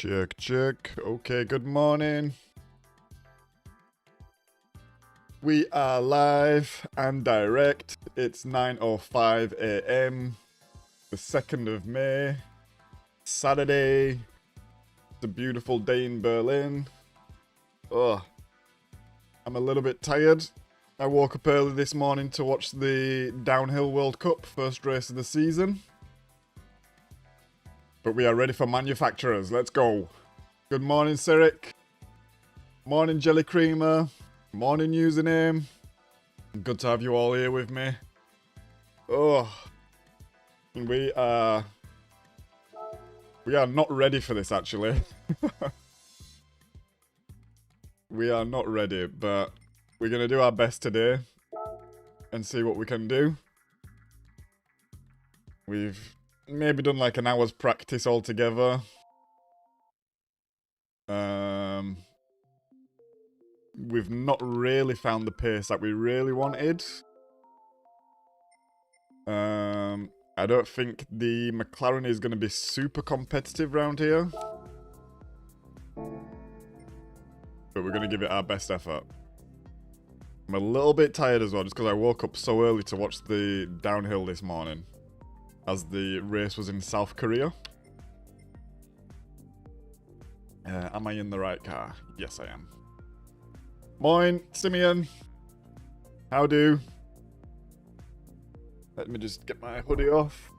Check, check. Okay, good morning. We are live and direct. It's 9:05 a.m. the 2nd of May, Saturday. It's a beautiful day in Berlin. Oh, I'm a little bit tired. I woke up early this morning to watch the Downhill World Cup, first race of the season. But we are ready for manufacturers. Let's go. Good morning, Sirik. Morning, Jelly Creamer. Morning, username. Good to have you all here with me. Oh, we are not ready for this, actually. We are not ready, but we're going to do our best today and see what we can do. We've maybe done like an hour's practice altogether. We've not really found the pace that we really wanted. I don't think the McLaren is going to be super competitive around here. But we're going to give it our best effort. I'm a little bit tired as well, just because I woke up so early to watch the downhill this morning, as the race was in South Korea. Am I in the right car? Yes, I am. Moin, Simeon. How do? Let me just get my hoodie off.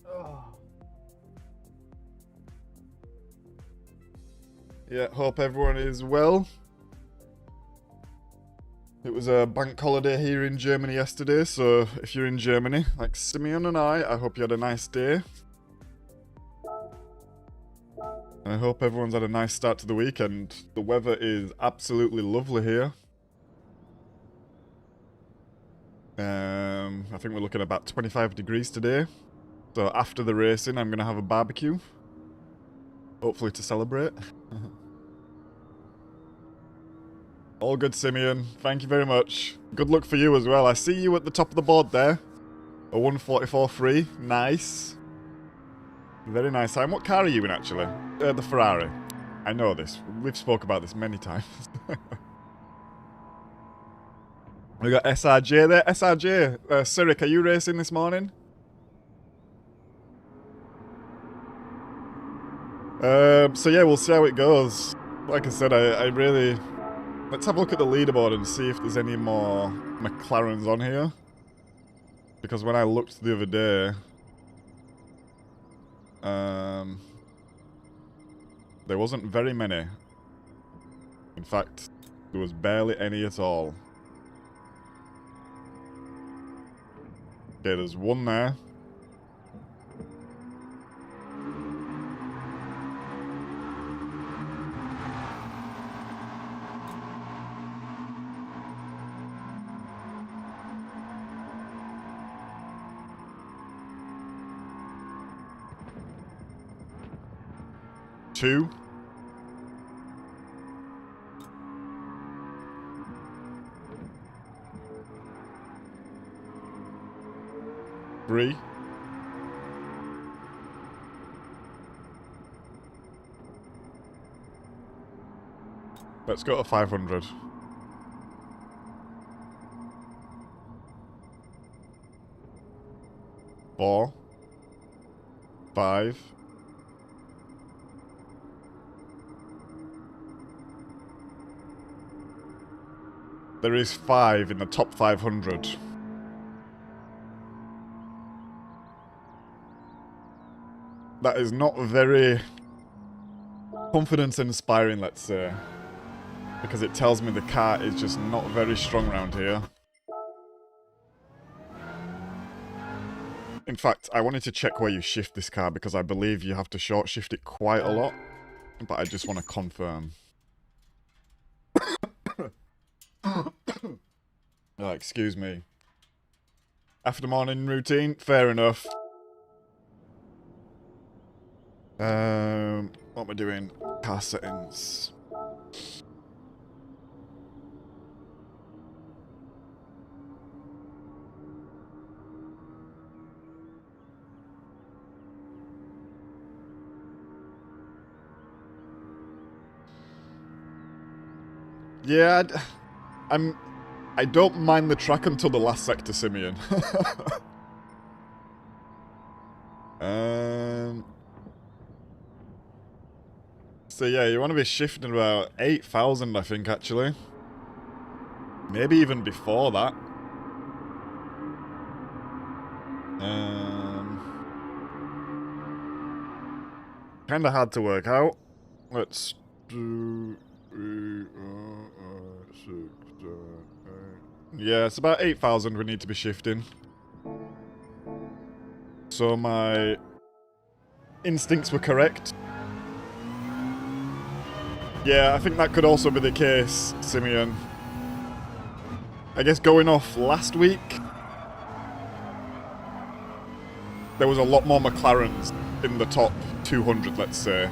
Oh. Yeah, hope everyone is well. It was a bank holiday here in Germany yesterday, so if you're in Germany, like Simeon and I hope you had a nice day. I hope everyone's had a nice start to the weekend. The weather is absolutely lovely here. I think we're looking at about 25 degrees today. So after the racing, I'm going to have a barbecue. Hopefully to celebrate. All good, Simeon. Thank you very much. Good luck for you as well. I see you at the top of the board there. A 144 free. Nice. Very nice time. What car are you in, actually? The Ferrari. I know this. We've spoke about this many times. We got SRJ there. SRJ, Sirik, are you racing this morning? So yeah, we'll see how it goes. Like I said, I really... Let's have a look at the leaderboard and see if there's any more McLarens on here. Because when I looked the other day... there wasn't very many. In fact, there was barely any at all. Okay, there's one there. Two. Three. Let's go to 500. 4. 5. There is 5 in the top 500. That is not very confidence-inspiring, let's say. Because it tells me the car is just not very strong around here. In fact, I wanted to check where you shift this car because I believe you have to short shift it quite a lot. But I just want to confirm. Oh, excuse me. After morning routine, fair enough. What am I doing? Car settings. Yeah, I don't mind the track until the last sector, Simeon. So yeah, you want to be shifting about 8,000, I think, actually. Maybe even before that. Kind of hard to work out. Let's do... yeah, it's about 8,000 we need to be shifting. So my instincts were correct. Yeah, I think that could also be the case, Simeon. I guess going off last week, there was a lot more McLarens in the top 200, let's say.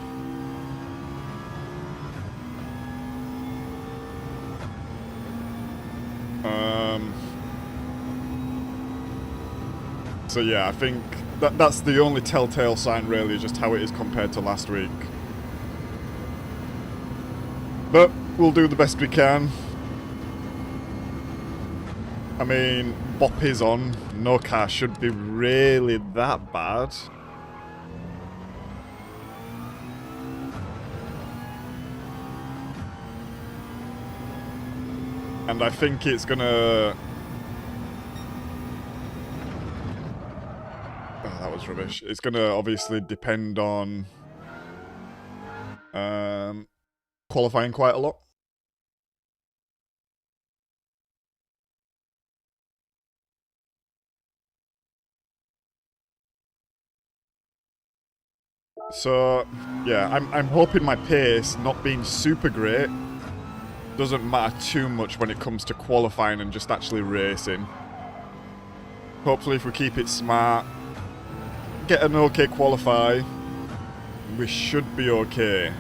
So yeah, I think that's the only telltale sign, really, just how it is compared to last week. But we'll do the best we can. I mean, Bop is on. No car should be really that bad. And I think it's gonna... oh, that was rubbish. It's gonna obviously depend on qualifying quite a lot. So, yeah, I'm hoping my pace, not being super great, doesn't matter too much when it comes to qualifying and just actually racing. Hopefully if we keep it smart, get an okay qualify, we should be okay.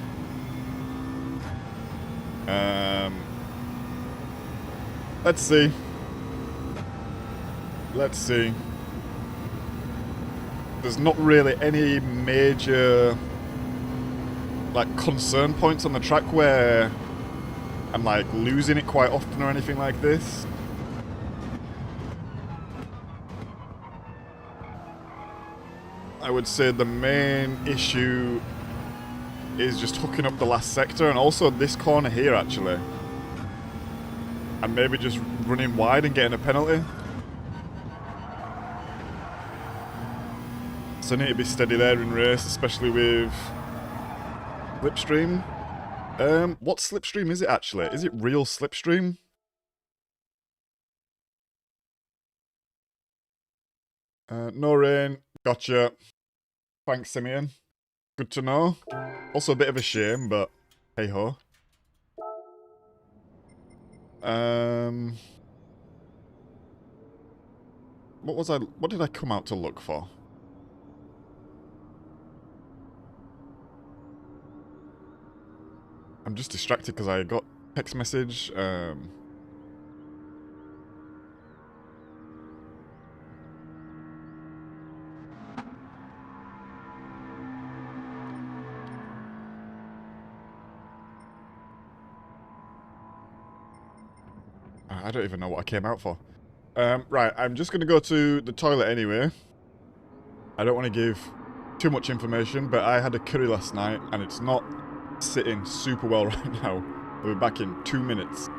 Let's see. Let's see. There's not really any major, like, concern points on the track where I'm, like, losing it quite often or anything like this. I would say the main issue is just hooking up the last sector and also this corner here, actually. And maybe just running wide and getting a penalty. So I need to be steady there in race, especially with slipstream. What slipstream is it actually? Is it real slipstream? No rain. Gotcha. Thanks, Simeon. Good to know. Also a bit of a shame, but hey ho. What did I come out to look for? I'm just distracted because I got text message. I don't even know what I came out for. Right, I'm just going to go to the toilet anyway. I don't want to give too much information, but I had a curry last night and it's not sitting super well right now. We'll be back in 2 minutes.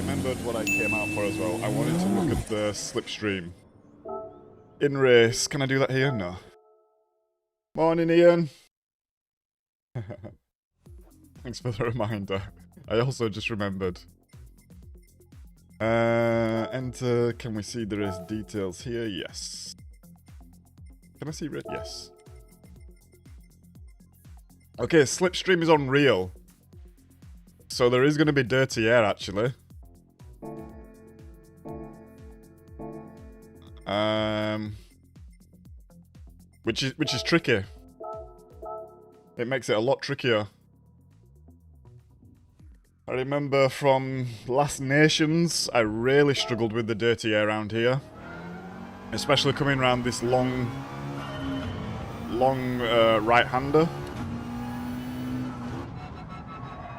remembered what I came out for as well. I wanted to look at the slipstream. In race. Can I do that here? No. Morning, Ian. Thanks for the reminder. I also just remembered. Enter. Can we see the race details here? Yes. Can I see red? Yes. Okay, slipstream is on real. So there is going to be dirty air, actually. Which is tricky. It makes it a lot trickier. I remember from last Nations, I really struggled with the dirty air around here. Especially coming around this long right-hander.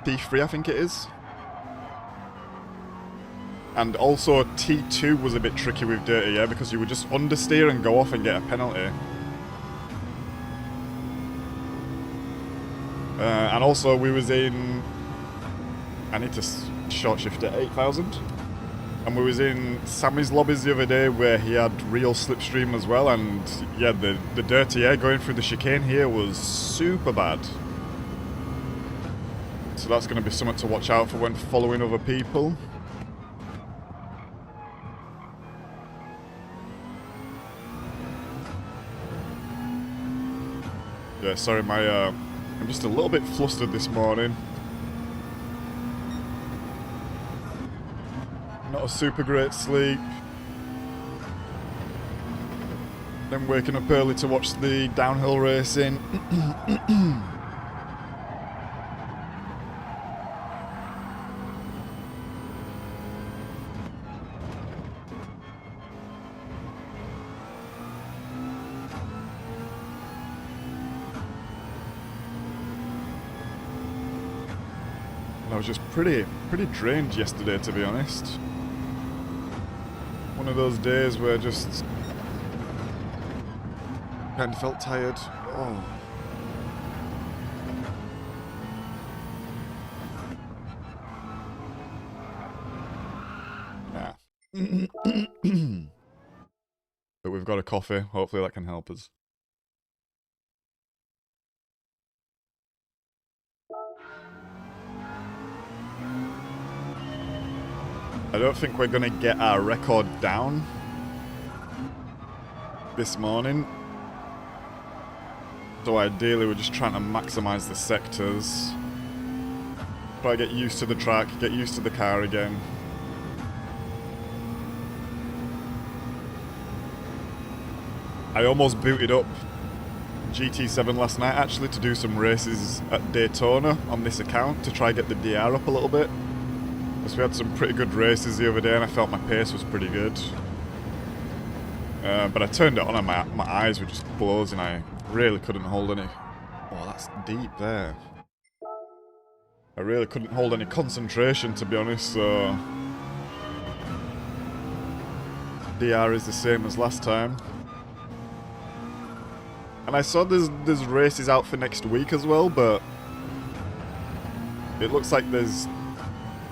P3, I think it is. And also T2 was a bit tricky with dirty air because you would just understeer and go off and get a penalty. And also we was in... I need to short shift at 8,000. And we was in Sammy's lobbies the other day where he had real slipstream as well, and yeah, the dirty air going through the chicane here was super bad. So that's going to be something to watch out for when following other people. Yeah, sorry, I'm just a little bit flustered this morning. Not a super great sleep. Then waking up early to watch the downhill racing. I was just pretty drained yesterday, to be honest. One of those days where I just kind of felt tired. Oh. Yeah. But we've got a coffee. Hopefully that can help us. I don't think we're going to get our record down this morning. So ideally we're just trying to maximise the sectors. Try to get used to the track, get used to the car again. I almost booted up GT7 last night actually to do some races at Daytona on this account to try get the DR up a little bit. Because we had some pretty good races the other day and I felt my pace was pretty good. But I turned it on and my eyes were just closing. I really couldn't hold any... Oh, that's deep there. I really couldn't hold any concentration, to be honest, so... DR is the same as last time. And I saw there's races out for next week as well, but... It looks like there's...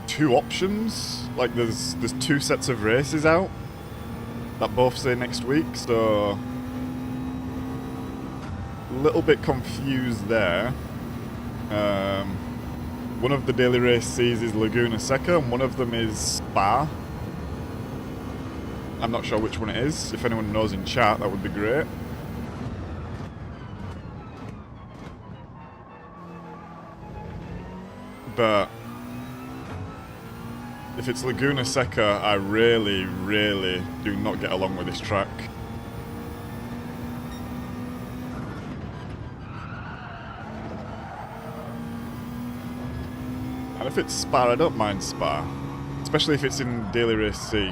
two options, like there's two sets of races out that both say next week, so a little bit confused there. One of the daily races is Laguna Seca and one of them is Spa. I'm not sure which one it is. If anyone knows in chat, that would be great. But if it's Laguna Seca, I really do not get along with this track. And if it's Spa, I don't mind Spa. Especially if it's in Daily Race C.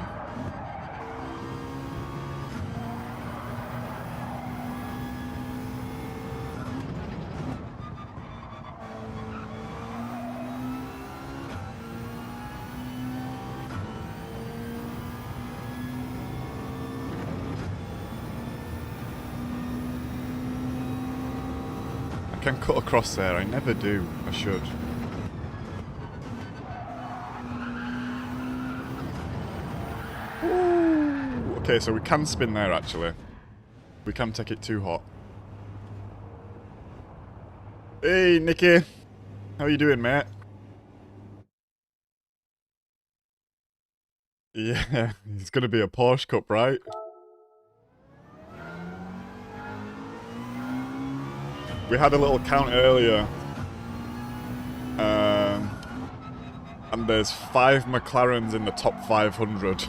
I can cut across there, I never do. I should. Okay, so we can spin there, actually. We can take it too hot. Hey, Nicky. How you doing, mate? Yeah, it's going to be a Porsche Cup, right? We had a little count earlier. And there's 5 McLarens in the top 500.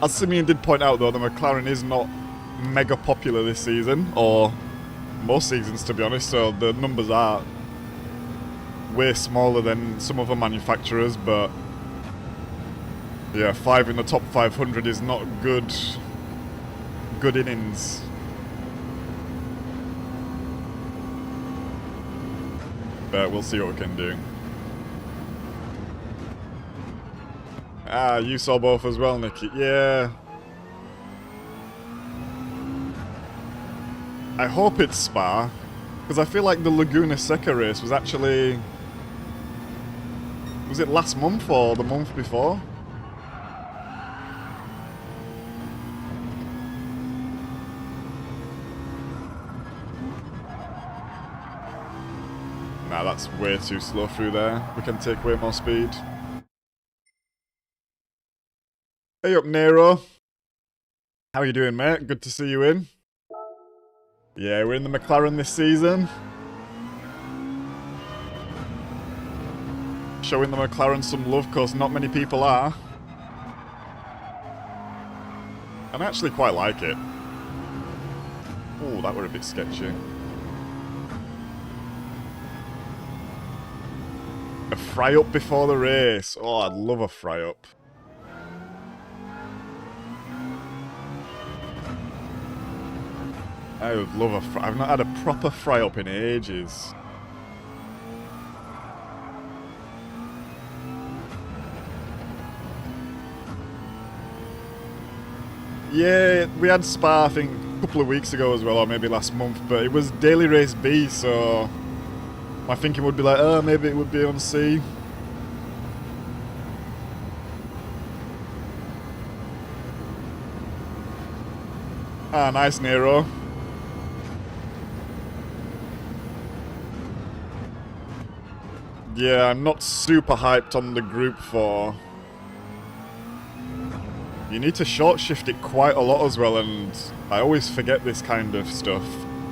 As Simeon did point out, though, the McLaren is not mega popular this season, or most seasons, to be honest, so the numbers are way smaller than some other manufacturers, but yeah, 5 in the top 500 is not good innings. But we'll see what we can do. Ah, you saw both as well, Nicky. Yeah. I hope it's Spa, because I feel like the Laguna Seca race was actually... Was it last month or the month before? Nah, that's way too slow through there. We can take way more speed. Hey up, Nero. How are you doing, mate? Good to see you in. Yeah, we're in the McLaren this season. Showing the McLaren some love, because not many people are. And I actually quite like it. Oh, that were a bit sketchy. A fry-up before the race. Oh, I'd love a fry-up. I would love a fry. I've not had a proper fry-up in ages. Yeah, we had Spa, I think, a couple of weeks ago as well, or maybe last month, but it was Daily Race B, so my thinking would be like, oh, maybe it would be on C. Ah, nice, Nero. Yeah, I'm not super hyped on the Group 4. You need to short shift it quite a lot as well, and I always forget this kind of stuff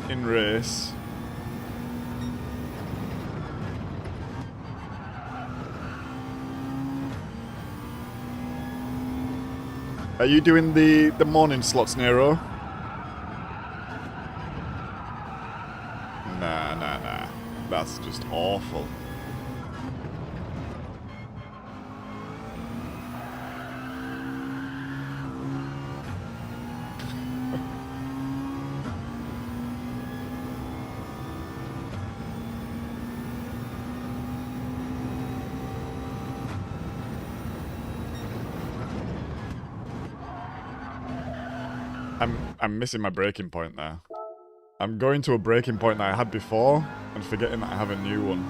in race. Are you doing the morning slots, Nero? Nah. That's just awful. I'm missing my braking point there. I'm going to a braking point that I had before and forgetting that I have a new one.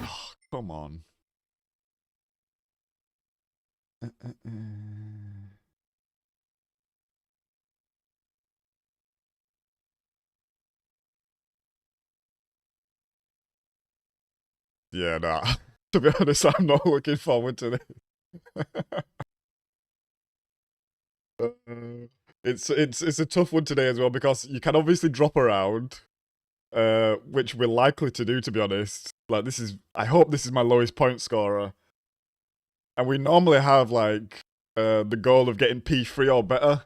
Oh, come on. Yeah, nah. To be honest, I'm not looking forward to this. It's a tough one today as well, because you can obviously drop around, which we're likely to do, to be honest. Like, I hope this is my lowest point scorer. And we normally have, like, the goal of getting P3 or better.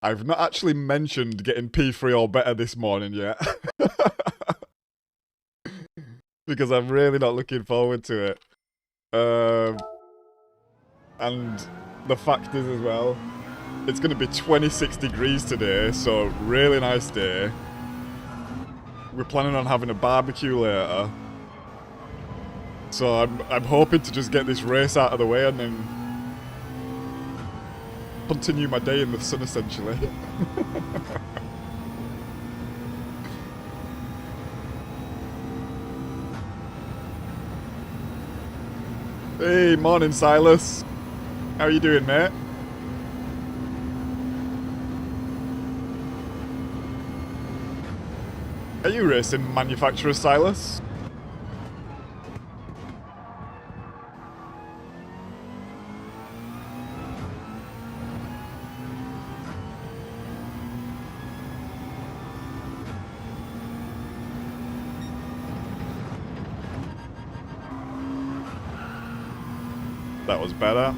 I've not actually mentioned getting P3 or better this morning yet. Because I'm really not looking forward to it. And the fact is as well, it's going to be 26 degrees today, so really nice day. We're planning on having a barbecue later. So I'm hoping to just get this race out of the way and then continue my day in the sun, essentially. Hey, morning, Silas. How are you doing, mate? Are you racing manufacturer, Silas? That was better.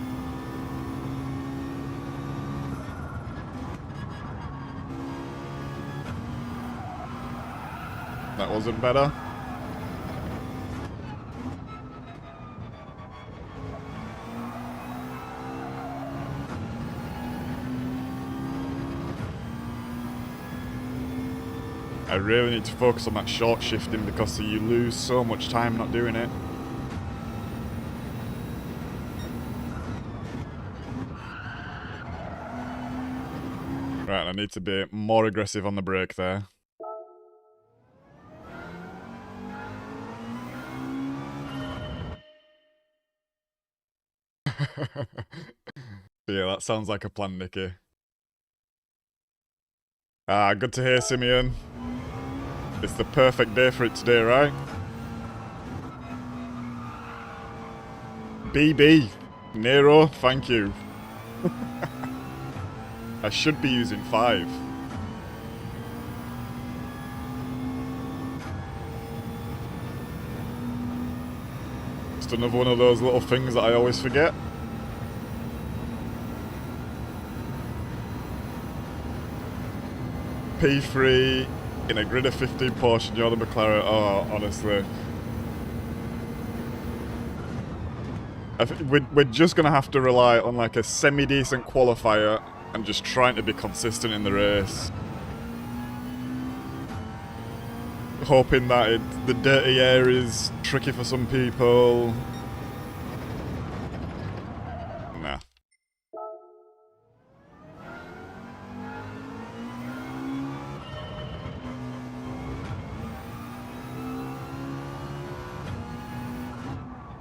That wasn't better. I really need to focus on that short shifting because you lose so much time not doing it. Right, I need to be more aggressive on the brake there. Yeah, that sounds like a plan, Nicky. Ah, good to hear, Simeon. It's the perfect day for it today, right? BB. Nero, thank you. I should be using 5. Just another one of those little things that I always forget. P3 in a grid of 15 Porsche, you're the McLaren. Oh, honestly. I think we're just going to have to rely on like a semi-decent qualifier and just trying to be consistent in the race. Hoping that the dirty air is tricky for some people. Nah.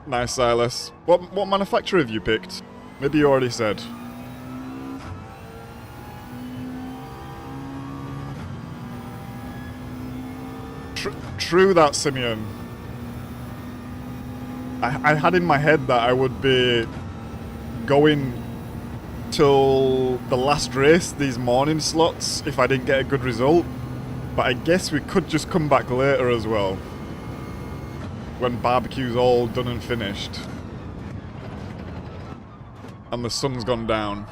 Nice, Silas. What manufacturer have you picked? Maybe you already said. True that, Simeon. I had in my head that I would be going till the last race, these morning slots, if I didn't get a good result. But I guess we could just come back later as well. When barbecue's all done and finished. And the sun's gone down.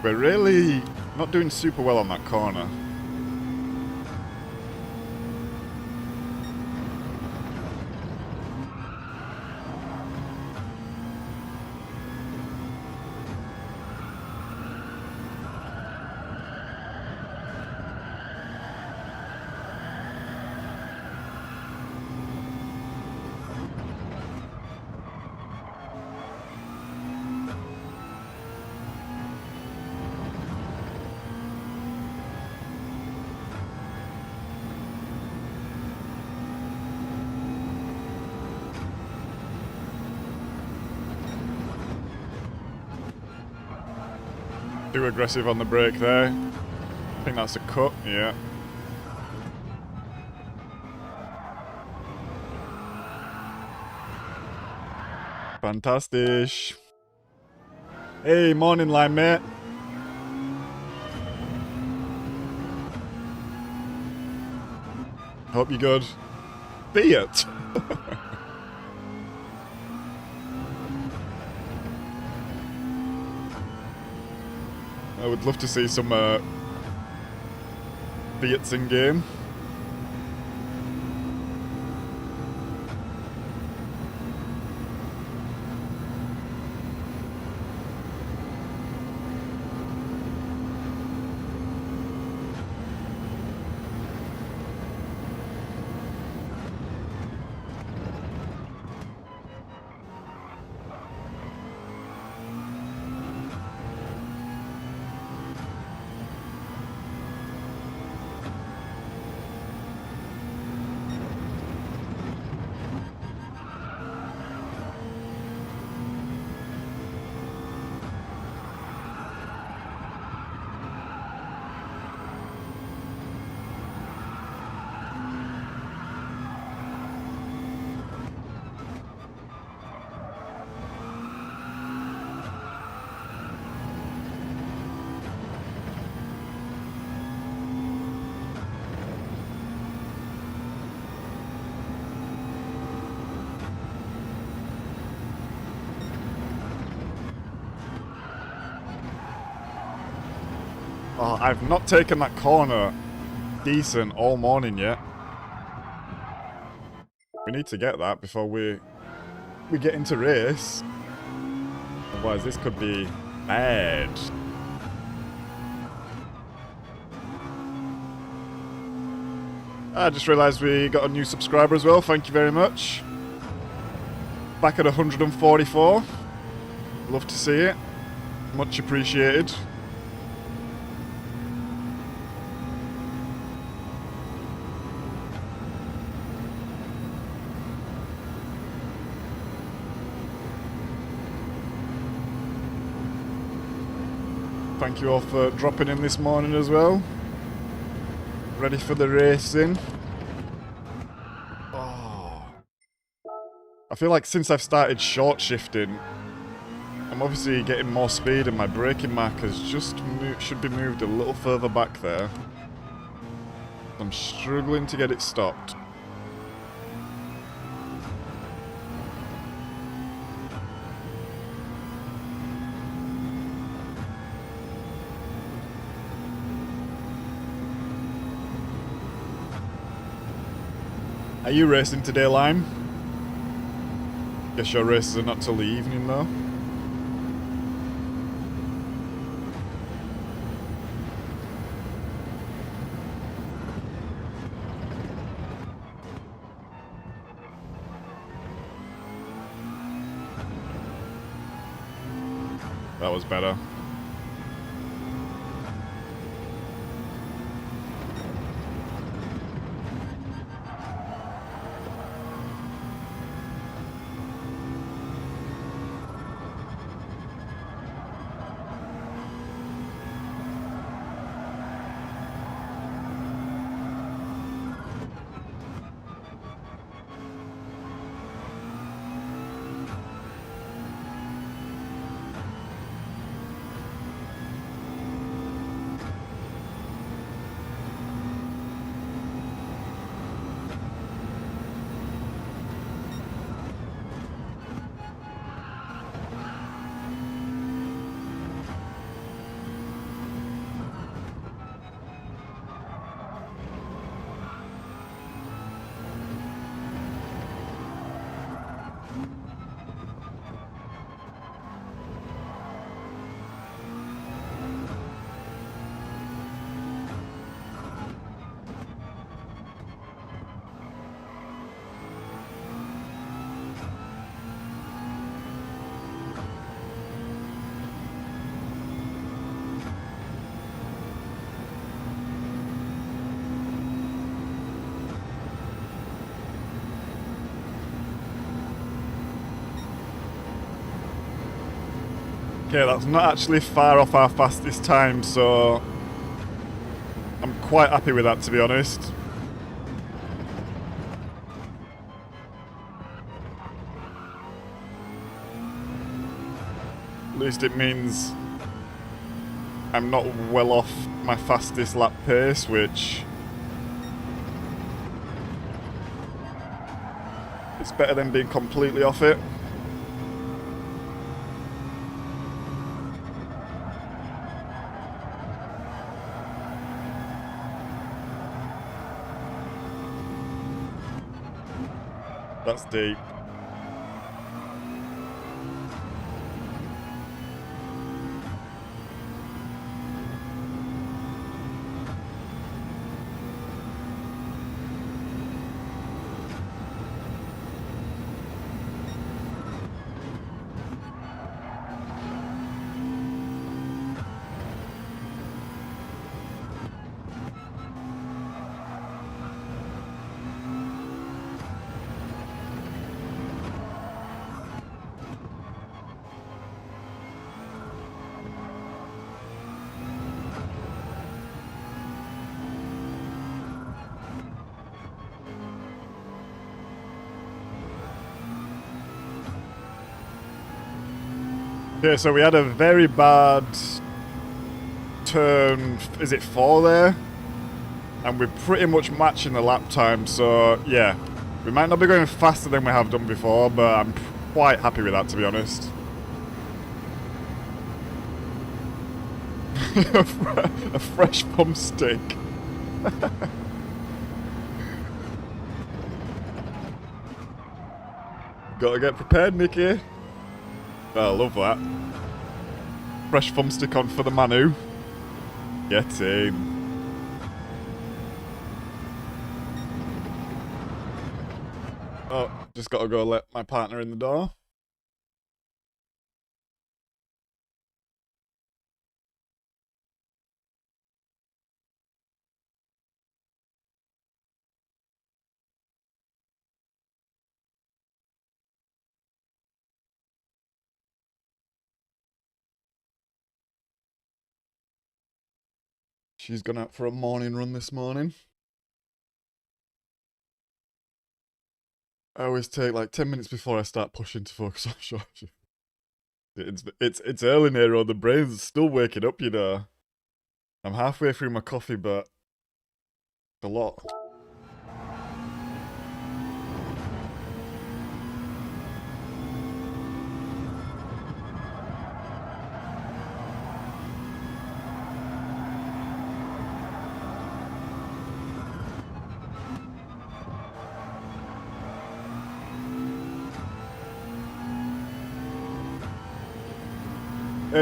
We're really not doing super well on that corner. Too aggressive on the brake there. I think that's a cut, yeah. Fantastic. Hey, morning line, mate. Hope you're good. Be it. I would love to see some Fiats in game. I've not taken that corner decent all morning yet. We need to get that before we get into race. Otherwise, this could be bad. I just realised we got a new subscriber as well. Thank you very much. Back at 144. Love to see it. Much appreciated. Thank you all for dropping in this morning as well. Ready for the racing. Oh. I feel like since I've started short shifting, I'm obviously getting more speed and my braking markers just should be moved a little further back there. I'm struggling to get it stopped. Are you racing today, Lime? Guess your races are not till the evening, though. That was better. Okay, that's not actually far off our fastest time, so I'm quite happy with that, to be honest. At least it means I'm not well off my fastest lap pace, which is better than being completely off it. That's deep. Okay, so we had a very bad turn, is it 4 there? And we're pretty much matching the lap time, so yeah. We might not be going faster than we have done before, but I'm quite happy with that, to be honest. A fresh pump stick. Gotta get prepared, Nicky. Oh, I love that. Fresh thumb stick on for the Manu. Get in. Oh, just gotta go let my partner in the door. She's gone out for a morning run this morning. I always take like 10 minutes before I start pushing to focus on short shift. It's early, Nero. The brain's still waking up, you know. I'm halfway through my coffee, but it's a lot.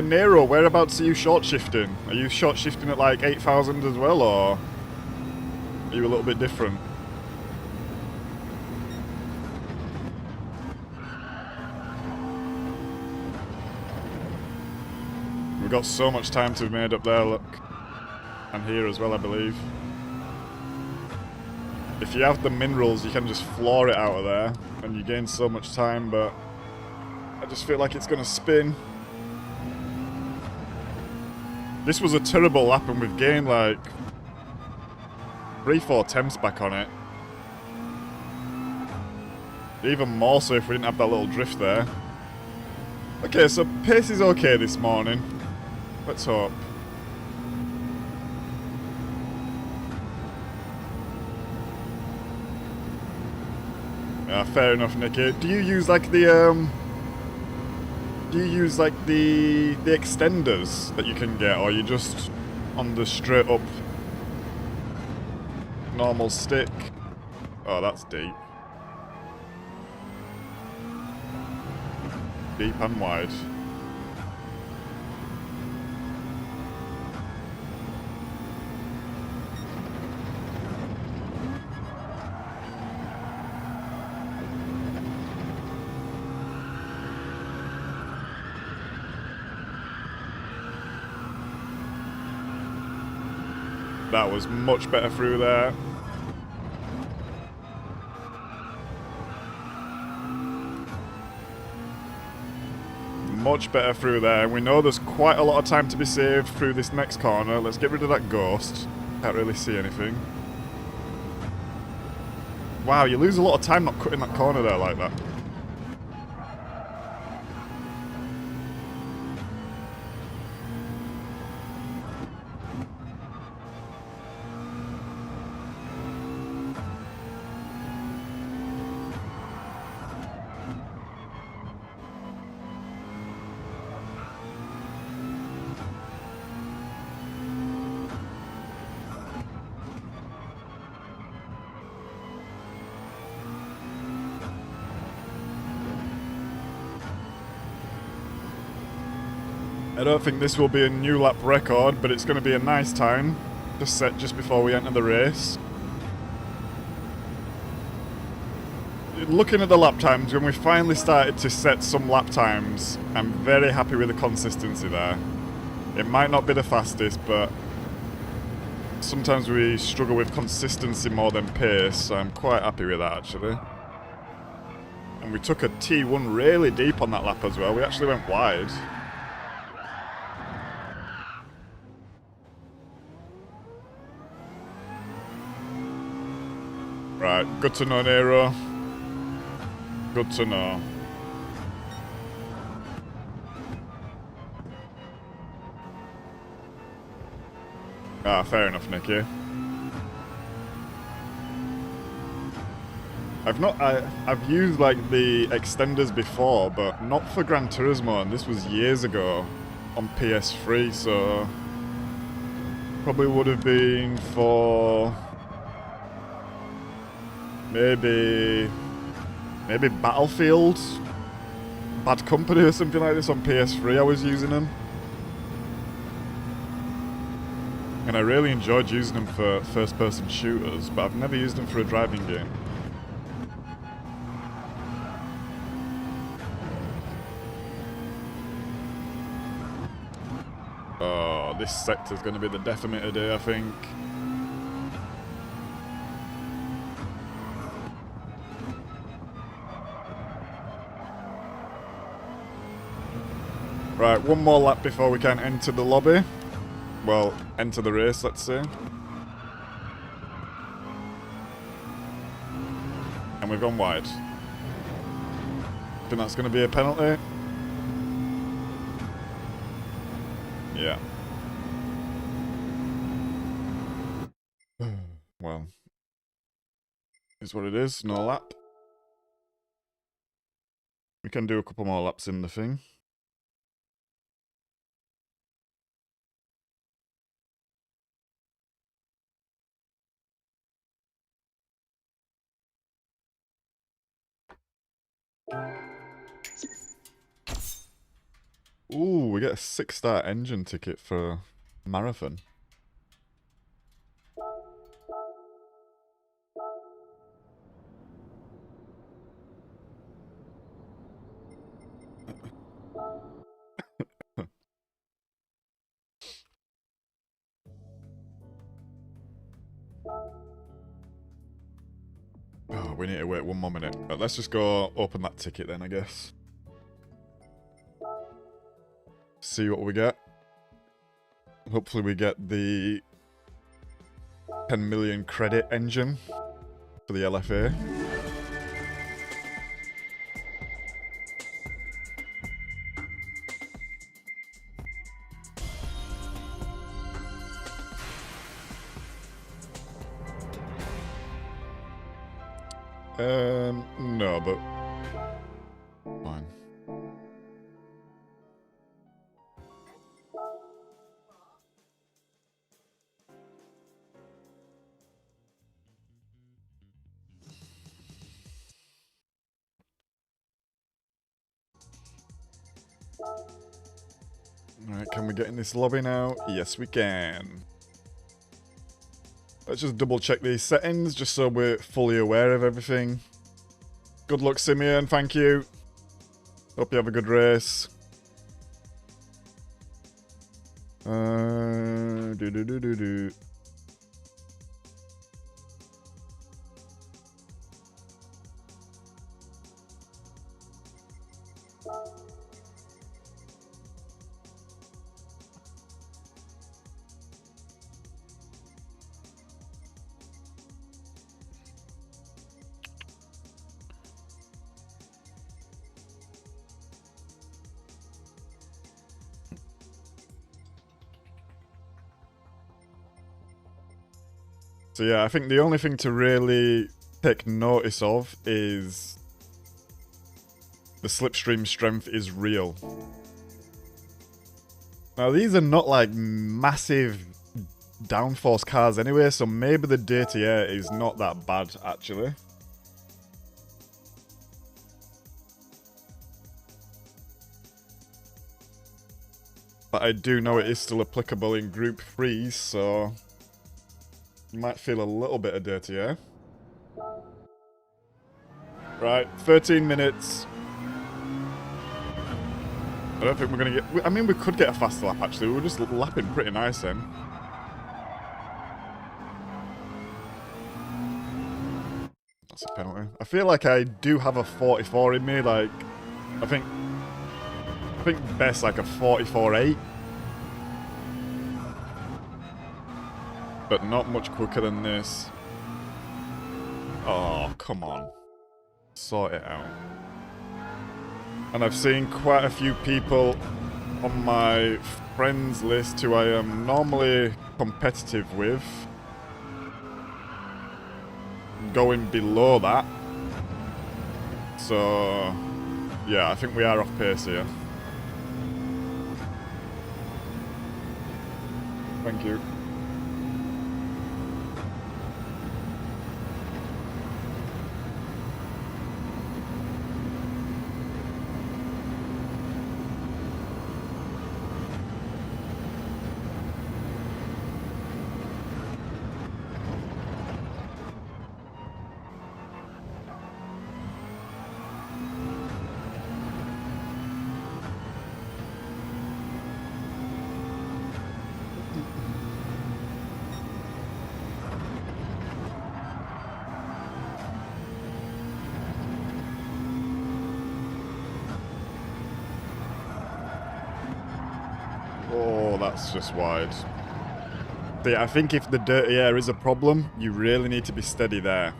Nero, whereabouts are you short shifting? Are you short shifting at like 8,000 as well, or are you a little bit different? We've got so much time to be made up there, look. And here as well, I believe. If you have the minerals, you can just floor it out of there, and you gain so much time, but I just feel like it's going to spin. This was a terrible lap, and we've gained like 3-4 temps back on it. Even more so if we didn't have that little drift there. Okay, so pace is okay this morning. Let's hope. Yeah, fair enough, Nicky. Do you use like the extenders that you can get, or are you just on the straight up normal stick? Oh, that's deep. Deep and wide. That was much better through there. Much better through there. We know there's quite a lot of time to be saved through this next corner. Let's get rid of that ghost. Can't really see anything. Wow, you lose a lot of time not cutting that corner there like that. I don't think this will be a new lap record, but it's going to be a nice time to set just before we enter the race. Looking at the lap times, when we finally started to set some lap times, I'm very happy with the consistency there. It might not be the fastest, but sometimes we struggle with consistency more than pace, so I'm quite happy with that actually. And we took a T1 really deep on that lap as well. We actually went wide. Right, good to know, Nero. Good to know. Ah, fair enough, Nicky. I've used like the extenders before, but not for Gran Turismo, and this was years ago on PS3, so Probably would have been for maybe Battlefield, Bad Company or something like this on PS3. I was using them. And I really enjoyed using them for first-person shooters, but I've never used them for a driving game. Oh, this sector's going to be the death of me today, I think. Right, one more lap before we can enter the lobby. Well, enter the race, let's say. And we've gone wide. Think that's going to be a penalty? Yeah. Well, is what it is. No lap. We can do a couple more laps in the thing. Ooh, we get a 6-star engine ticket for marathon. Oh, we need to wait one more minute. But let's just go open that ticket then, I guess. See what we get. Hopefully we get the 10 million credit engine for the LFA. No, but fine. Alright, can we get in this lobby now? Yes, we can. Let's just double check these settings, just so we're fully aware of everything. Good luck, Simeon, thank you. Hope you have a good race. Do. So yeah, I think the only thing to really take notice of is the slipstream strength is real. Now these are not like massive downforce cars anyway, so maybe the day-to-air is not that bad actually. But I do know it is still applicable in Group 3, so you might feel a little bit of dirty air. Right, 13 minutes. I don't think we're going to get... I mean, we could get a faster lap, actually. We were just lapping pretty nice then. That's a penalty. I feel like I do have a 44 in me. Like, I think best like a 44.8. But not much quicker than this. Oh, come on. Sort it out. And I've seen quite a few people on my friends list who I am normally competitive with going below that. So, yeah, I think we are off pace here. Thank you. that's just wide. See, I think if the dirty air is a problem, you really need to be steady there.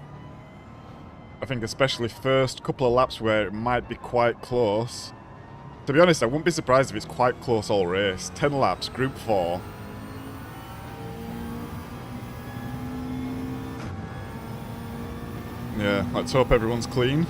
I think especially first couple of laps where it might be quite close. To be honest, I wouldn't be surprised if it's quite close all race. 10 laps, Group 4. Yeah, let's hope everyone's clean.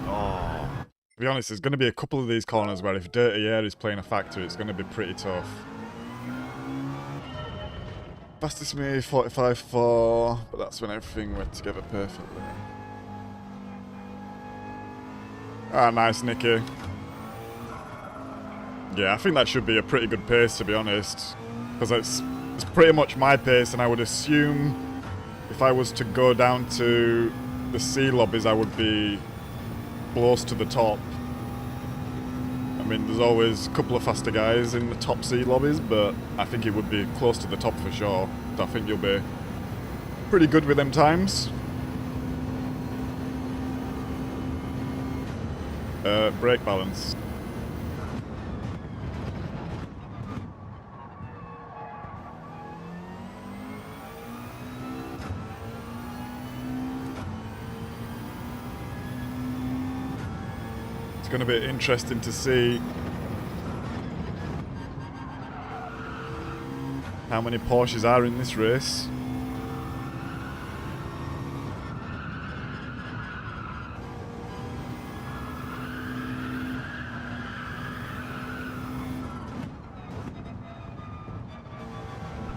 To be honest, there's going to be a couple of these corners where if dirty air is playing a factor, it's going to be pretty tough. Fastest me 45.4, but that's when everything went together perfectly. Ah, nice, Nicky. Yeah, I think that should be a pretty good pace, to be honest. Because it's pretty much my pace, and I would assume if I was to go down to the C lobbies, I would be close to the top. I mean, there's always a couple of faster guys in the top C lobbies, but I think it would be close to the top for sure. So I think you'll be pretty good with them times. Brake balance. It's going to be interesting to see how many Porsches are in this race.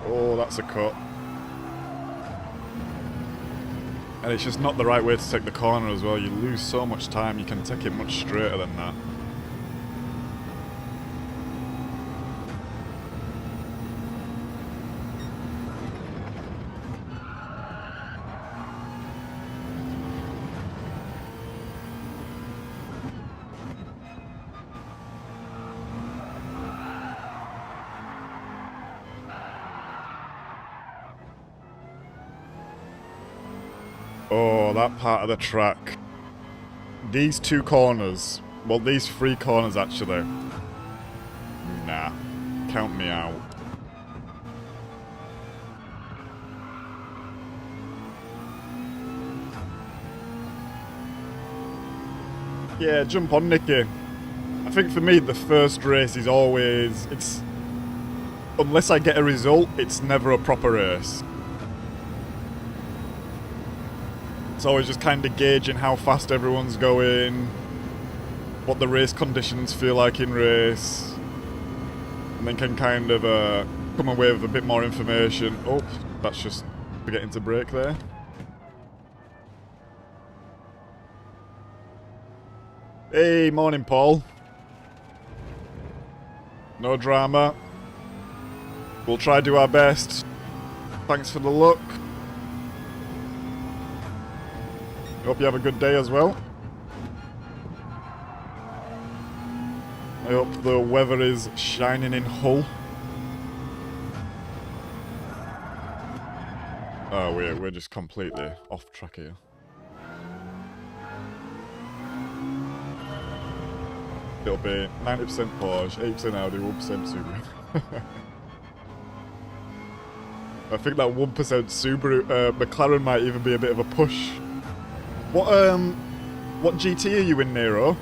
Oh, that's a cut. And it's just not the right way to take the corner as well. You lose so much time, you can take it much straighter than that. Oh, that part of the track. These two corners. Well, these three corners, actually. Nah. Count me out. Yeah, jump on, Nicky. I think for me, the first race is always... Unless I get a result, it's never a proper race. It's always just kind of gauging how fast everyone's going, what the race conditions feel like in race, and then can kind of come away with a bit more information. Oh, that's just forgetting to brake there. Hey, morning, Paul. No drama. We'll try to do our best. Thanks for the look. Hope you have a good day as well. I hope the weather is shining in Hull. Oh, we're just completely off track here. It'll be 90% Porsche, 8% Audi, 1% Subaru. I think that 1% Subaru, McLaren might even be a bit of a push. What GT are you in, Nero?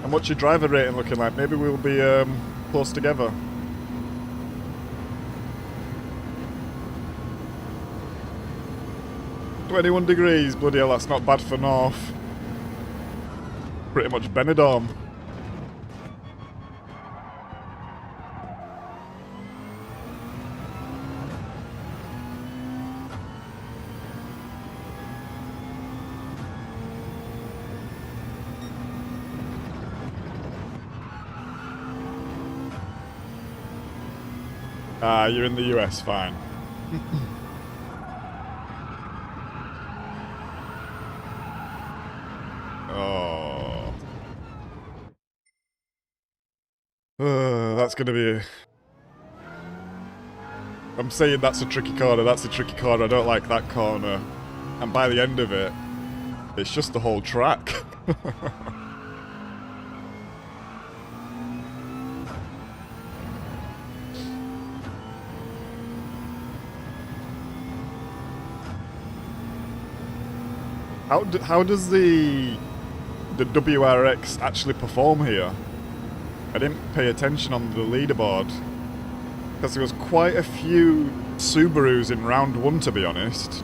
And what's your driver rating looking like? Maybe we'll be close together. "21 degrees, bloody hell, that's not bad for North." Pretty much Benidorm. Ah, you're in the US, fine. Oh. That's gonna be I'm saying that's a tricky corner, that's a tricky corner, I don't like that corner. And by the end of it, it's just the whole track. How does the WRX actually perform here? I didn't pay attention on the leaderboard, because there was quite a few Subarus in round 1, to be honest.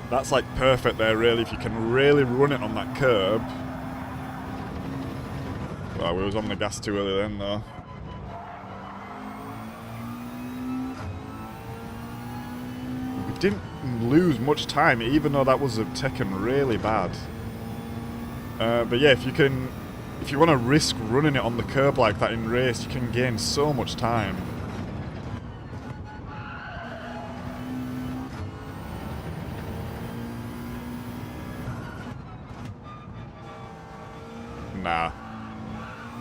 That's like perfect there, really, if you can really run it on that curb. Well, we was on the gas too early then, though. We didn't lose much time, even though that was taken really bad. But yeah, if you want to risk running it on the curb like that in race, you can gain so much time. Nah.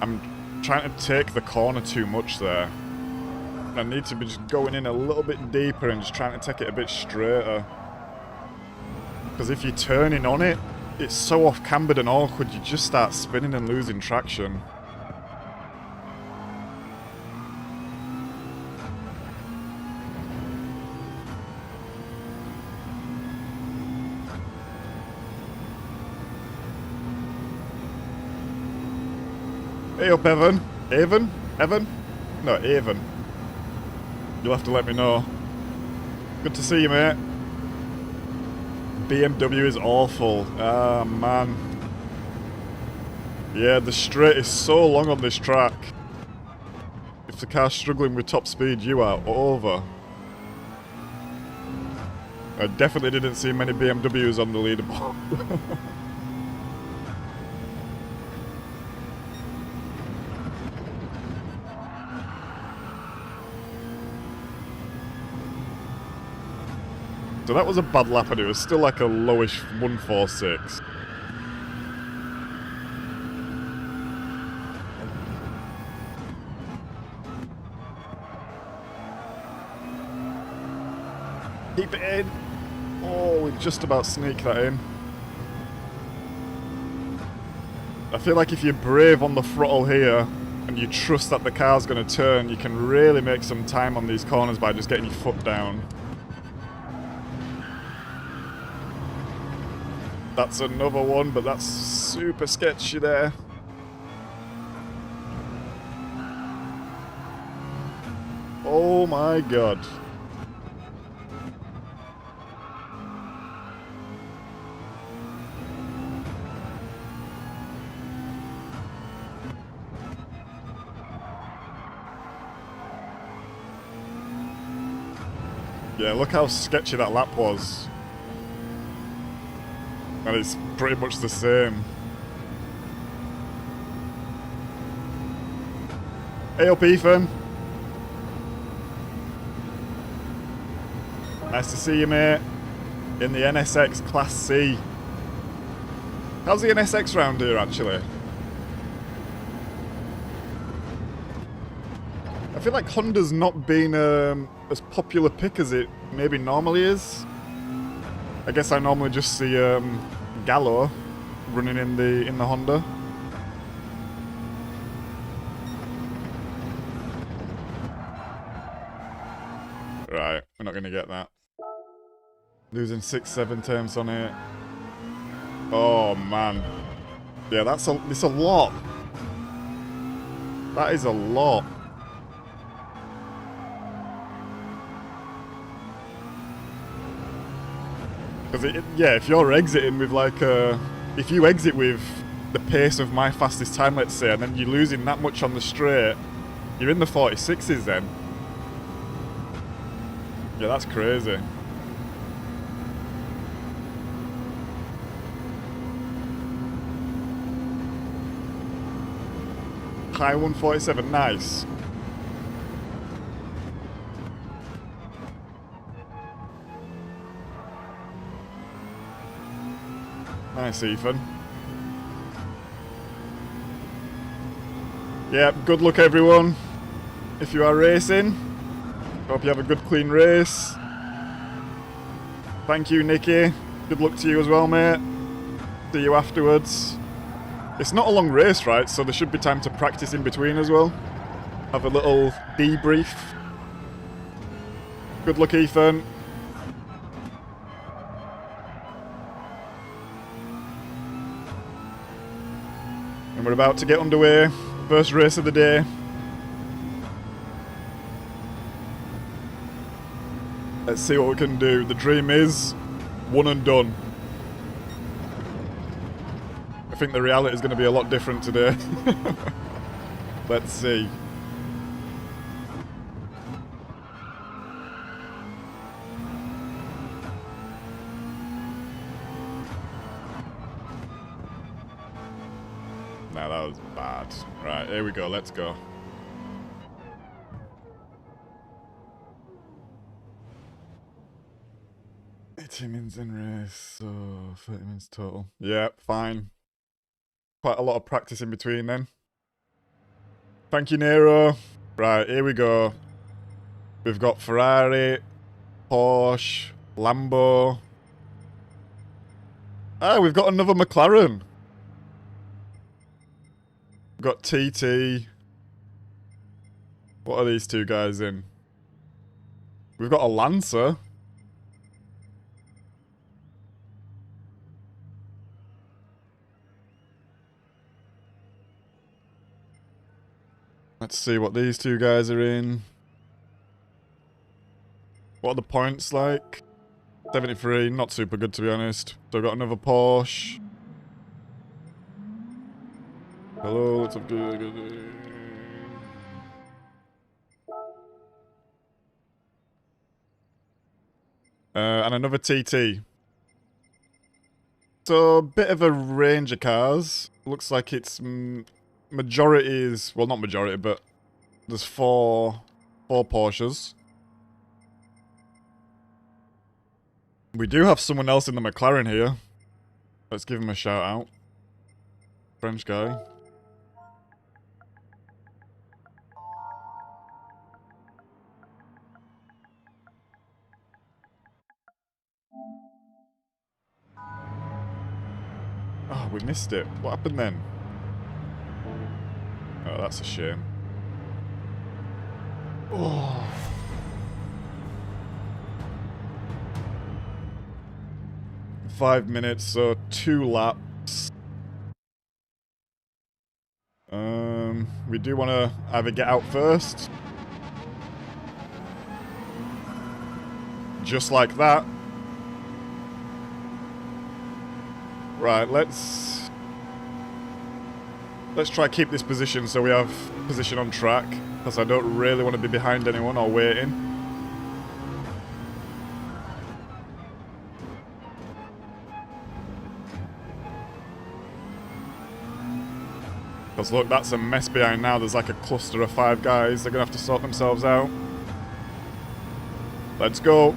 I'm trying to take the corner too much there. I need to be just going in a little bit deeper and just trying to take it a bit straighter. Because if you're turning on it, it's so off-cambered and awkward, you just start spinning and losing traction. Hey up, Evan. Evan? Evan? No, Evan. You'll have to let me know. Good to see you, mate. BMW is awful. Ah, man. Yeah, the straight is so long on this track. If the car's struggling with top speed, you are over. I definitely didn't see many BMWs on the leaderboard. So that was a bad lap, and it was still like a lowish 146. Keep it in. Oh, we just about sneak that in. I feel like if you're brave on the throttle here, and you trust that the car's going to turn, you can really make some time on these corners by just getting your foot down. That's another one, but that's super sketchy there. Oh my god. Yeah, look how sketchy that lap was. And it's pretty much the same. Hey up, Ethan. Nice to see you, mate. In the NSX Class C. How's the NSX round here, actually? I feel like Honda's not been as popular pick as it maybe normally is. I guess I normally just see Gallo running in the Honda. Right, we're not gonna get that. Losing 6-7 turns on it. Oh man, yeah, it's a lot. That is a lot. Because yeah, if you're exiting with like if you exit with the pace of my fastest time, let's say, and then you're losing that much on the straight, you're in the 46s then. Yeah, that's crazy. High 147, nice. Nice, Ethan. Yeah, good luck everyone. If you are racing, hope you have a good clean race. Thank you, Nicky. Good luck to you as well, mate. See you afterwards. It's not a long race, right? So there should be time to practice in between as well. Have a little debrief. Good luck, Ethan. And we're about to get underway. First race of the day. Let's see what we can do. The dream is one and done. I think the reality is going to be a lot different today. Let's see. Nah, that was bad. Right, here we go. Let's go. 80 minutes in race, so 30 minutes total. Yeah, fine. Quite a lot of practice in between then. Thank you, Nero. Right, here we go. We've got Ferrari, Porsche, Lambo. Ah, we've got another McLaren. We've got TT. What are these two guys in? We've got a Lancer. Let's see what these two guys are in. What are the points like? 73, not super good to be honest. So I've got another Porsche. Hello, what's up, dude? And another TT. So, a bit of a range of cars. Looks like it's majority is, well, not majority, but there's four Porsches. We do have someone else in the McLaren here. Let's give him a shout out. French guy. Oh, we missed it. What happened then? Oh, that's a shame. Oh. Five minutes, so 2 laps. We do want to either get out first. Just like that. Right, let's try keep this position so we have position on track, because I don't really want to be behind anyone or waiting. Because look, that's a mess behind now. There's like a cluster of 5 guys. They're going to have to sort themselves out. Let's go.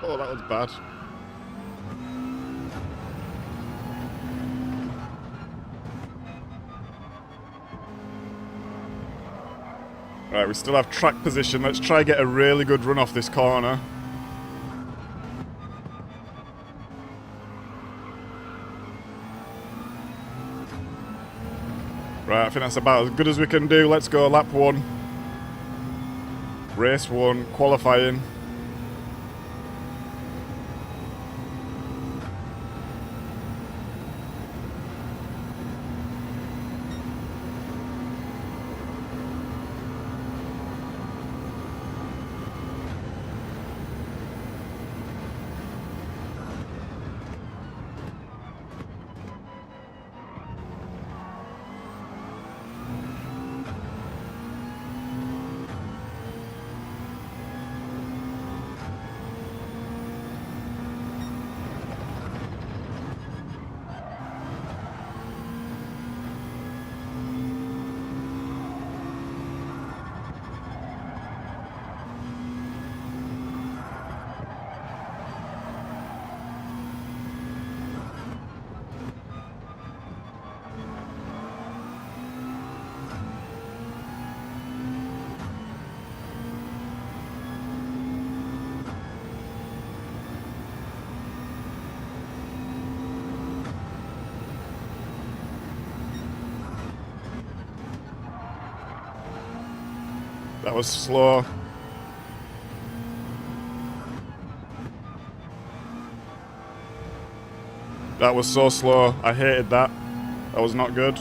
Oh, that was bad. Right, we still have track position. Let's try get a really good run off this corner. Right, I think that's about as good as we can do. Let's go, lap 1. Race 1, qualifying. That was slow. That was so slow. I hated that. That was not good.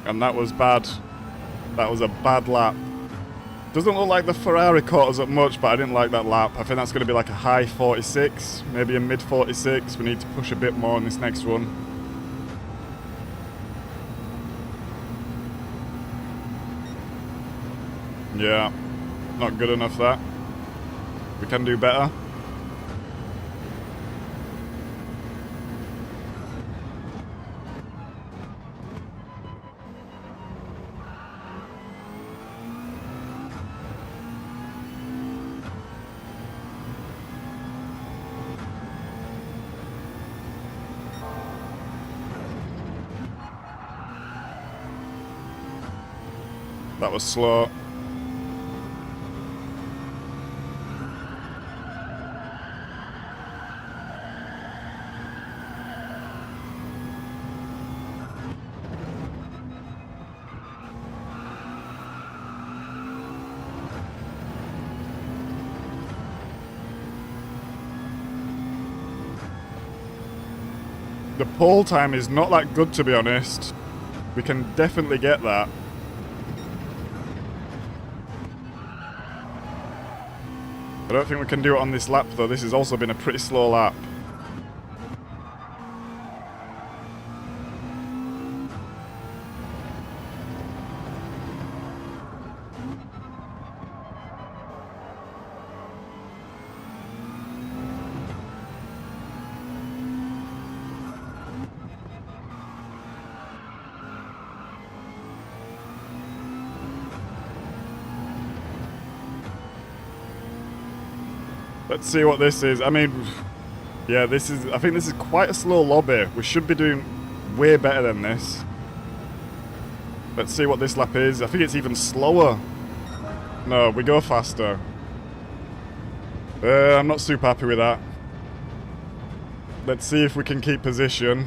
And that was bad. That was a bad lap. Doesn't look like the Ferrari caught us up much, but I didn't like that lap. I think that's going to be like a high 46, maybe a mid 46. We need to push a bit more in this next one. Yeah, not good enough that. We can do better. That was slow. The pole time is not that good, to be honest. We can definitely get that. I don't think we can do it on this lap though. This has also been a pretty slow lap. Let's see what this is. I mean, yeah, this is. I think this is quite a slow lobby. We should be doing way better than this. Let's see what this lap is. I think it's even slower. No, we go faster. I'm not super happy with that. Let's see if we can keep position.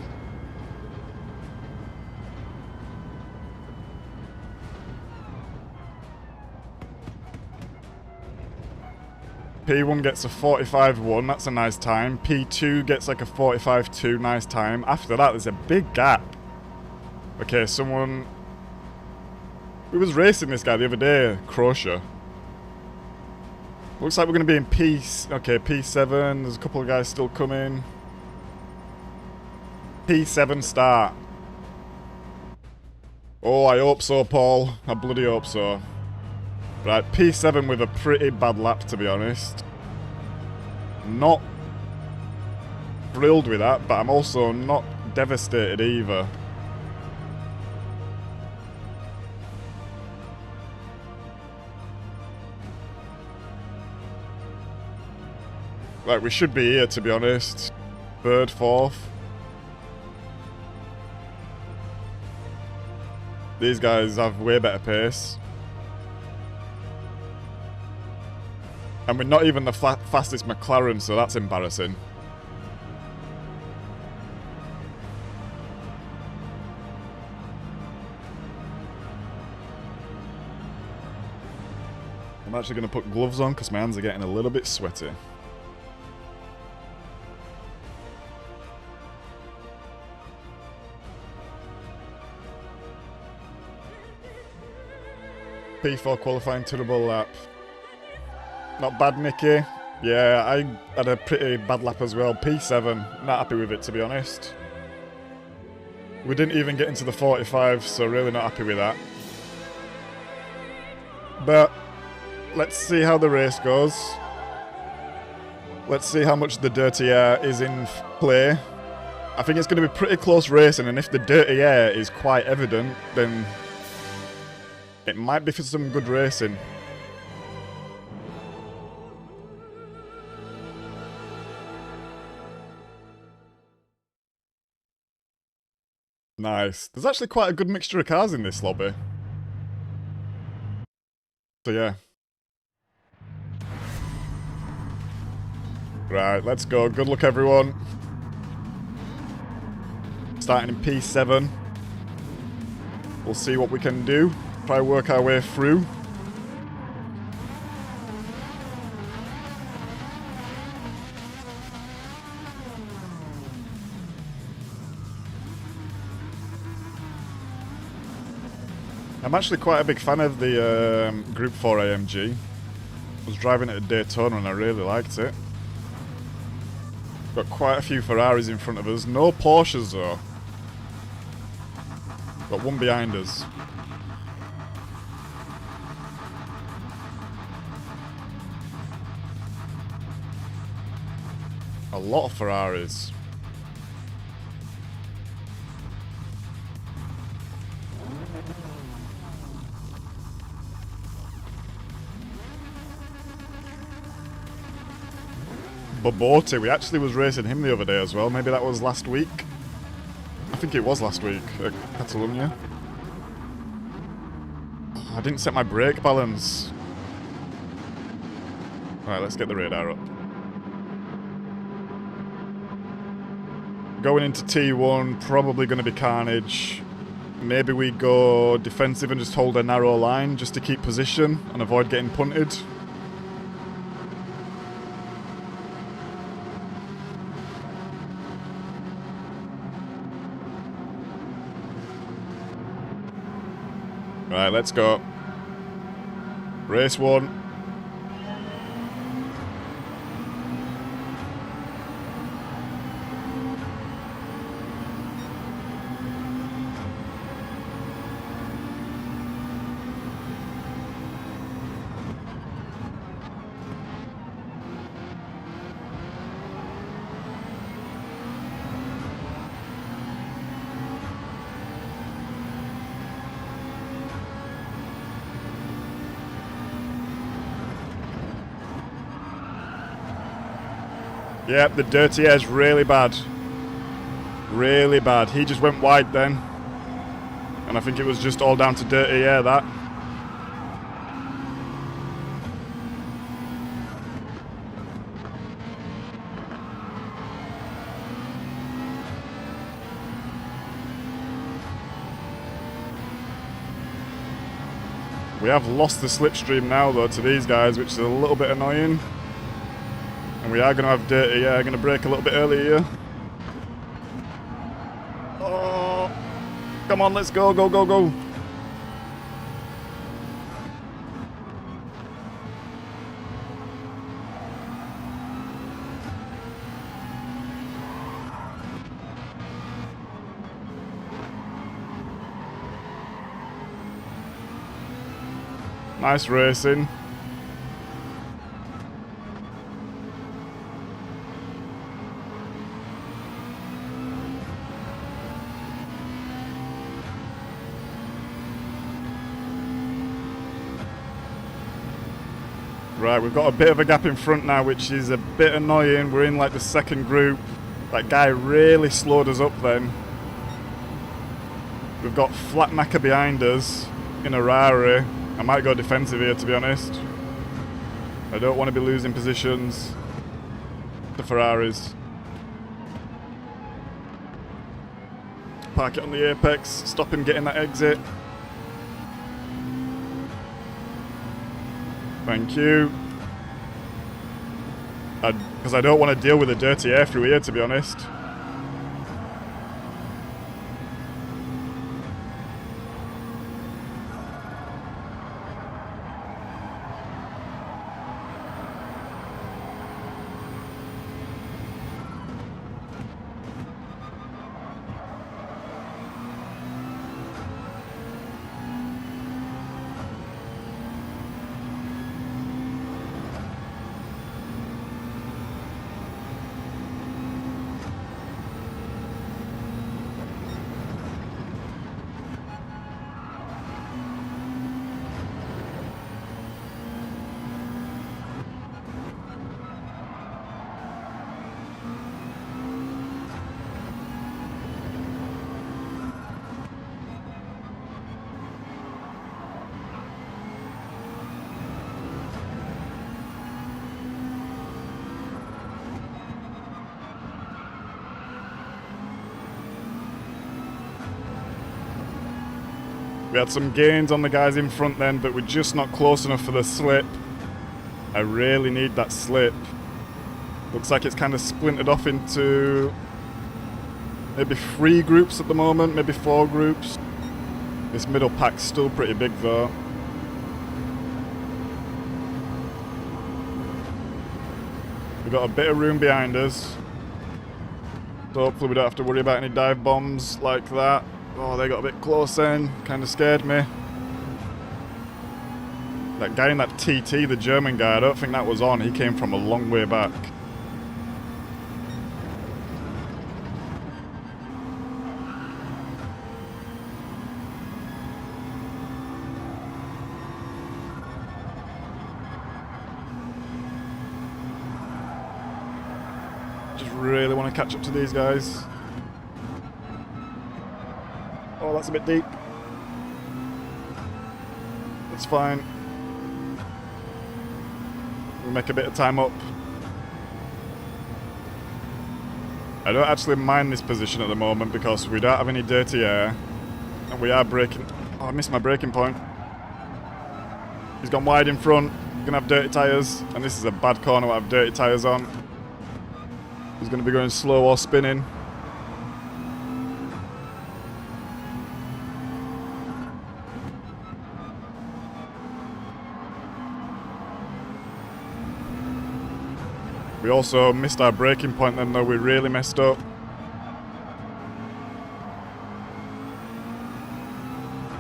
P1 gets a 45.1, that's a nice time. P2 gets like a 45.2, nice time. After that, there's a big gap. Okay, someone... Who was racing this guy the other day? Croatia. Looks like we're going to be in P... Okay, P7. There's a couple of guys still coming. P7 start. Oh, I hope so, Paul. I bloody hope so. Right, P7 with a pretty bad lap, to be honest. Not thrilled with that, but I'm also not devastated either. Like, we should be here, to be honest. Third, fourth. These guys have way better pace. And we're not even the fastest McLaren, so that's embarrassing. I'm actually going to put gloves on because my hands are getting a little bit sweaty. P4 qualifying turbo lap. Not bad, Nicky. Yeah, I had a pretty bad lap as well. P7. Not happy with it, to be honest. We didn't even get into the 45, so really not happy with that. But let's see how the race goes. Let's see how much the dirty air is in play. I think it's going to be pretty close racing, and if the dirty air is quite evident, then it might be for some good racing. Nice. There's actually quite a good mixture of cars in this lobby. So yeah. Right, let's go. Good luck, everyone. Starting in P7. We'll see what we can do. Try to work our way through. I'm actually quite a big fan of the Group 4 AMG. I was driving it at Daytona and I really liked it. Got quite a few Ferraris in front of us. No Porsches though. Got one behind us. A lot of Ferraris. Bobotti, we actually was racing him the other day as well. Maybe that was last week. I think it was last week at Catalonia. Oh, I didn't set my brake balance. Right, let's get the radar up. Going into T1, probably going to be carnage. Maybe we go defensive and just hold a narrow line just to keep position and avoid getting punted. Right, let's go. Race 1. Yep, the dirty air's really bad. Really bad. He just went wide then. And I think it was just all down to dirty air, that. We have lost the slipstream now, though, to these guys, which is a little bit annoying. And we are going to have dirty air. Going to brake a little bit early here. Oh, come on, let's go, go, go, go. Nice racing. Right, we've got a bit of a gap in front now, which is a bit annoying. We're in like the second group. That guy really slowed us up then. We've got Flatmaker behind us in a Rari. I might go defensive here, to be honest. I don't want to be losing positions to Ferraris. Park it on the apex, stop him getting that exit. Thank you. Because I don't want to deal with the dirty air through here, to be honest. We had some gains on the guys in front then, but we're just not close enough for the slip. I really need that slip. Looks like it's kind of splintered off into maybe 3 groups at the moment, maybe 4 groups. This middle pack's still pretty big though. We've got a bit of room behind us. So hopefully we don't have to worry about any dive bombs like that. Oh, they got a bit close then. Kind of scared me. That guy in that TT, the German guy, I don't think that was on. He came from a long way back. Just really want to catch up to these guys. Oh, that's a bit deep. That's fine. We'll make a bit of time up. I don't actually mind this position at the moment because we don't have any dirty air. And we are braking. Oh, I missed my braking point. He's gone wide in front. He's going to have dirty tyres. And this is a bad corner to have dirty tyres on. He's going to be going slow or spinning. We also missed our braking point then though, we really messed up.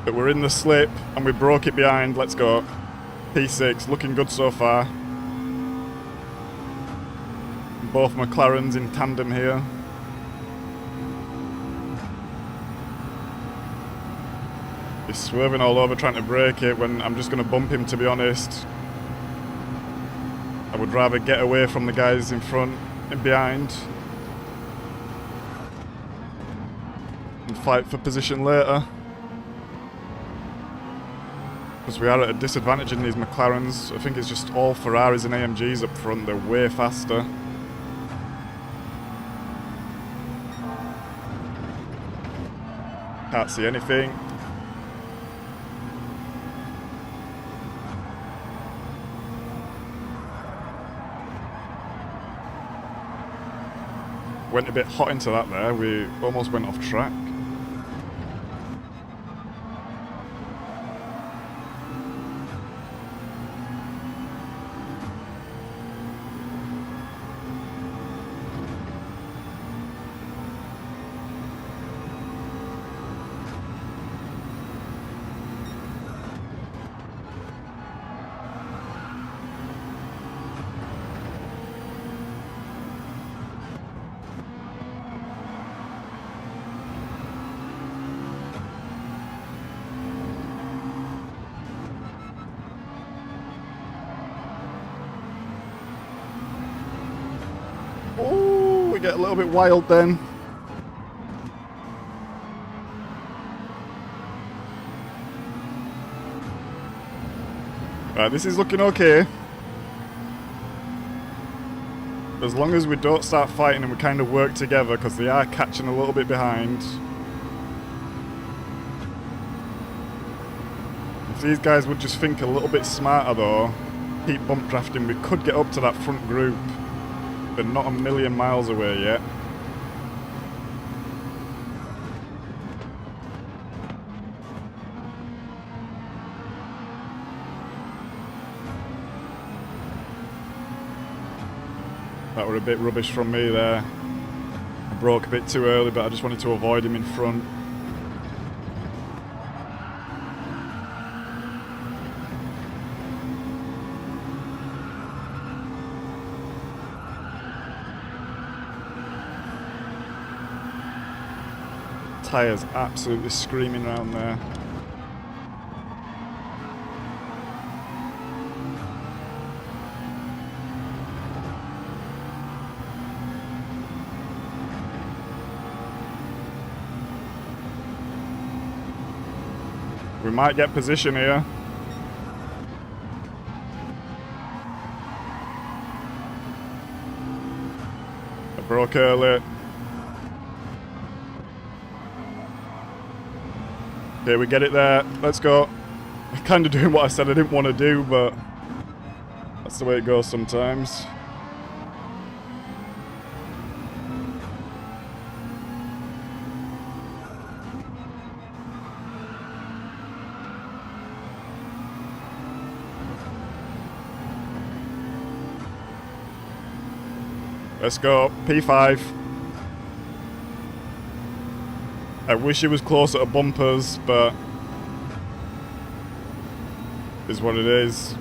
But we're in the slip and we broke it behind, let's go. P6, looking good so far. Both McLarens in tandem here. He's swerving all over trying to brake it when I'm just going to bump him, to be honest. I would rather get away from the guys in front and behind and fight for position later. Because we are at a disadvantage in these McLarens. I think it's just all Ferraris and AMGs up front. They're way faster. Can't see anything. Went a bit hot into that there, we almost went off track. Oh, we get a little bit wild then. Right, this is looking okay. As long as we don't start fighting and we kind of work together, because they are catching a little bit behind. If these guys would just think a little bit smarter though, keep bump drafting, we could get up to that front group. But not a million miles away yet. That were a bit rubbish from me there. I broke a bit too early, but I just wanted to avoid him in front. Tyres absolutely screaming around there. We might get position here. I broke early. Okay, we get it there. Let's go. I'm kind of doing what I said I didn't want to do, but that's the way it goes sometimes. Let's go. P5. I wish it was closer to bumpers, but is what it is.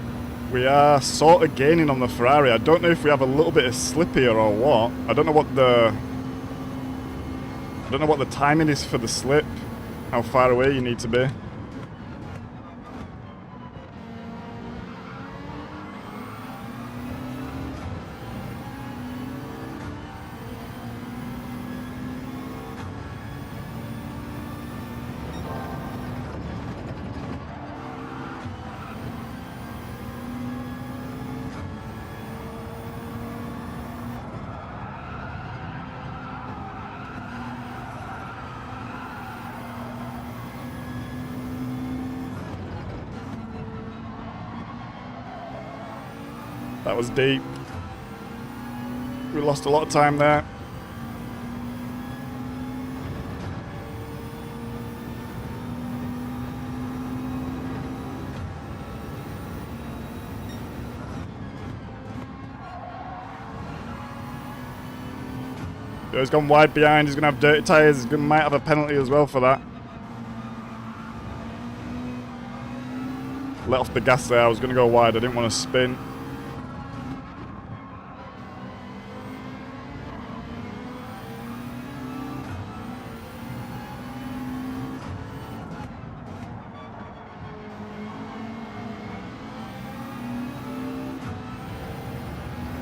We are sort of gaining on the Ferrari. I don't know if we have a little bit of slip here or what. I don't know what the timing is for the slip. How far away you need to be. That was deep. We lost a lot of time there. He's gone wide behind. He's going to have dirty tyres. He might have a penalty as well for that. Let off the gas there. I was going to go wide. I didn't want to spin.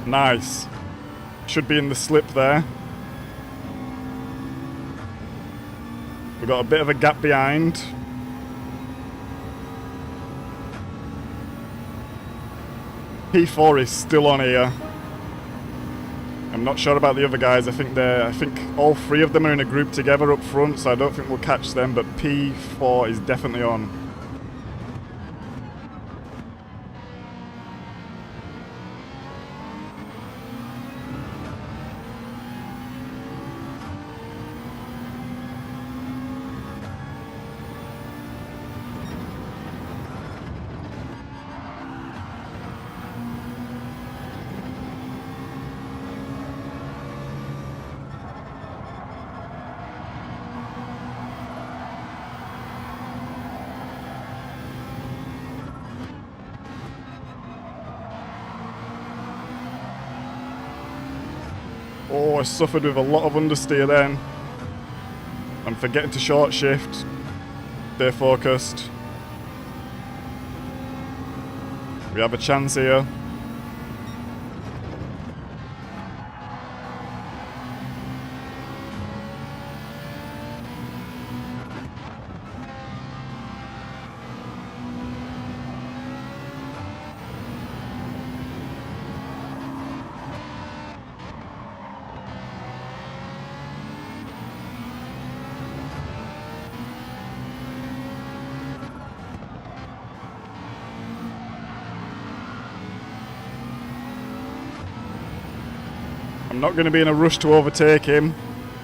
Nice. Should be in the slip there. We've got a bit of a gap behind. P4 is still on here. I'm not sure about the other guys. I think all three of them are in a group together up front, so I don't think we'll catch them, but P4 is definitely on. Oh, I suffered with a lot of understeer then. I'm forgetting to short shift. Stay focused. We have a chance here. I'm not going to be in a rush to overtake him.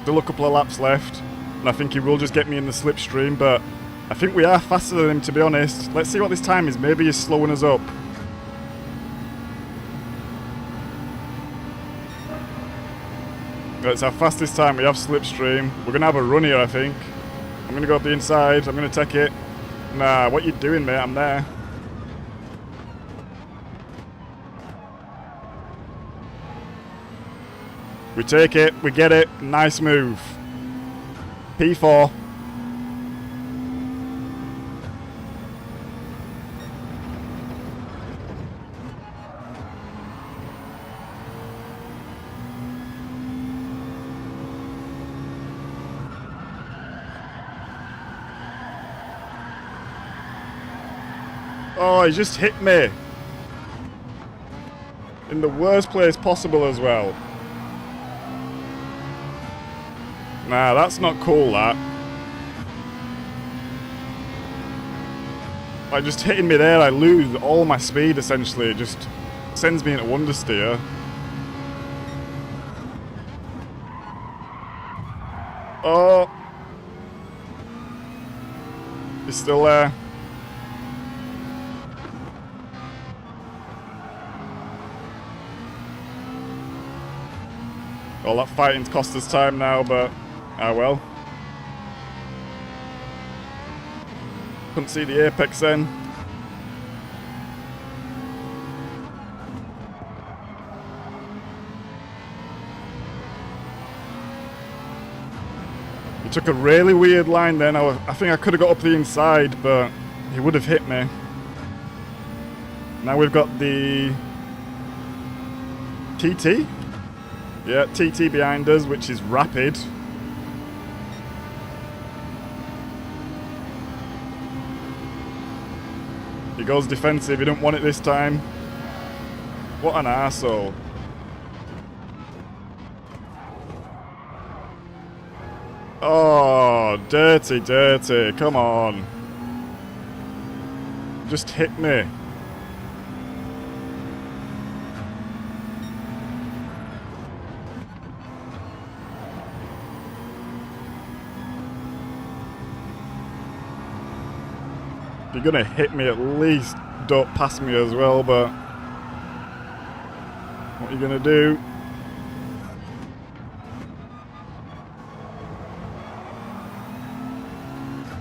Still a couple of laps left. And I think he will just get me in the slipstream, but I think we are faster than him, to be honest. Let's see what this time is. Maybe he's slowing us up. It's our fastest time. We have slipstream. We're going to have a run here, I think. I'm going to go up the inside. I'm going to take it. Nah, what you doing, mate? I'm there. We take it. We get it. Nice move. P4. Oh, he just hit me. In the worst place possible as well. Nah, that's not cool, that. By just hitting me there, I lose all my speed, essentially. It just sends me into understeer. Oh. He's still there. Well, that fighting's cost us time now, but ah well. Couldn't see the apex then. He took a really weird line then. I think I could have got up the inside, but he would have hit me. Now we've got the TT. Yeah, TT behind us, which is rapid. He goes defensive, he didn't want it this time. What an arsehole. Oh, dirty, dirty, come on. Just hit me. If you're gonna hit me, at least don't pass me as well, but what are you gonna do?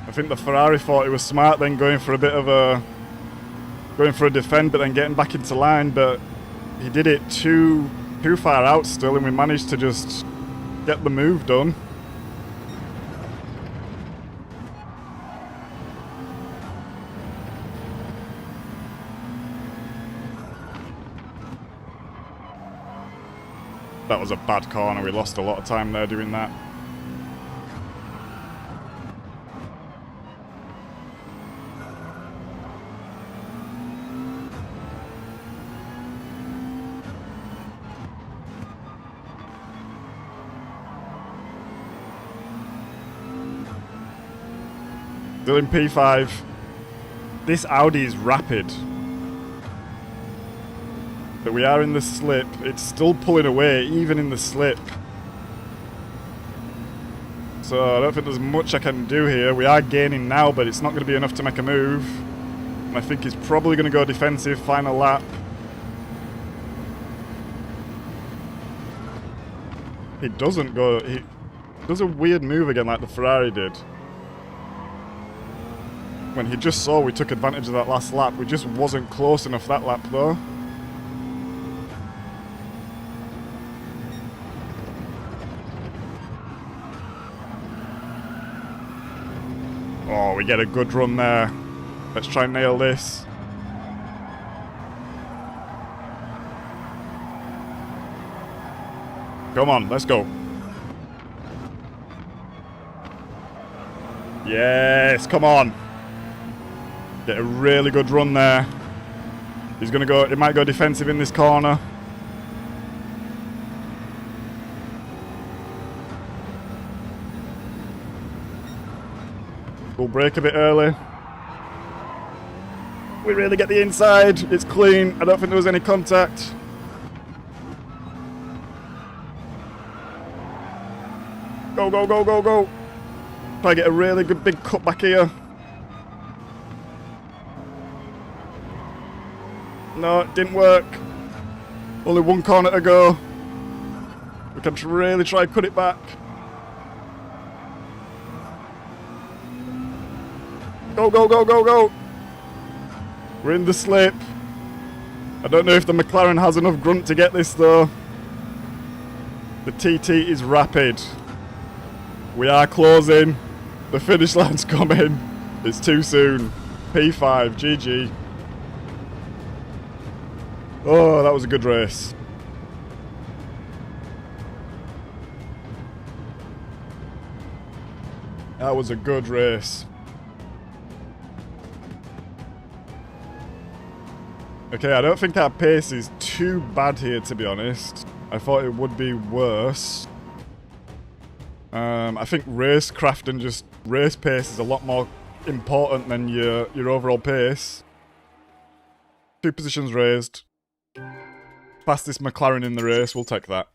I think the Ferrari thought it was smart then going for a defend, but then getting back into line, but he did it too far out still, and we managed to just get the move done. That was a bad corner. We lost a lot of time there doing that. Still in P5. This Audi is rapid. But we are in the slip. It's still pulling away, even in the slip. So I don't think there's much I can do here. We are gaining now, but it's not going to be enough to make a move. And I think he's probably going to go defensive, final lap. He doesn't go... He does a weird move again like the Ferrari did. When he just saw we took advantage of that last lap. We just wasn't close enough that lap though. Oh, we get a good run there. Let's try and nail this. Come on, let's go. Yes, come on. Get a really good run there. He's gonna go, he might go defensive in this corner. We'll brake a bit early. We really get the inside. It's clean. I don't think there was any contact. Go, go, go, go, go. Try to get a really good big cut back here. No, it didn't work. Only one corner to go. We can really try to cut it back. Go, go, go, go, go. We're in the slip. I don't know if the McLaren has enough grunt to get this though. The TT is rapid. We are closing. The finish line's coming. It's too soon. P5, GG. Oh, that was a good race. That was a good race. Okay, I don't think our pace is too bad here, to be honest. I thought it would be worse. I think racecraft and just race pace is a lot more important than your overall pace. 2 positions raised. Fastest McLaren in the race, we'll take that.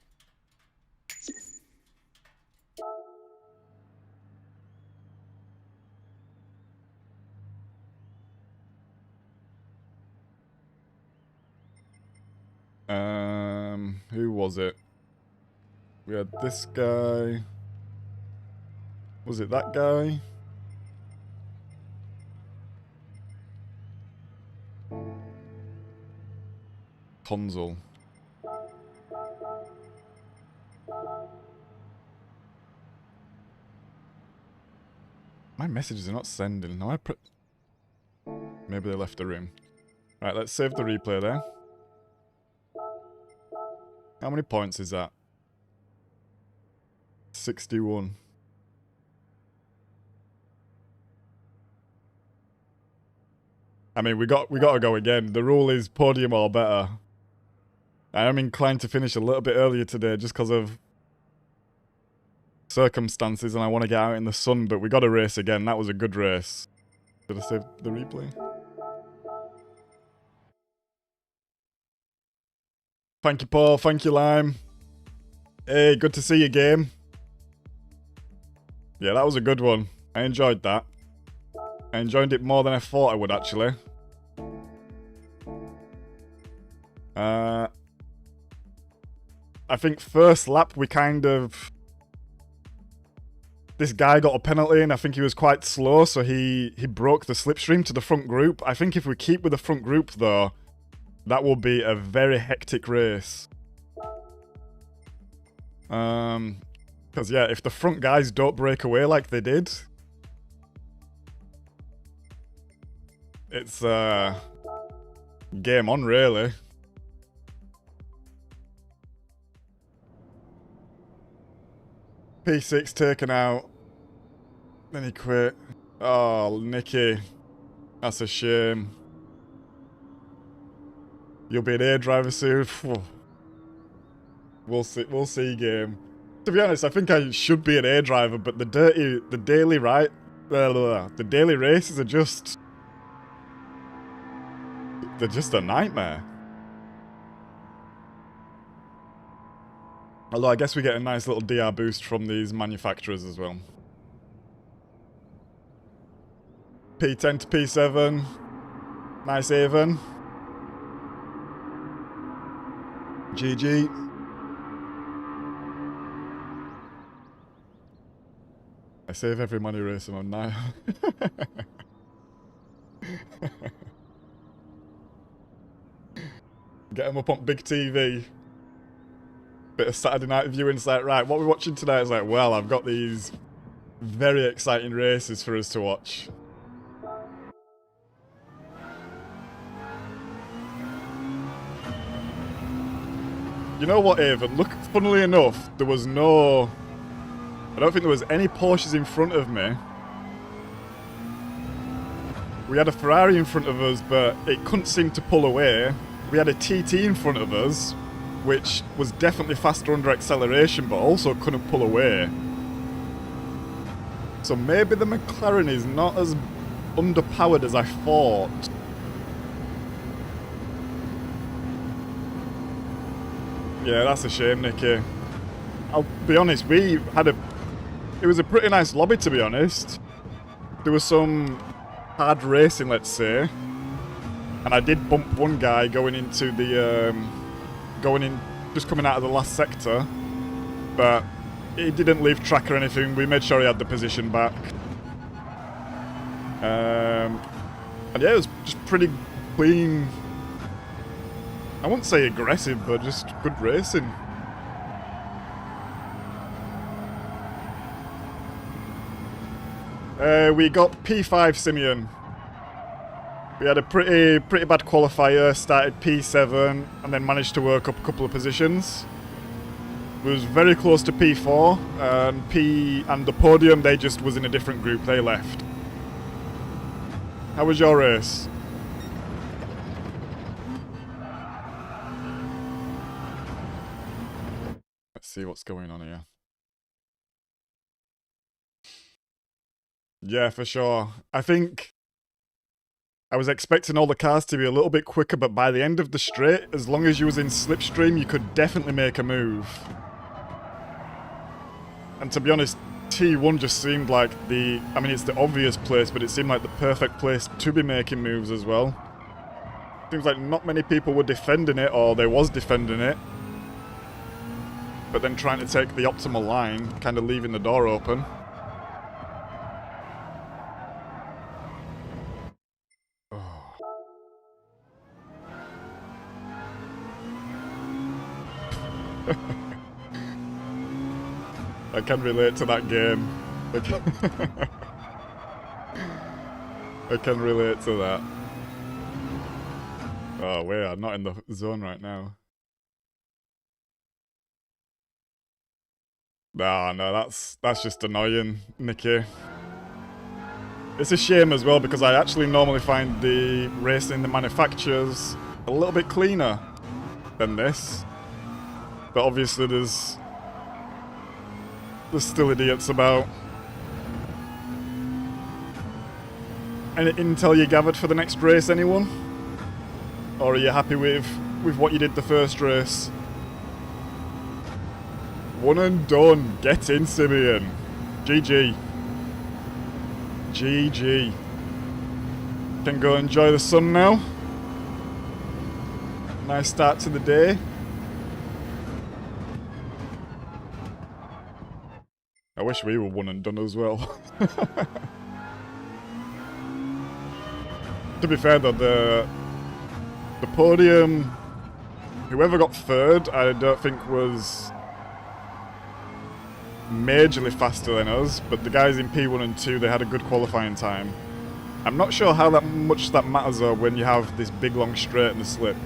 Who was it? We had this guy. Was it that guy? Console. My messages are not sending. No, maybe they left the room. Right, let's save the replay there. How many points is that? 61. I mean, we got to go again. The rule is podium or better. I am inclined to finish a little bit earlier today just because of circumstances and I want to get out in the sun, but we got to race again. That was a good race. Did I save the replay? Thank you, Paul. Thank you, Lime. Hey, good to see you, game. Yeah, that was a good one. I enjoyed that. I enjoyed it more than I thought I would, actually. I think first lap we kind of... This guy got a penalty and I think he was quite slow, so he broke the slipstream to the front group. I think if we keep with the front group, though, that will be a very hectic race. Because, yeah, if the front guys don't break away like they did, it's game on, really. P6 taken out. Then he quit. Oh, Nicky. That's a shame. You'll be an A driver soon. We'll see, game. To be honest, I think I should be an A driver, but the daily races are just... They're just a nightmare. Although I guess we get a nice little DR boost from these manufacturers as well. P10 to P7. Nice Avon. GG. I save every money racing on now. Get them up on big TV. Bit of Saturday night viewing. It's like, right, what we're watching tonight is like, well, I've got these very exciting races for us to watch. You know what, Avon? Look, funnily enough, there was no... I don't think there was any Porsches in front of me. We had a Ferrari in front of us, but it couldn't seem to pull away. We had a TT in front of us, which was definitely faster under acceleration, but also couldn't pull away. So maybe the McLaren is not as underpowered as I thought. Yeah, that's a shame, Nicky. I'll be honest, we had a it was a pretty nice lobby, to be honest. There was some hard racing, let's say. And I did bump one guy going into the, just coming out of the last sector. But he didn't leave track or anything. We made sure he had the position back. And yeah, it was just pretty clean. I wouldn't say aggressive, but just good racing. We got P5 Simeon. We had a pretty bad qualifier, started P7, and then managed to work up a couple of positions. It was very close to P4, and the podium, they just was in a different group, they left. How was your race? Let's see what's going on here. Yeah, for sure. I think I was expecting all the cars to be a little bit quicker, but by the end of the straight, as long as you was in slipstream, you could definitely make a move. And to be honest, T1 just seemed like I mean, it's the obvious place, but it seemed like the perfect place to be making moves as well. Seems like not many people were defending it, or they was defending it. But then trying to take the optimal line, kind of leaving the door open. I can relate to that game. I can relate to that. Oh, we are not in the zone right now. No, that's just annoying, Nicky. It's a shame as well, because I actually normally find the racing in the manufacturers a little bit cleaner than this. But obviously there's still idiots about. Any intel you gathered for the next race, anyone? Or are you happy with what you did the first race? One and done. Get in, Simeon. GG. GG. Can go enjoy the sun now. Nice start to the day. I wish we were one and done as well. To be fair though, the podium, whoever got third, I don't think was majorly faster than us, but the guys in P1 and 2, they had a good qualifying time. I'm not sure how much that matters though when you have this big long straight and the slip.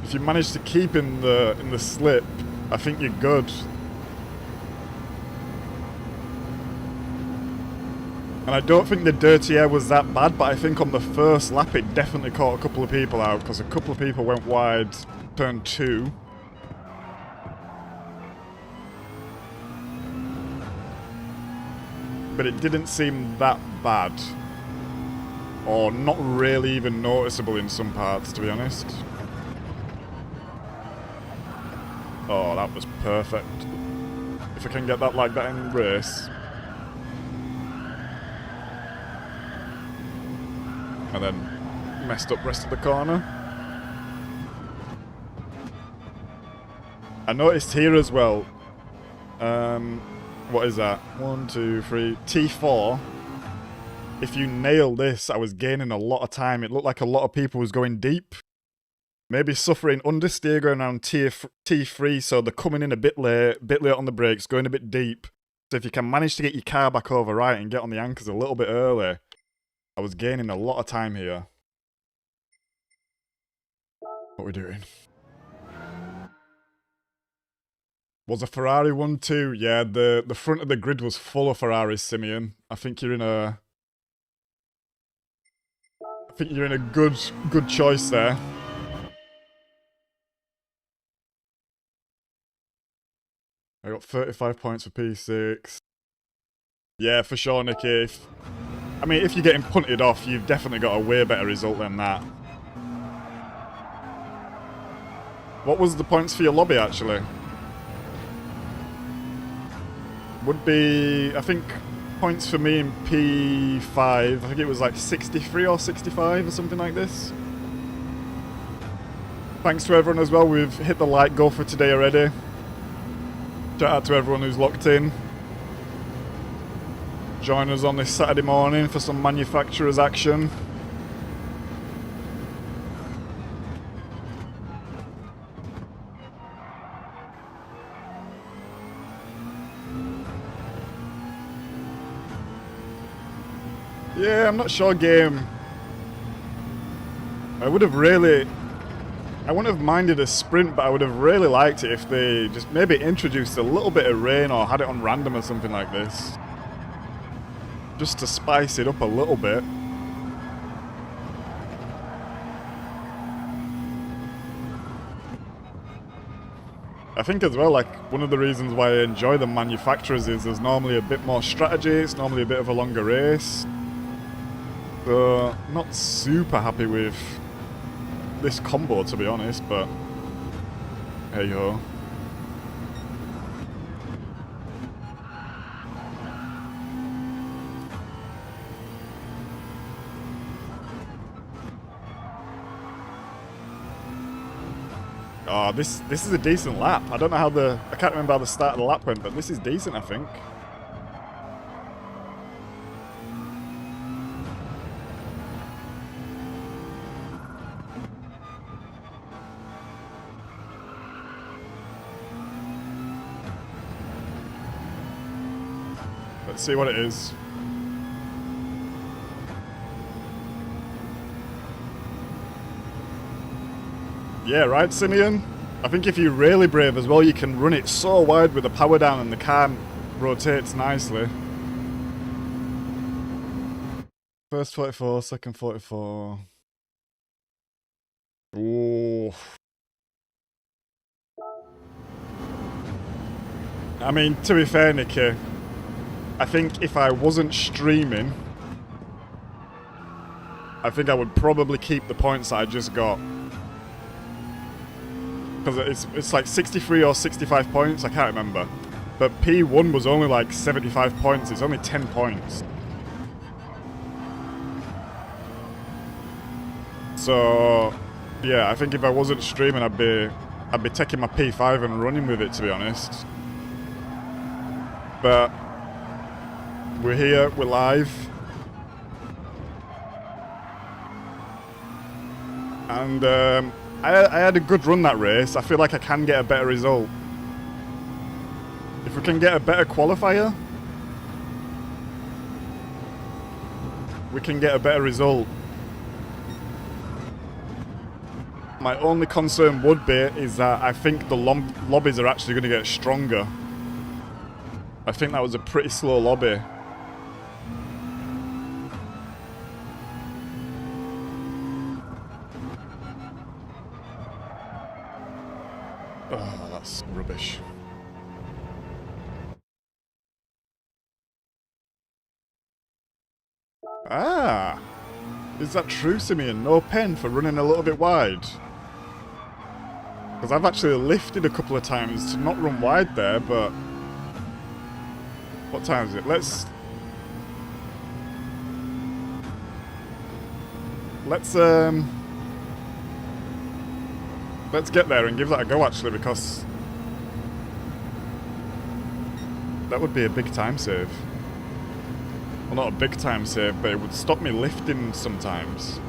If you manage to keep in the slip, I think you're good. And I don't think the dirty air was that bad, but I think on the first lap it definitely caught a couple of people out, because a couple of people went wide turn 2. But it didn't seem that bad. Or not really even noticeable in some parts, to be honest. Oh, that was perfect. If I can get that like that in race. And then messed up rest of the corner. I noticed here as well. What is that? 1, 2, 3. T4. If you nail this, I was gaining a lot of time. It looked like a lot of people was going deep. Maybe suffering understeer going around T3, so they're coming in a bit late on the brakes, going a bit deep. So if you can manage to get your car back over right and get on the anchors a little bit early, I was gaining a lot of time here. What are we doing? Was a Ferrari 1-2? Yeah, the front of the grid was full of Ferraris, Simeon. I think you're in a good choice there. I got 35 points for P6. Yeah, for sure, Nicky. I mean, if you're getting punted off, you've definitely got a way better result than that. What was the points for your lobby, actually? would be, I think, points for me in P5. I think it was like 63 or 65 or something like this. Thanks to everyone as well. We've hit the like goal for today already. Shout out to everyone who's locked in. Join us on this Saturday morning for some manufacturers action. Yeah, I'm not sure, game. I wouldn't have minded a sprint, but I would have really liked it if they just maybe introduced a little bit of rain or had it on random or something like this. Just to spice it up a little bit. I think as well, like, one of the reasons why I enjoy the manufacturers is there's normally a bit more strategy, it's normally a bit of a longer race. So, not super happy with this combo, to be honest, but hey ho. Oh, this is a decent lap. I don't know how I can't remember how the start of the lap went, but this is decent, I think. Let's see what it is. Yeah, right, Simeon? I think if you're really brave as well, you can run it so wide with the power down and the car rotates nicely. First 44, second 44. Ooh. I mean, to be fair, Nicky, I think if I wasn't streaming, I think I would probably keep the points that I just got. Because it's like 63 or 65 points, I can't remember. But P1 was only like 75 points, it's only 10 points. So, yeah, I think if I wasn't streaming, I'd be taking my P5 and running with it, to be honest. But we're here, we're live. And I had a good run that race. I feel like I can get a better result. If we can get a better qualifier, we can get a better result. My only concern would be is that I think the lobbies are actually going to get stronger. I think that was a pretty slow lobby. Oh, that's rubbish. Ah! Is that true, Simeon? No pen for running a little bit wide? Because I've actually lifted a couple of times to not run wide there, but... What time is it? Let's get there and give that a go, actually, because that would be a big time save. Well, not a big time save, but it would stop me lifting sometimes.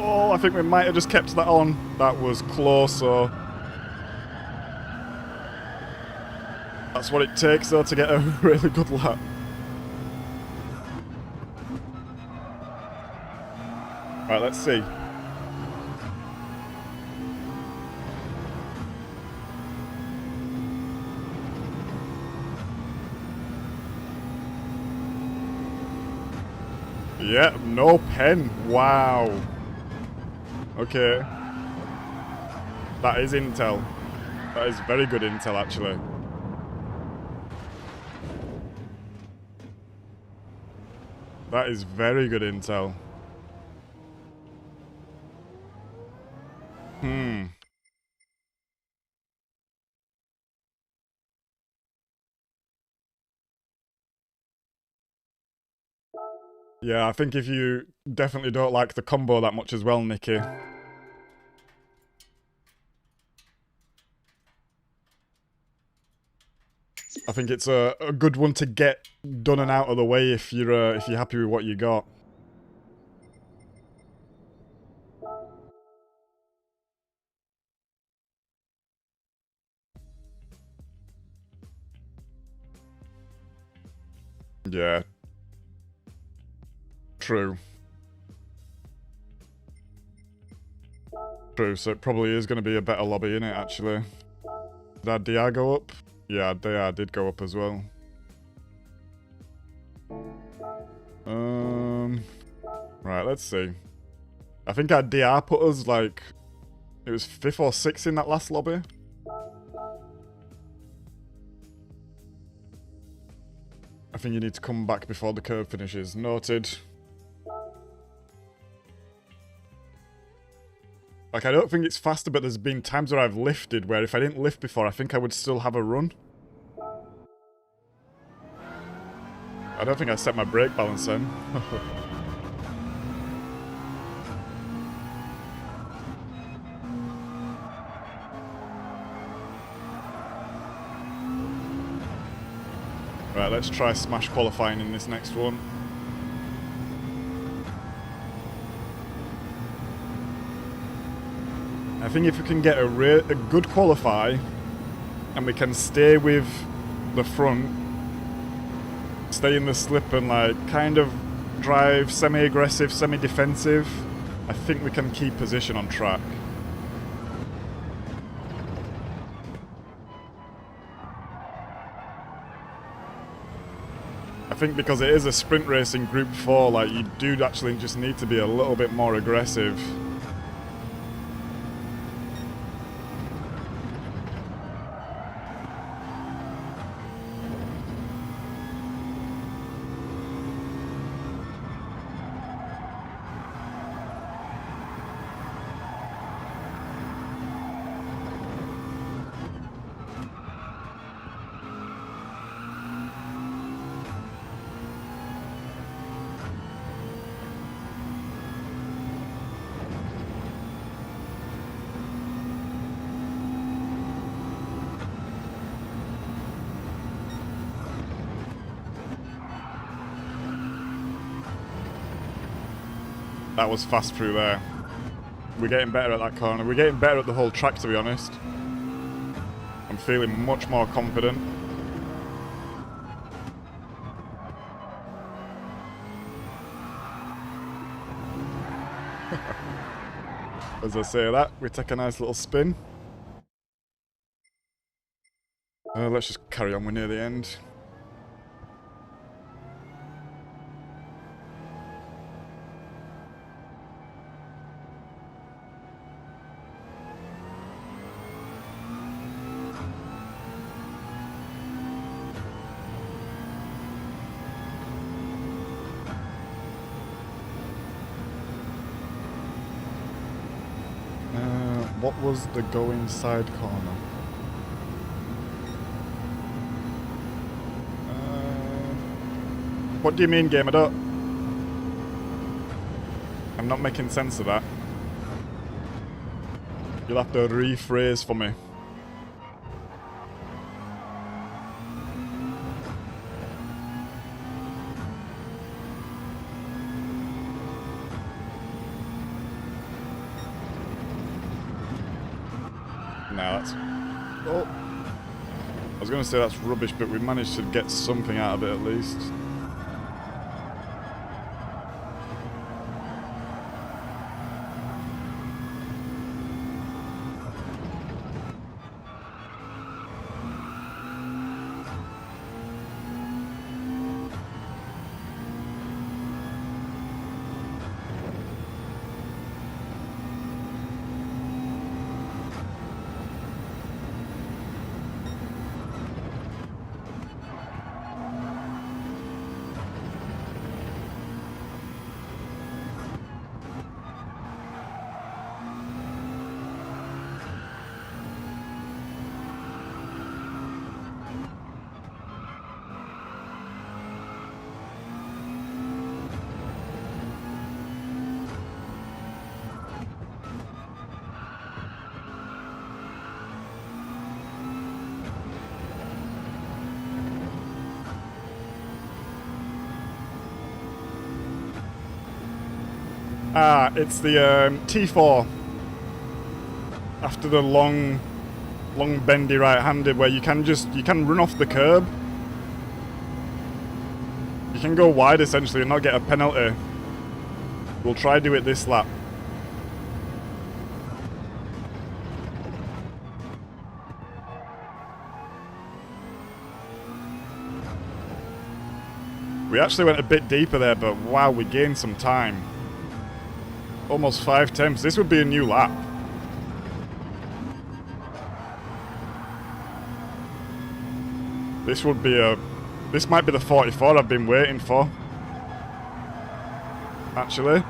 Oh, I think we might have just kept that on. That was close, so... That's what it takes, though, to get a really good lap. Right, let's see. Yeah, no pen. Wow. Okay. That is intel. That is very good intel, actually. That is very good intel. Yeah, I think if you definitely don't like the combo that much as well, Nikki. I think it's a good one to get done and out of the way if you're happy with what you got. Yeah. True. True, so it probably is going to be a better lobby, innit, actually. Did our DR go up? Yeah, DR did go up as well. Right, let's see. I think our DR put us, like, it was 5th or 6th in that last lobby. I think you need to come back before the curve finishes. Noted. Like, I don't think it's faster, but there's been times where I've lifted where if I didn't lift before, I think I would still have a run. I don't think I set my brake balance then. Right, let's try smash qualifying in this next one. I think if we can get a good qualify, and we can stay with the front, stay in the slip and like kind of drive semi-aggressive, semi-defensive, I think we can keep position on track. I think because it is a sprint race in Group 4, like, you do actually just need to be a little bit more aggressive. That was fast through there. We're getting better at that corner. We're getting better at the whole track, to be honest. I'm feeling much more confident. As I say that, we take a nice little spin. Let's just carry on, we're near the end. What was the go inside corner? What do you mean, game? I'm not making sense of that. You'll have to rephrase for me. Nah, that's... Oh! I was going to say that's rubbish, but we managed to get something out of it at least. It's the T4. After the long bendy right-handed where you can run off the curb. You can go wide essentially and not get a penalty. We'll try do it this lap. We actually went a bit deeper there, but wow, we gained some time. Almost 5 tenths. This would be a new lap. This might be the 44 I've been waiting for. Actually.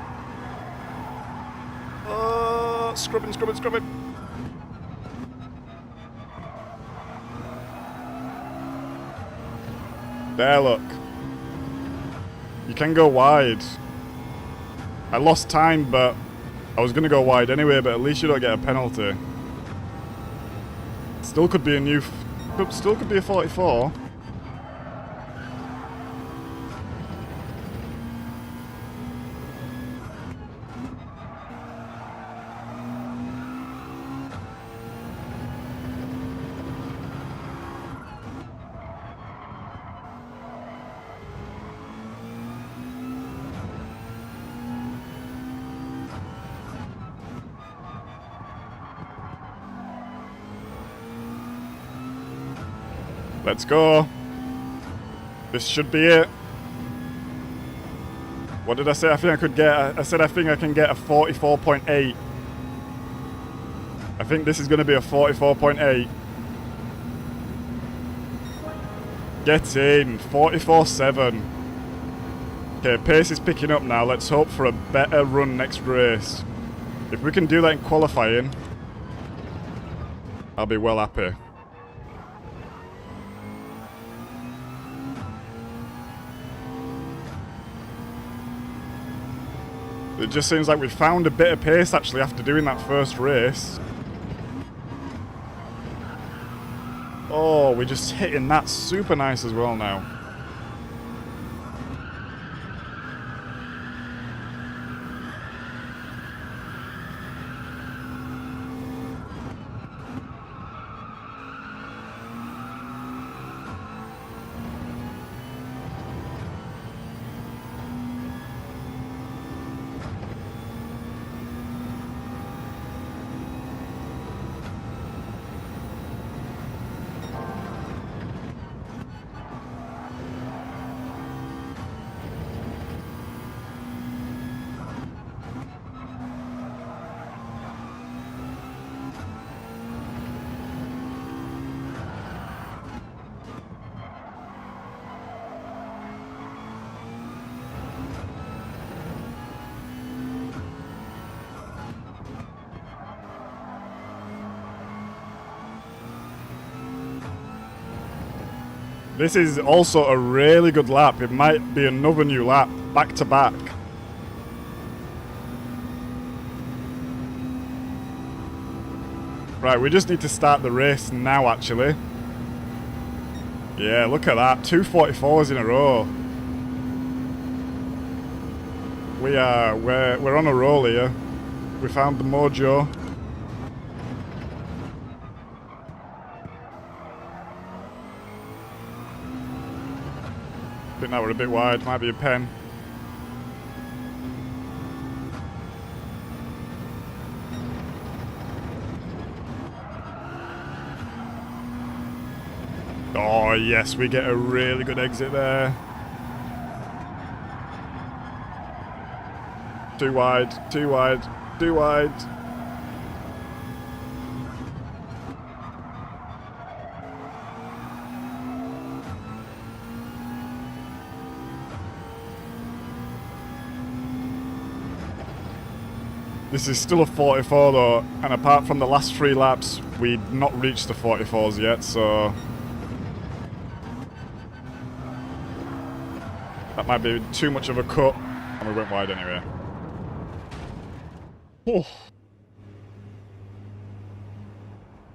Scrubbing. There, look. You can go wide. I lost time, but I was going to go wide anyway, but at least you don't get a penalty. Still could be a new... Still could be a 44. Let's go. This should be it. What did I say? I think I could get... I said I think I can get a 44.8. I think this is going to be a 44.8. Get in. 44.7. Okay, pace is picking up now. Let's hope for a better run next race. If we can do that in qualifying, I'll be well happy. It just seems like we found a bit of pace actually after doing that first race. Oh, we're just hitting that super nice as well now. This is also a really good lap. It might be another new lap, back to back. Right, we just need to start the race now, actually. Yeah, look at that. 2 44s in a row. We're on a roll here. We found the mojo. I think that were a bit wide, might be a pen. Oh yes, we get a really good exit there. Too wide, too wide, too wide. This is still a 44 though, and apart from the last 3 laps, we'd not reached the 44s yet, so that might be too much of a cut, and we went wide anyway. Oh.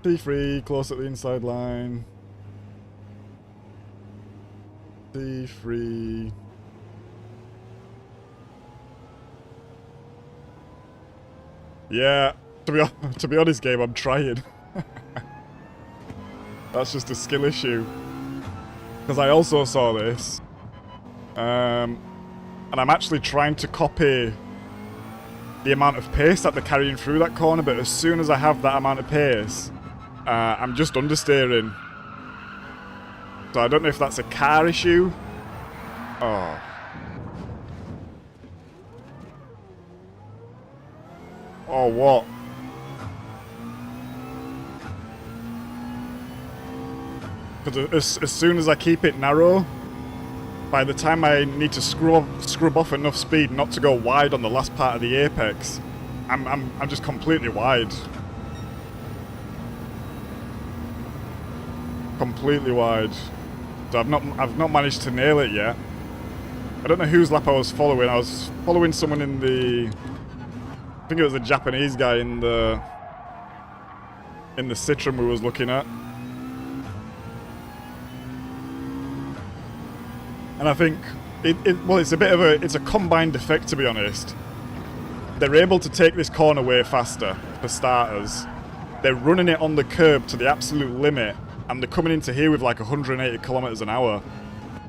T3, close at the inside line. T3. Yeah, to be honest, Gabe, I'm trying. That's just a skill issue. Because I also saw this. And I'm actually trying to copy the amount of pace that they're carrying through that corner, but as soon as I have that amount of pace, I'm just understeering. So I don't know if that's a car issue. Oh. Or what? Because as soon as I keep it narrow, by the time I need to scrub off enough speed not to go wide on the last part of the apex, I'm just completely wide. Completely wide. So I've not managed to nail it yet. I don't know whose lap I was following. I was following someone in the, I think it was a Japanese guy in the Citroen we was looking at. And I think it's a bit of it's a combined effect, to be honest. They're able to take this corner way faster, for starters. They're running it on the curb to the absolute limit, and they're coming into here with like 180 kilometers an hour.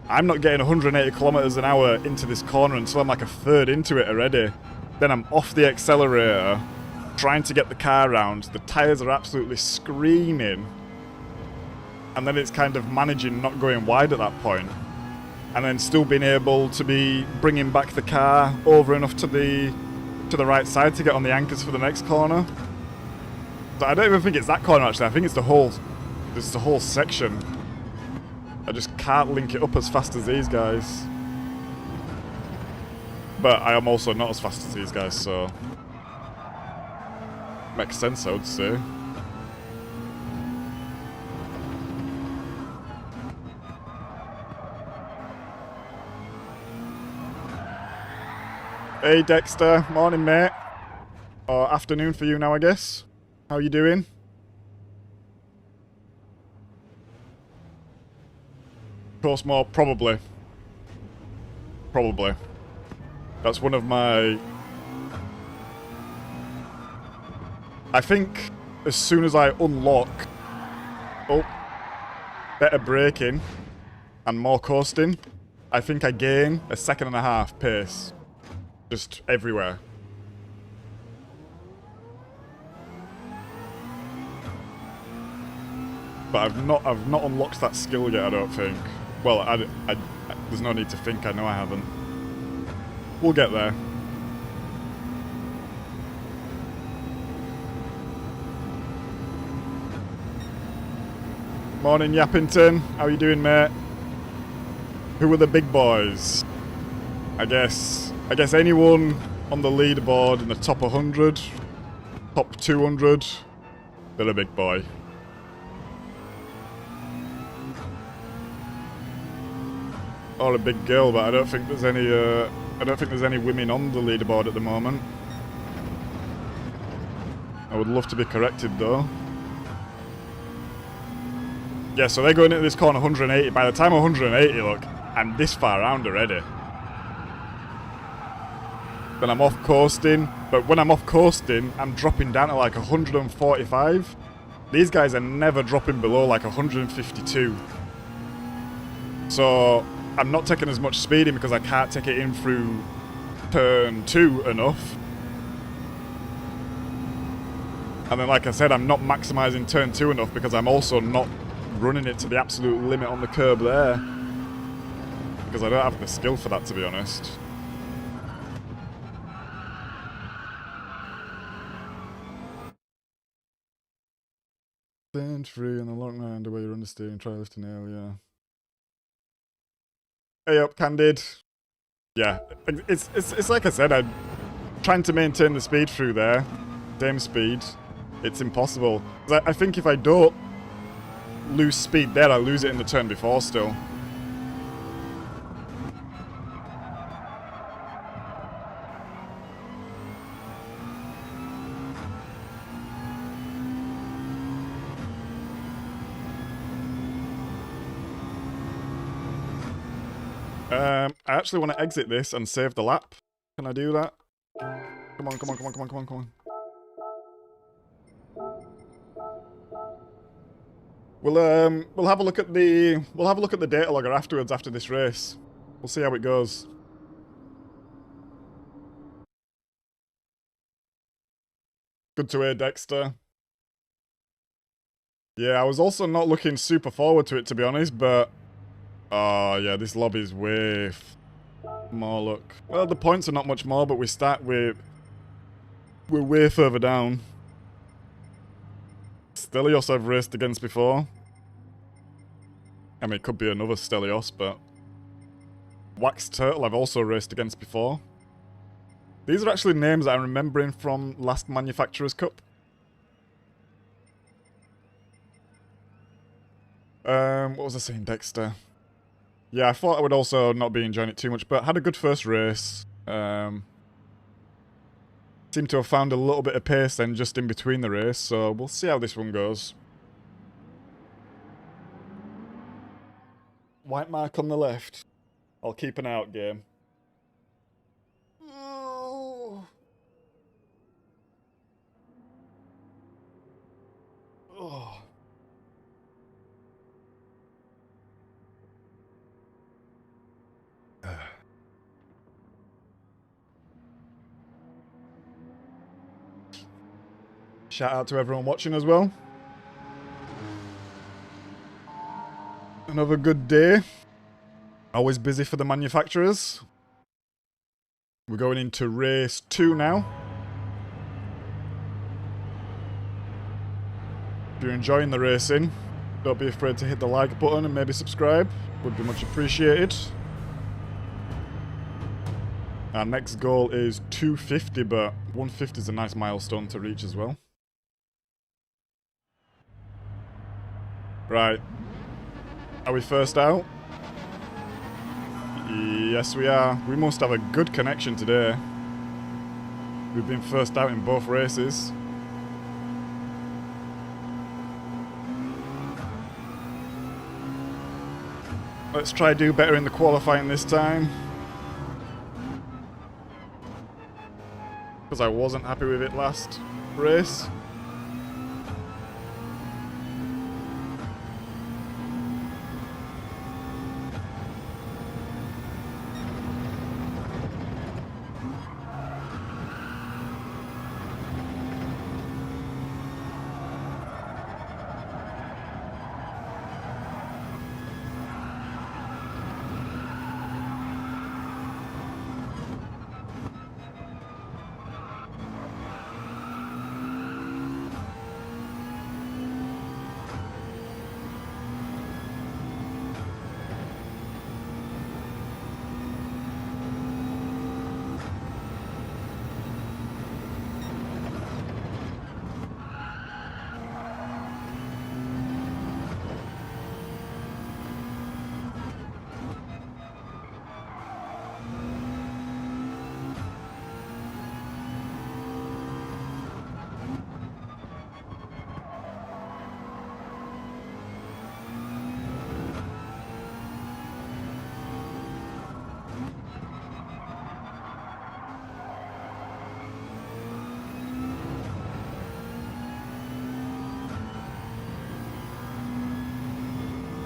I'm not getting 180 kilometers an hour into this corner until I'm like a third into it already. Then I'm off the accelerator, trying to get the car around. The tires are absolutely screaming. And then it's kind of managing not going wide at that point. And then still being able to be bringing back the car over enough to the right side to get on the anchors for the next corner. So I don't even think it's that corner actually. I think it's the whole section. I just can't link it up as fast as these guys. But I am also not as fast as these guys, so makes sense, I would say. Hey Dexter, morning mate. Or afternoon for you now, I guess. How you doing? Course more, probably. Probably. That's one of my... I think as soon as I unlock... Oh. Better braking. And more coasting. I think I gain a second and a half pace. Just everywhere. But I've not unlocked that skill yet, I don't think. Well, there's no need to think, I know I haven't. We'll get there. Morning, Yappington. How you doing, mate? Who are the big boys? I guess anyone on the leaderboard in the top 100, top 200, they're a big boy. Or a big girl, but I don't think there's any women on the leaderboard at the moment. I would love to be corrected though. Yeah, so they're going into this corner 180. By the time 180, look, I'm this far around already. Then I'm off coasting, but when I'm off coasting, I'm dropping down to like 145. These guys are never dropping below like 152. So I'm not taking as much speed in because I can't take it in through turn 2 enough. And then like I said, I'm not maximising turn 2 enough because I'm also not running it to the absolute limit on the curb there. Because I don't have the skill for that, to be honest. Stand free on the lock line the way you're understeering, try lifting nail, yeah. Hey up, Candid. Yeah, it's like I said, I'm trying to maintain the speed through there. Same speed. It's impossible. I think if I don't lose speed there, I lose it in the turn before still. I actually want to exit this and save the lap. Can I do that? Come on, come on, come on, come on, come on, come on. We'll have a look at the data logger afterwards after this race. We'll see how it goes. Good to hear, Dexter. Yeah, I was also not looking super forward to it, to be honest, but... Oh, yeah, this lobby's way more, look. Well, the points are not much more, but we're way further down. Stelios I've raced against before. I mean, it could be another Stelios, but... Wax Turtle I've also raced against before. These are actually names that I'm remembering from last Manufacturers Cup. What was I saying, Dexter? Yeah, I thought I would also not be enjoying it too much, but had a good first race. Seemed to have found a little bit of pace then just in between the race, so we'll see how this one goes. White mark on the left. I'll keep an eye out, game. Oh. Oh. Shout out to everyone watching as well. Another good day. Always busy for the manufacturers. We're going into race 2 now. If you're enjoying the racing, don't be afraid to hit the like button and maybe subscribe. Would be much appreciated. Our next goal is 250, but 150 is a nice milestone to reach as well. Right. Are we first out? Yes, we are. We must have a good connection today. We've been first out in both races. Let's try do better in the qualifying this time. Because I wasn't happy with it last race.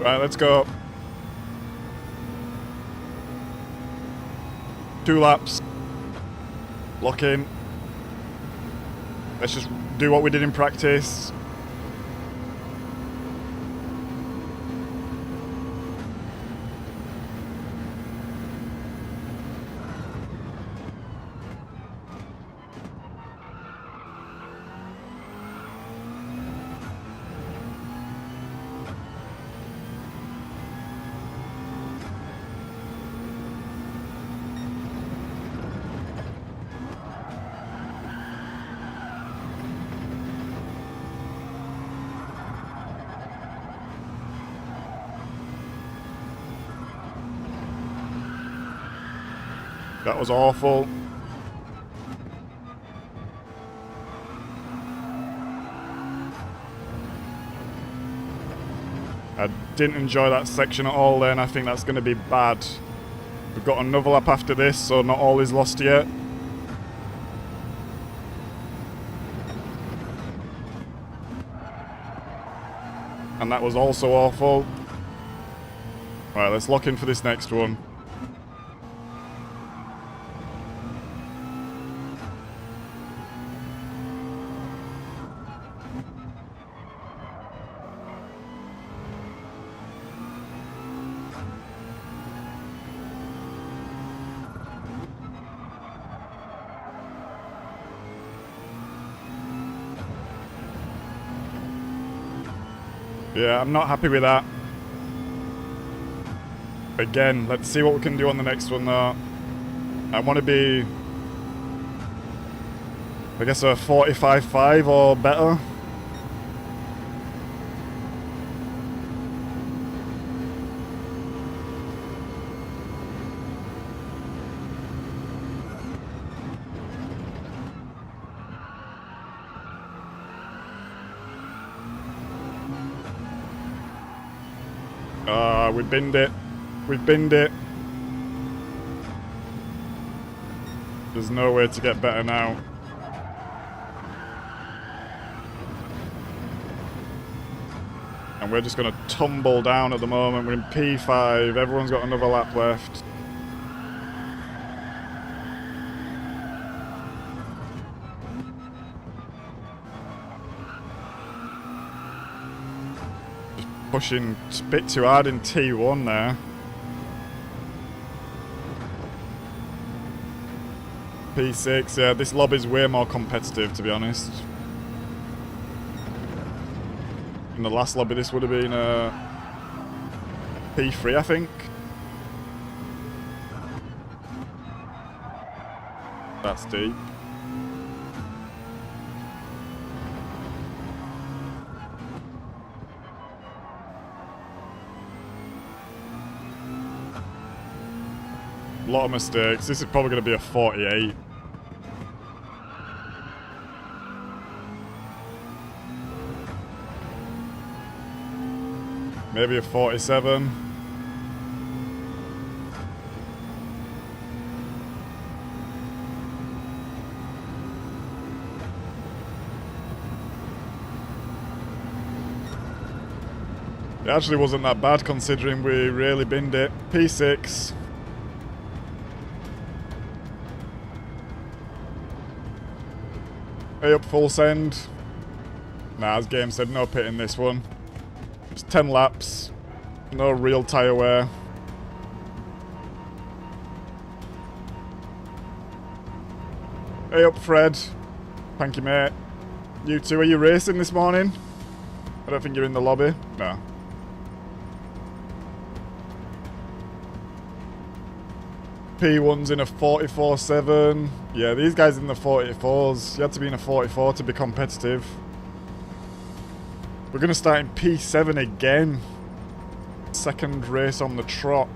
Right, let's go. 2 laps. Lock in. Let's just do what we did in practice. That was awful. I didn't enjoy that section at all then. I think that's going to be bad. We've got another lap after this, so not all is lost yet. and that was also awful. Right, let's lock in for this next one. Yeah, I'm not happy with that. Again, let's see what we can do on the next one though. I want to be, I guess, a 45.5 or better. We binned it. We binned it. There's no way to get better now. And we're just going to tumble down at the moment. We're in P5. Everyone's got another lap left. Pushing a bit too hard in T1 there. P6, yeah, this lobby's way more competitive, to be honest. In the last lobby, this would have been P3, I think. That's deep. A lot of mistakes. This is probably going to be a 48. Maybe a 47. It actually wasn't that bad considering we really binned it. P6. Hey up, full send. Nah, as game said, no pit in this one. Just 10 laps. No real tyre wear. Hey up, Fred. Thank you, mate. You two, are you racing this morning? I don't think you're in the lobby. No. P1's in a 44.7. Yeah, these guys in the 44s. You had to be in a 44 to be competitive. We're going to start in P7 again. Second race on the trot.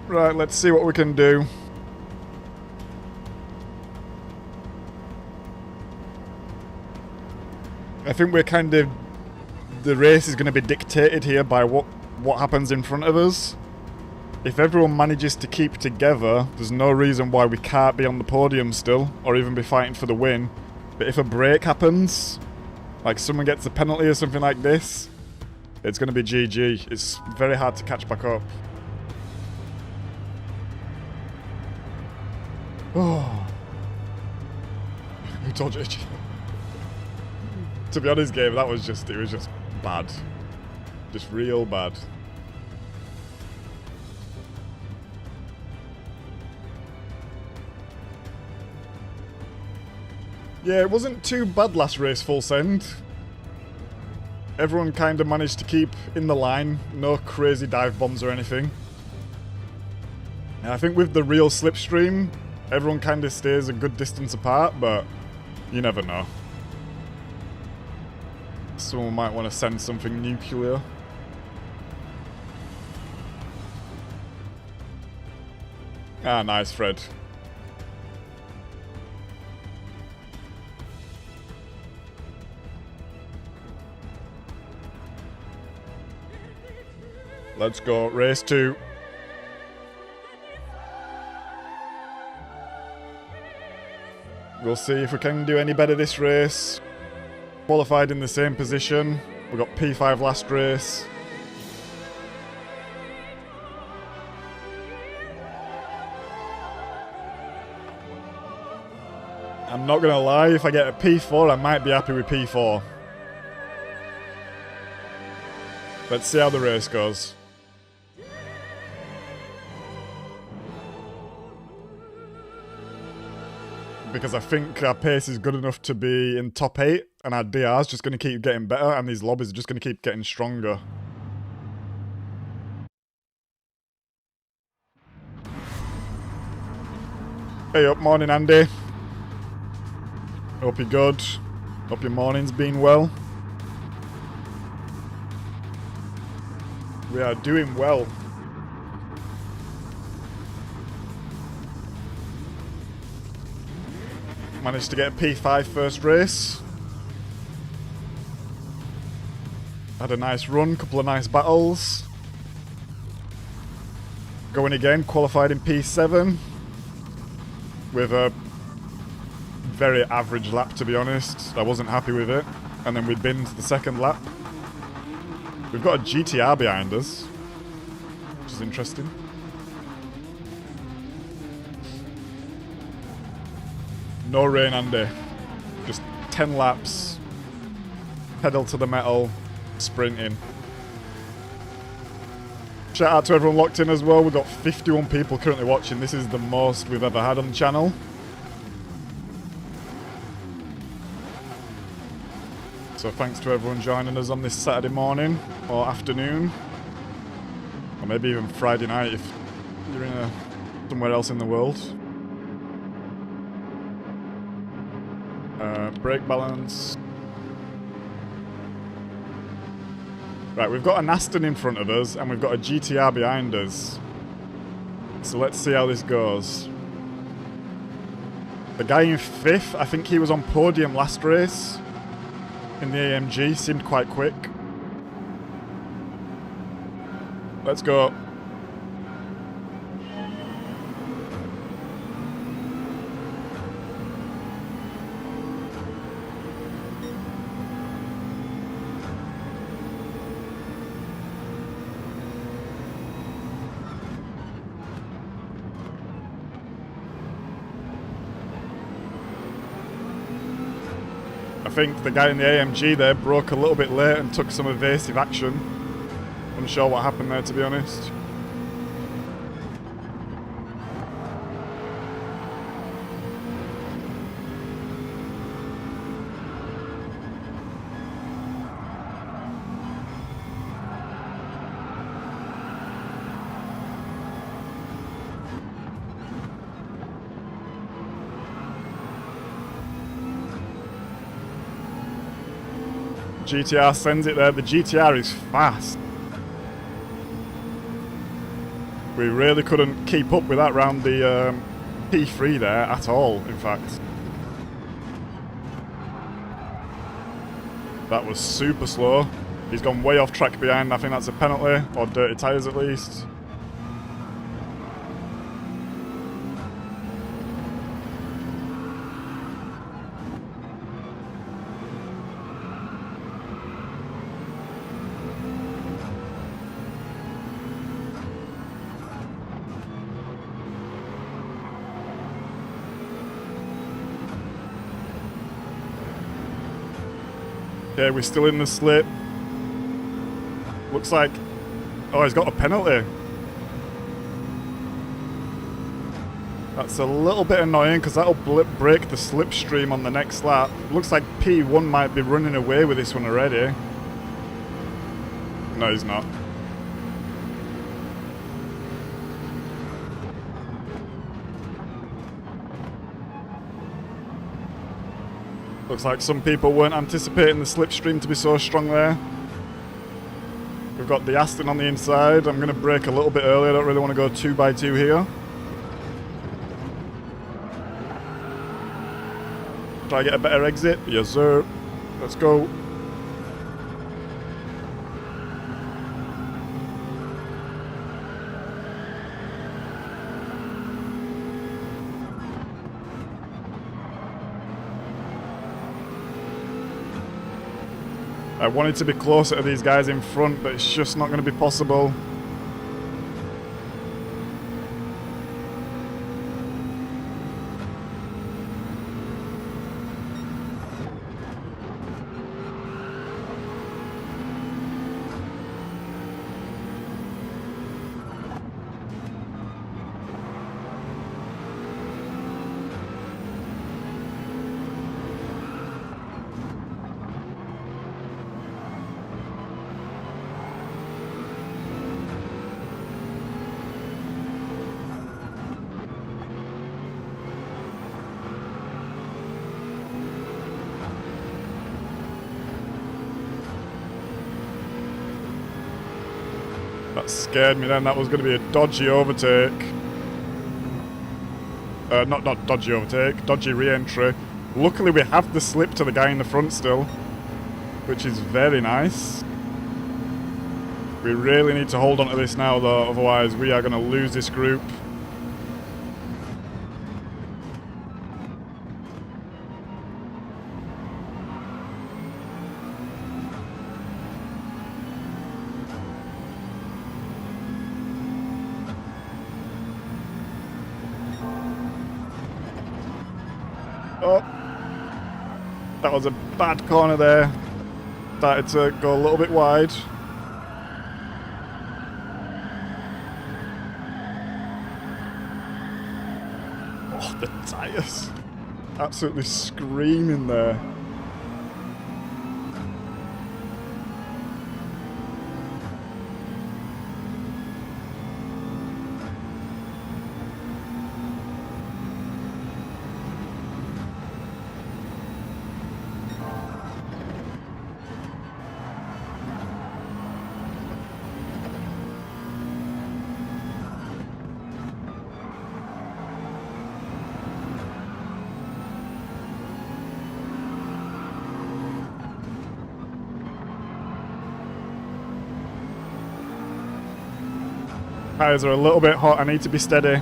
Right, let's see what we can do. I think we're kind of... The race is going to be dictated here by what happens in front of us. If everyone manages to keep together, there's no reason why we can't be on the podium still, or even be fighting for the win. But if a break happens, like someone gets a penalty or something like this, it's going to be GG. It's very hard to catch back up. Oh. Who told you? To be honest, game, that was just, it was just bad. Just real bad. Yeah, it wasn't too bad last race, full send. Everyone kind of managed to keep in the line. No crazy dive bombs or anything. And I think with the real slipstream, everyone kind of stays a good distance apart, but you never know. Someone might want to send something nuclear. Ah, nice, Fred. Let's go. Race 2. We'll see if we can do any better this race. Qualified in the same position. We got P5 last race. I'm not gonna lie, if I get a P4, I might be happy with P4. Let's see how the race goes. Because I think our pace is good enough to be in top 8, and our DR is just going to keep getting better, and these lobbies are just going to keep getting stronger. Hey up, morning Andy. Hope you're good. Hope your morning's been well. We are doing well. Managed to get a P5 first race. Had a nice run, couple of nice battles. Going again, qualified in P7. With a very average lap, to be honest. I wasn't happy with it. And then we binned the second lap. We've got a GTR behind us, which is interesting. No rain, Andy. Just 10 laps. Pedal to the metal. Sprinting. Shout out to everyone locked in as well. We've got 51 people currently watching. This is the most we've ever had on the channel. So thanks to everyone joining us on this Saturday morning or afternoon. Or maybe even Friday night if you're in somewhere else in the world. Brake balance. Right, we've got an Aston in front of us and we've got a GTR behind us. So let's see how this goes. The guy in 5th, I think he was on podium last race. In the AMG, seemed quite quick. Let's go. I think the guy in the AMG there broke a little bit late and took some evasive action. Unsure what happened there, to be honest. GTR sends it there. The GTR is fast. We really couldn't keep up with that round the P3 there at all, in fact. That was super slow. He's gone way off track behind. I think that's a penalty, or dirty tyres at least. Okay, we're still in the slip. Looks like... Oh, he's got a penalty. That's a little bit annoying because that'll break the slipstream on the next lap. Looks like P1 might be running away with this one already. No, he's not. Looks like some people weren't anticipating the slipstream to be so strong there. We've got the Aston on the inside. I'm going to brake a little bit early. I don't really want to go 2x2 here. Try to get a better exit. Yes, sir. Let's go. I wanted to be closer to these guys in front, but it's just not going to be possible. That scared me then. That was going to be a dodgy overtake. Not dodgy overtake, dodgy re-entry. Luckily we have the slip to the guy in the front still, which is very nice. We really need to hold on to this now though, otherwise we are going to lose this group. Oh, that was a bad corner there. Started to go a little bit wide. Oh, the tyres. Absolutely screaming there. Tyres are a little bit hot, I need to be steady.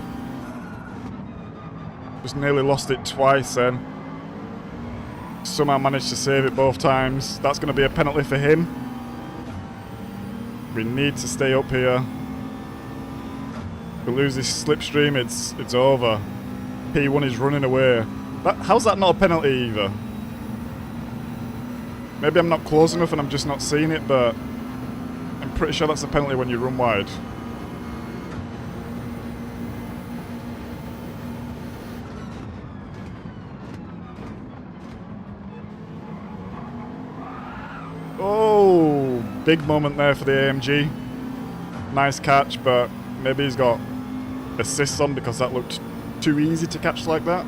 Just nearly lost it twice then. Somehow managed to save it both times. That's going to be a penalty for him. We need to stay up here. If we lose this slipstream, it's over. P1 is running away. How's that not a penalty either? Maybe I'm not close enough and I'm just not seeing it, but I'm pretty sure that's a penalty when you run wide. Oh, big moment there for the AMG. Nice catch, but maybe he's got assists on because that looked too easy to catch like that.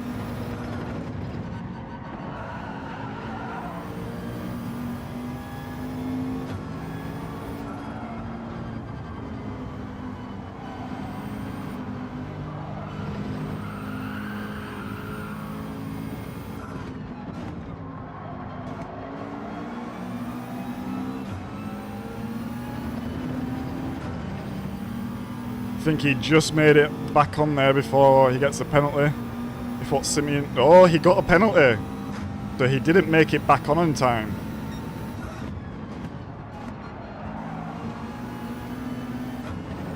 I think he just made it back on there before he gets a penalty. Before Simeon... Oh, he got a penalty. So he didn't make it back on in time.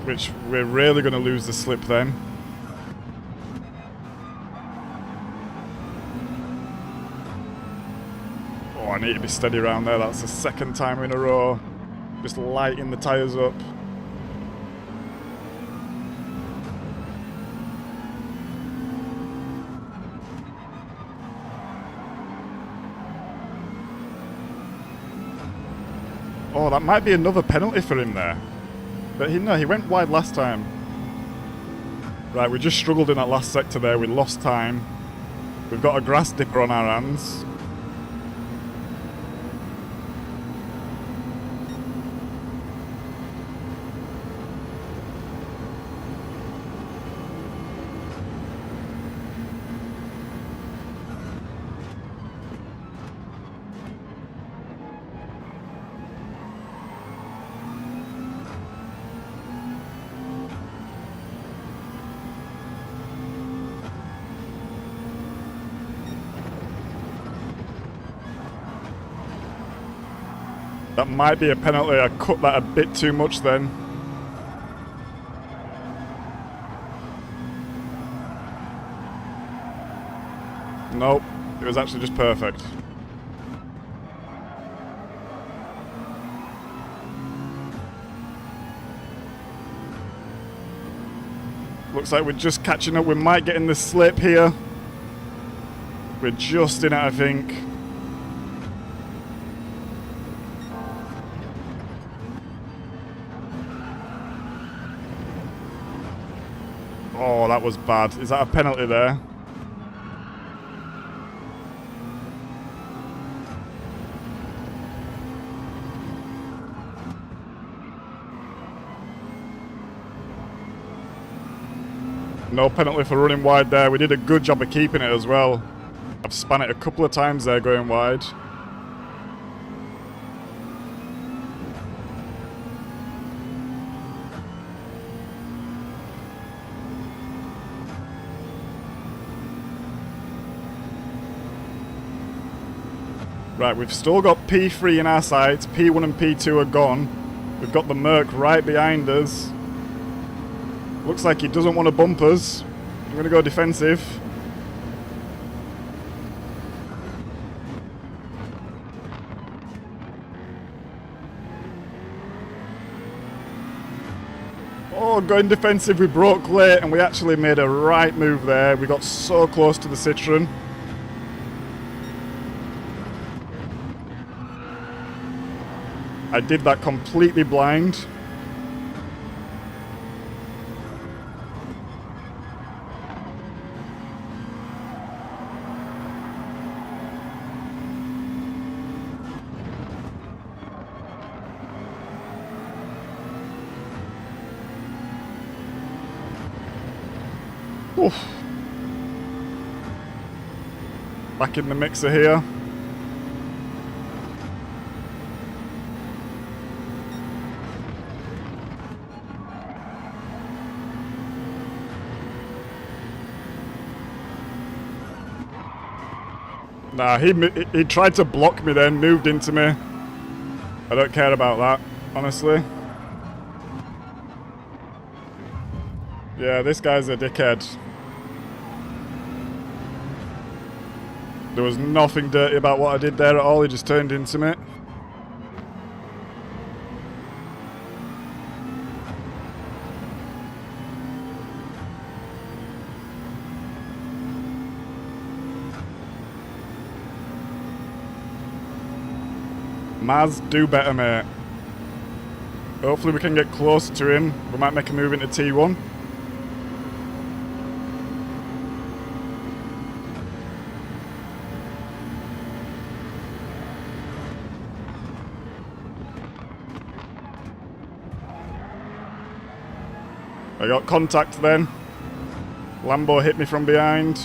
Which we're really going to lose the slip then. Oh, I need to be steady around there. That's the second time in a row. Just lighting the tyres up. Oh, that might be another penalty for him there. But he went wide last time. Right, we just struggled in that last sector there. We lost time. We've got a grass dipper on our hands. That might be a penalty. I cut that a bit too much then. Nope, it was actually just perfect. Looks like we're just catching up. We might get in the slip here. We're just in it, I think. Oh, that was bad. Is that a penalty there? No penalty for running wide there. We did a good job of keeping it as well. I've spun it a couple of times there going wide. Right, we've still got P3 in our sights. P1 and P2 are gone. We've got the Merc right behind us. Looks like he doesn't want to bump us. I'm going to go defensive. Oh, going defensive, we broke late and we actually made a right move there. We got so close to the Citroen. I did that completely blind. Oof. Back in the mixer here. Nah, he tried to block me then, moved into me. I don't care about that, honestly. Yeah, this guy's a dickhead. There was nothing dirty about what I did there at all, he just turned into me. Maz, do better, mate. Hopefully we can get closer to him. We might make a move into T1. I got contact then. Lambo hit me from behind.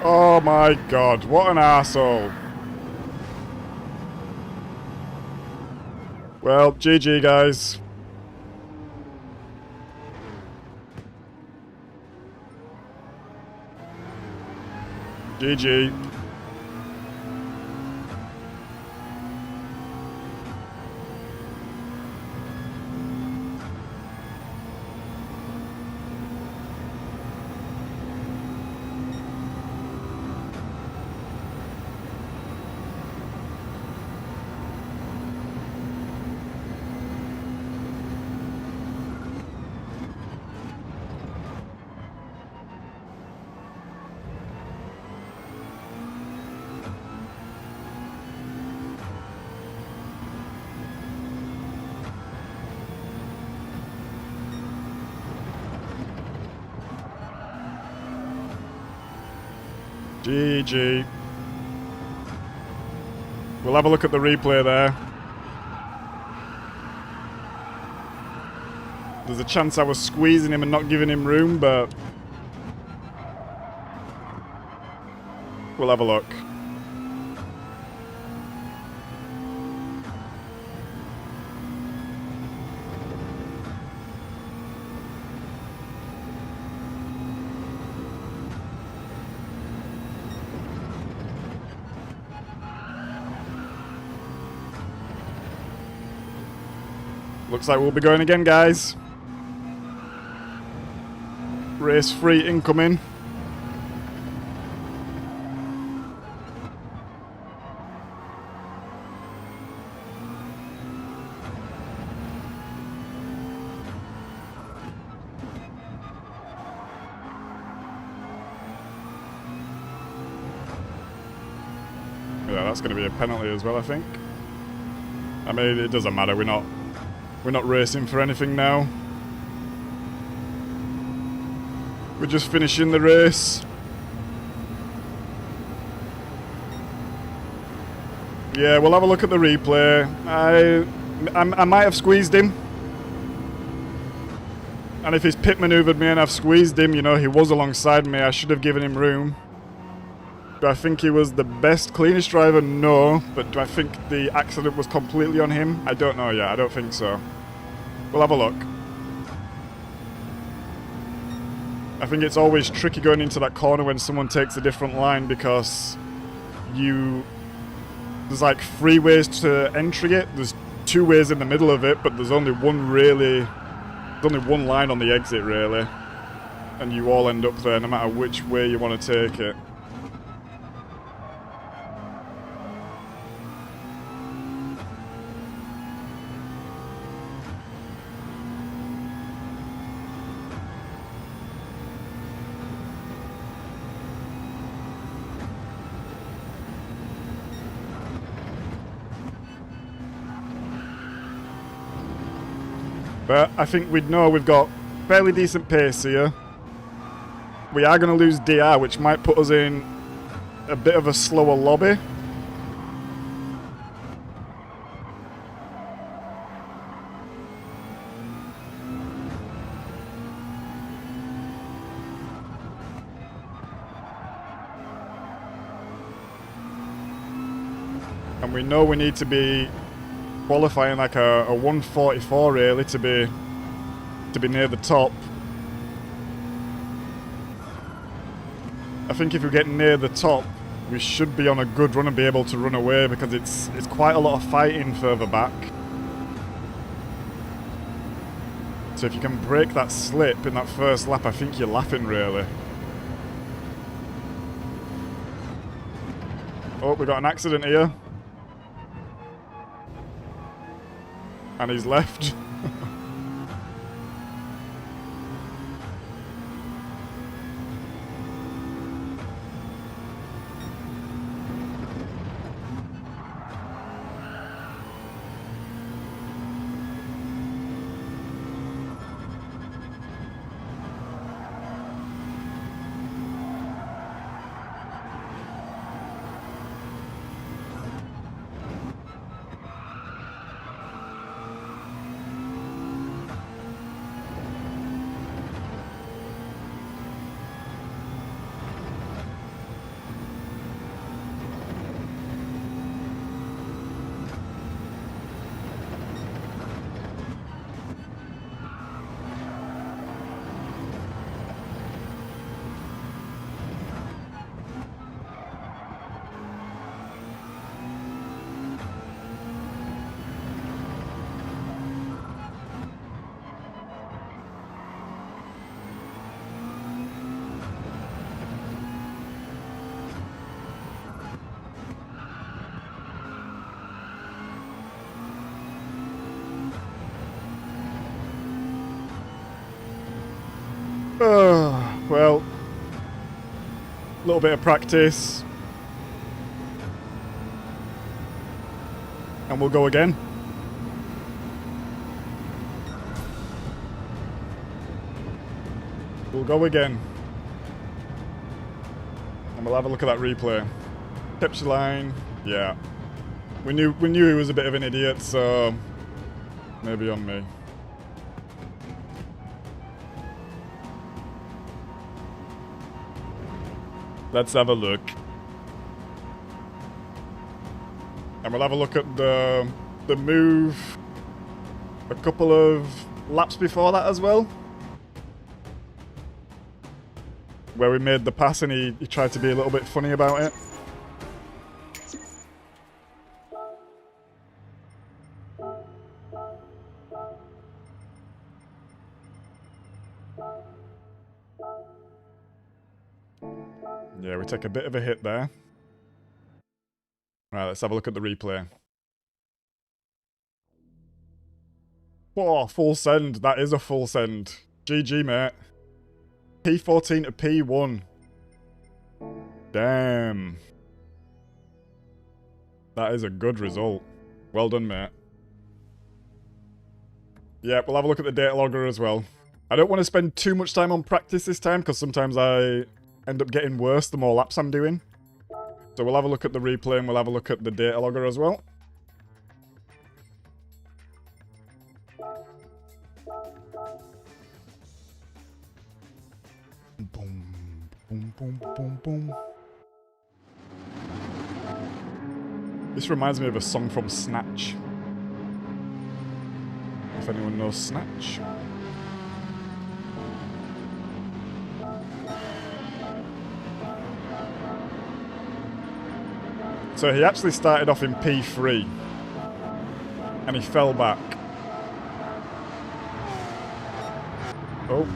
Oh my god, what an arsehole. Well, GG guys. GG. GG. We'll have a look at the replay there. There's a chance I was squeezing him and not giving him room, but we'll have a look. Looks like we'll be going again, guys. Race 3 incoming. Yeah, that's going to be a penalty as well, I think. I mean, it doesn't matter. We're not racing for anything now. We're just finishing the race. Yeah, we'll have a look at the replay. I might have squeezed him. And if he's pit maneuvered me and I've squeezed him, you know, he was alongside me, I should have given him room. Do I think he was the best, cleanest driver? No. But do I think the accident was completely on him? I don't know yet. I don't think so. We'll have a look. I think it's always tricky going into that corner when someone takes a different line because there's like 3 ways to entry it. There's 2 ways in the middle of it, but there's only one line on the exit really. And you all end up there no matter which way you want to take it. But I think we'd know we've got fairly decent pace here. We are going to lose DR, which might put us in a bit of a slower lobby. And we know we need to be qualifying like a 144 really to be near the top. I think if we get near the top we should be on a good run and be able to run away because it's quite a lot of fighting further back. So if you can break that slip in that first lap, I think you're laughing really. Oh, we got an accident here. And he's left. Well, a little bit of practice and we'll go again. We'll go again. And we'll have a look at that replay. Capture line. Yeah. We knew he was a bit of an idiot, so maybe on me. Let's have a look. And we'll have a look at the move a couple of laps before that as well. Where we made the pass and he tried to be a little bit funny about it. Yeah, we take a bit of a hit there. Right, let's have a look at the replay. Whoa, full send. That is a full send. GG, mate. P14 to P1. Damn. That is a good result. Well done, mate. Yeah, we'll have a look at the data logger as well. I don't want to spend too much time on practice this time, because sometimes I end up getting worse the more laps I'm doing. So we'll have a look at the replay and we'll have a look at the data logger as well. Boom, boom, boom, boom, boom. This reminds me of a song from Snatch. If anyone knows Snatch. So he actually started off in P3 and he fell back. Oh,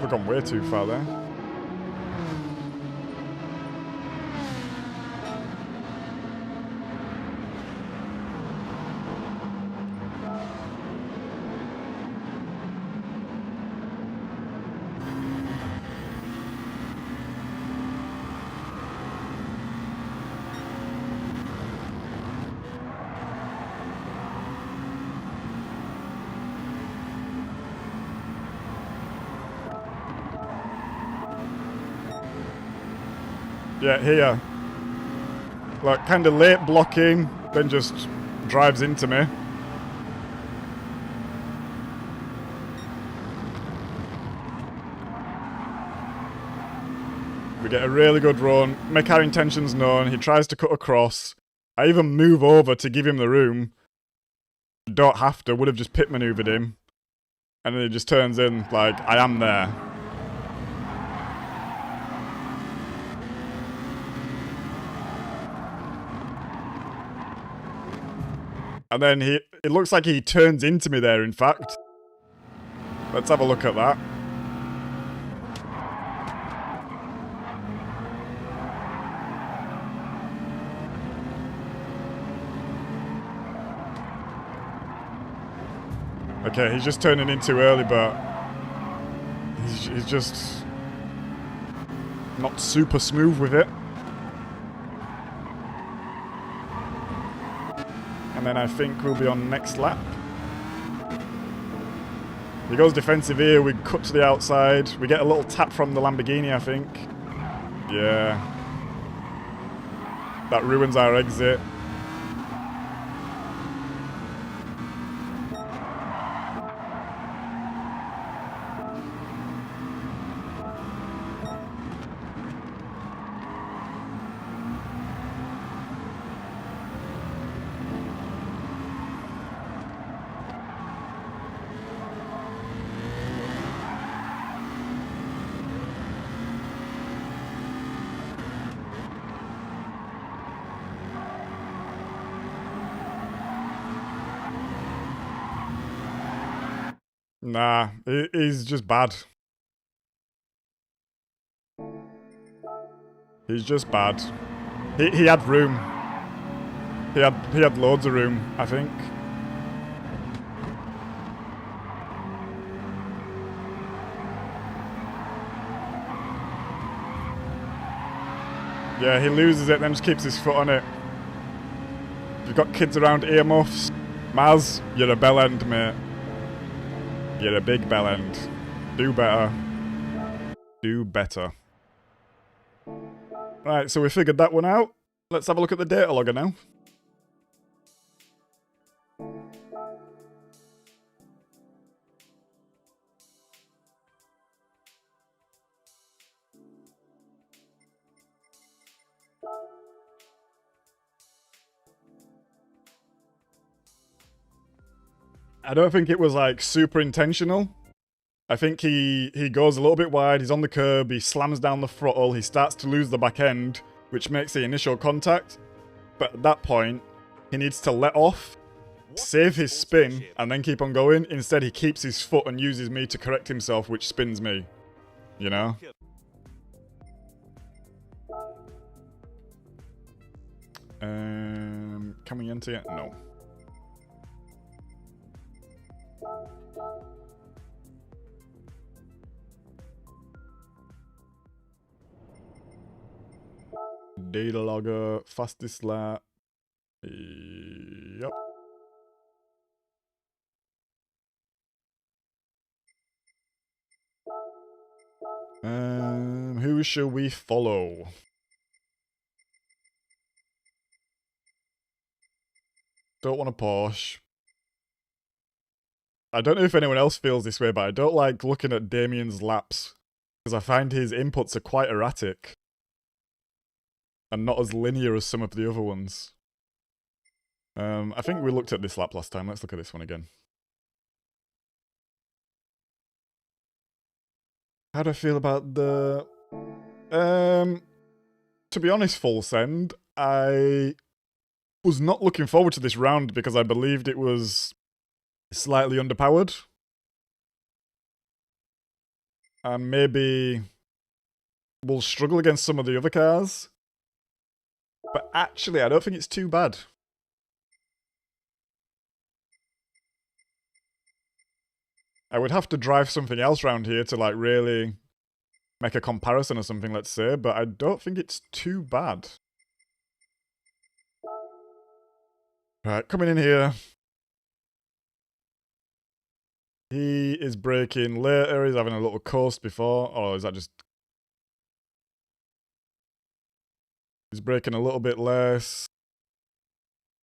we've gone way too far there. Yeah, here. Like, kind of late blocking, then just drives into me. We get a really good run, make our intentions known, he tries to cut across. I even move over to give him the room. Don't have to, would have just pit maneuvered him. And then he just turns in like, I am there. And then it looks like he turns into me there, in fact. Let's have a look at that. Okay, he's just turning in too early, but he's just not super smooth with it. And then I think we'll be on next lap. He goes defensive here, we cut to the outside. We get a little tap from the Lamborghini, I think. Yeah. That ruins our exit. Nah, he's just bad. He's just bad. He had room. He had loads of room, I think. Yeah, he loses it, then just keeps his foot on it. You've got kids around earmuffs. Maz, you're a bell end, mate. You're a big bell end. Do better. Do better. Right, so we figured that one out. Let's have a look at the data logger now. I don't think it was like super intentional. I think he goes a little bit wide, he's on the curb, he slams down the throttle, he starts to lose the back end, which makes the initial contact. But at that point, he needs to let off, save his spin, and then keep on going. Instead, he keeps his foot and uses me to correct himself, which spins me. You know? Can we enter yet? No. Data logger, fastest lap. Yep. Who shall we follow? Don't want a Porsche. I don't know if anyone else feels this way, but I don't like looking at Damien's laps because I find his inputs are quite erratic and not as linear as some of the other ones. I think we looked at this lap last time. Let's look at this one again. How do I feel about the... to be honest, full send, I was not looking forward to this round because I believed it was slightly underpowered. And maybe we'll struggle against some of the other cars. But actually, I don't think it's too bad. I would have to drive something else around here to like really make a comparison or something, let's say, but I don't think it's too bad. Right, coming in here. He is braking later, he's having a little coast before, or is that just... He's braking a little bit less.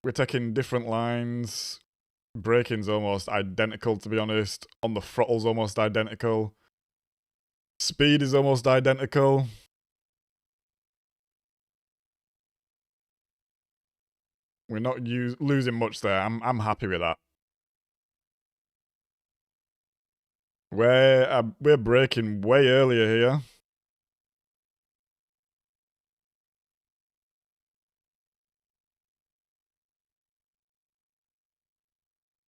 We're taking different lines. Braking's almost identical, to be honest. On the throttle's almost identical. Speed is almost identical. We're not losing much there. I'm happy with that. We're braking way earlier here.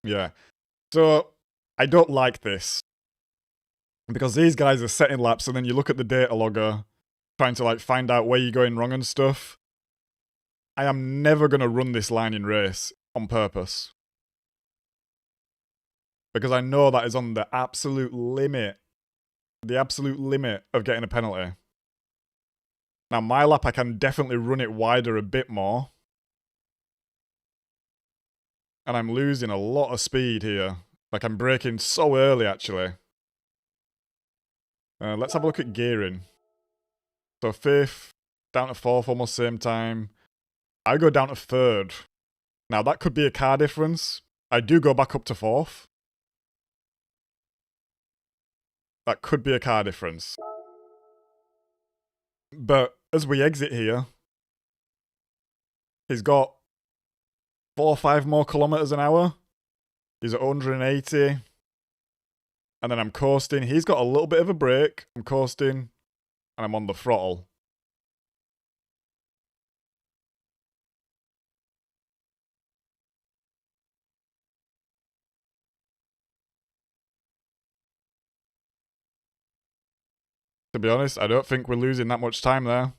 Yeah. So, I don't like this. Because these guys are setting laps and then you look at the data logger, trying to like find out where you're going wrong and stuff. I am never going to run this line in race on purpose. Because I know that is on the absolute limit. The absolute limit of getting a penalty. Now my lap I can definitely run it wider a bit more. And I'm losing a lot of speed here. Like I'm braking so early actually. Let's have a look at gearing. So 5th, down to 4th almost same time. I go down to 3rd. Now that could be a car difference. I do go back up to 4th. That could be a car difference. But as we exit here, he's got 4 or 5 more kilometers an hour. He's at 180. And then I'm coasting. He's got a little bit of a brake. I'm coasting. And I'm on the throttle. To be honest, I don't think we're losing that much time there.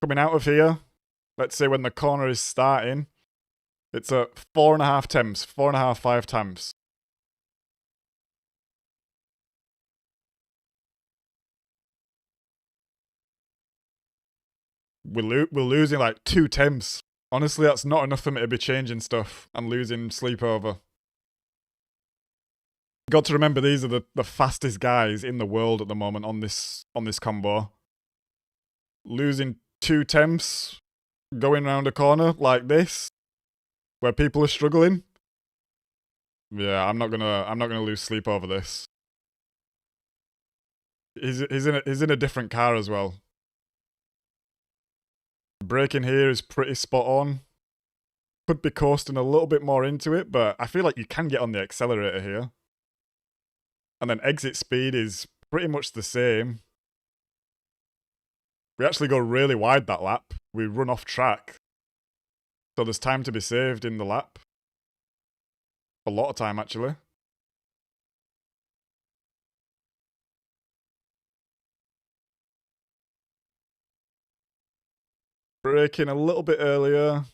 Coming out of here, let's say when the corner is starting, it's at 4.5 temps, 4.5, 5 temps. We're losing like 2 temps. Honestly, that's not enough for me to be changing stuff and losing sleep over. Got to remember these are the fastest guys in the world at the moment on this combo. losing 2 tenths going around a corner like this, where people are struggling. Yeah, I'm not gonna lose sleep over this. He's in a different car as well. Braking here is pretty spot on. Could be coasting a little bit more into it, but I feel like you can get on the accelerator here. And then exit speed is pretty much the same. We actually go really wide that lap. We run off track. So there's time to be saved in the lap. A lot of time, actually. Braking a little bit earlier.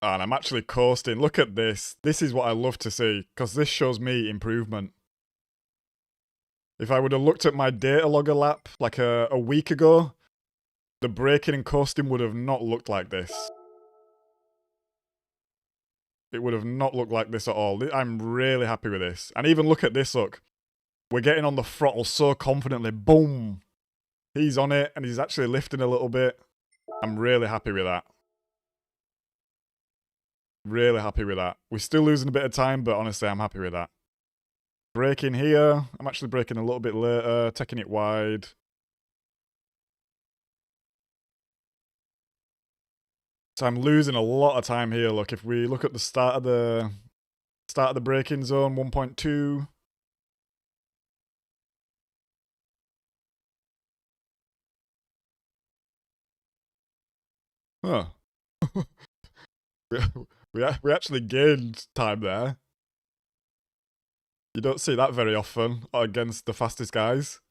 And I'm actually coasting. Look at this. This is what I love to see, because this shows me improvement. If I would have looked at my data logger lap like a week ago, the braking and coasting would have not looked like this. It would have not looked like this at all. I'm really happy with this. And even look at this, look. We're getting on the throttle so confidently. Boom! He's on it, and he's actually lifting a little bit. I'm really happy with that. Really happy with that. We're still losing a bit of time, but honestly, I'm happy with that. Braking here. I'm actually braking a little bit later, taking it wide. So I'm losing a lot of time here. Look, if we look at the start of the braking zone, 1.2. Huh. we actually gained time there. You don't see that very often against the fastest guys.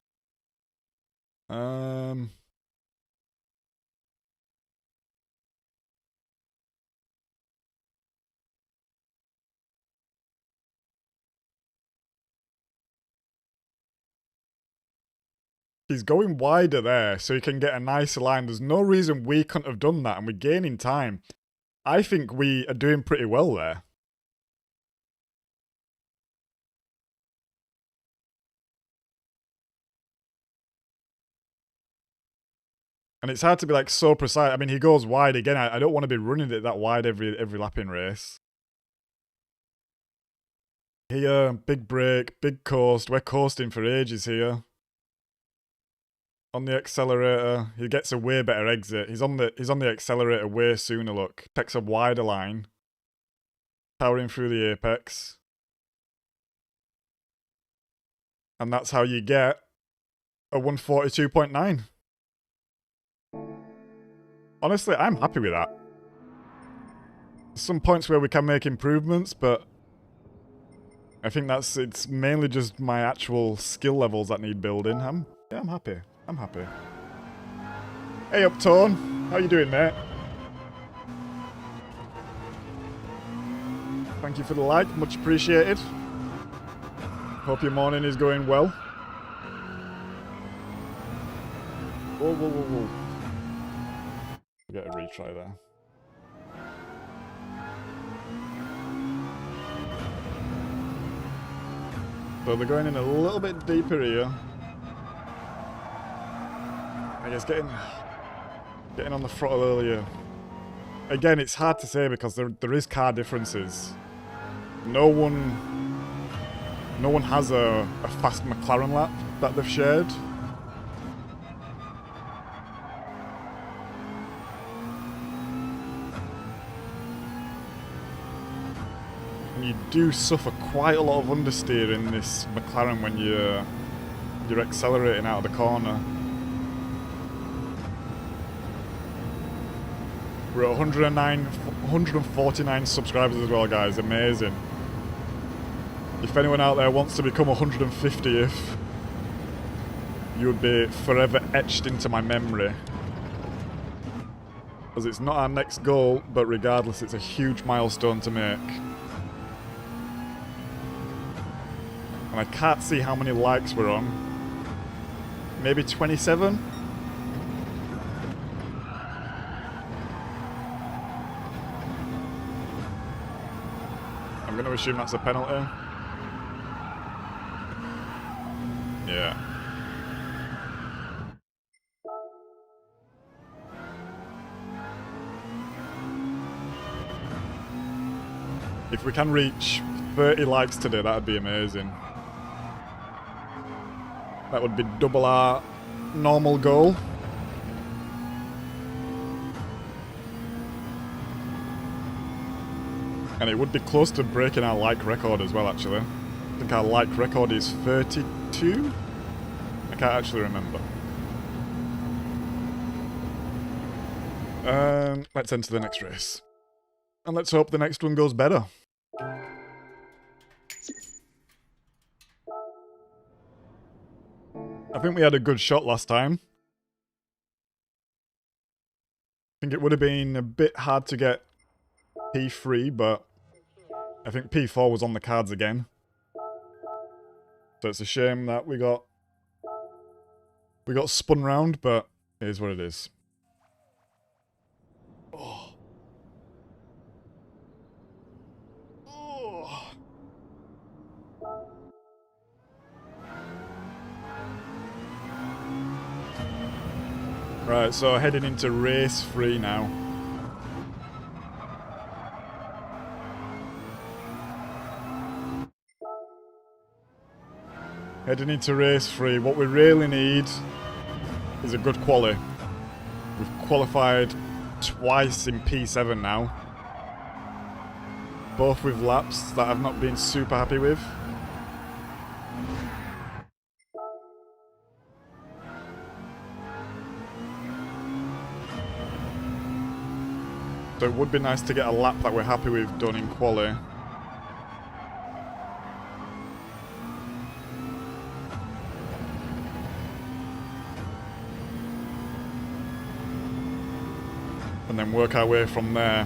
He's going wider there, so he can get a nice line. There's no reason we couldn't have done that, and we're gaining time. I think we are doing pretty well there. And it's hard to be like so precise. I mean, he goes wide again. I don't want to be running it that wide every lap in race. Here, big brake, big coast. We're coasting for ages here. On the accelerator, he gets a way better exit. He's on the accelerator way sooner, look. Takes a wider line. Powering through the apex. And that's how you get a 142.9. Honestly, I'm happy with that. There's some points where we can make improvements, but I think it's mainly just my actual skill levels that need building. I'm happy. I'm happy. Hey Uptone, how you doing, mate? Thank you for the like, much appreciated. Hope your morning is going well. Whoa, whoa, whoa, whoa. We'll get a retry there. So they're going in a little bit deeper here. I guess getting on the throttle earlier. Again, it's hard to say because there is car differences. No one has a fast McLaren lap that they've shared. And you do suffer quite a lot of understeer in this McLaren when you're accelerating out of the corner. We're at 149 subscribers as well, guys. Amazing. If anyone out there wants to become 150th, you would be forever etched into my memory. Because it's not our next goal, but regardless, it's a huge milestone to make. And I can't see how many likes we're on. Maybe 27? I'm going to assume that's a penalty. Yeah. If we can reach 30 likes today, that'd be amazing. That would be double our normal goal. And it would be close to breaking our like record as well, actually. I think our like record is 32? I can't actually remember. Let's enter the next race. And let's hope the next one goes better. I think we had a good shot last time. I think it would have been a bit hard to get P3, but I think P4 was on the cards again. So it's a shame that we got spun round, but it is what it is. Oh. Oh. Right, so heading into race 3 now. Heading into race 3, what we really need is a good quali. We've qualified twice in P7 now. Both with laps that I've not been super happy with. So it would be nice to get a lap that we're happy with done in quali. And then work our way from there.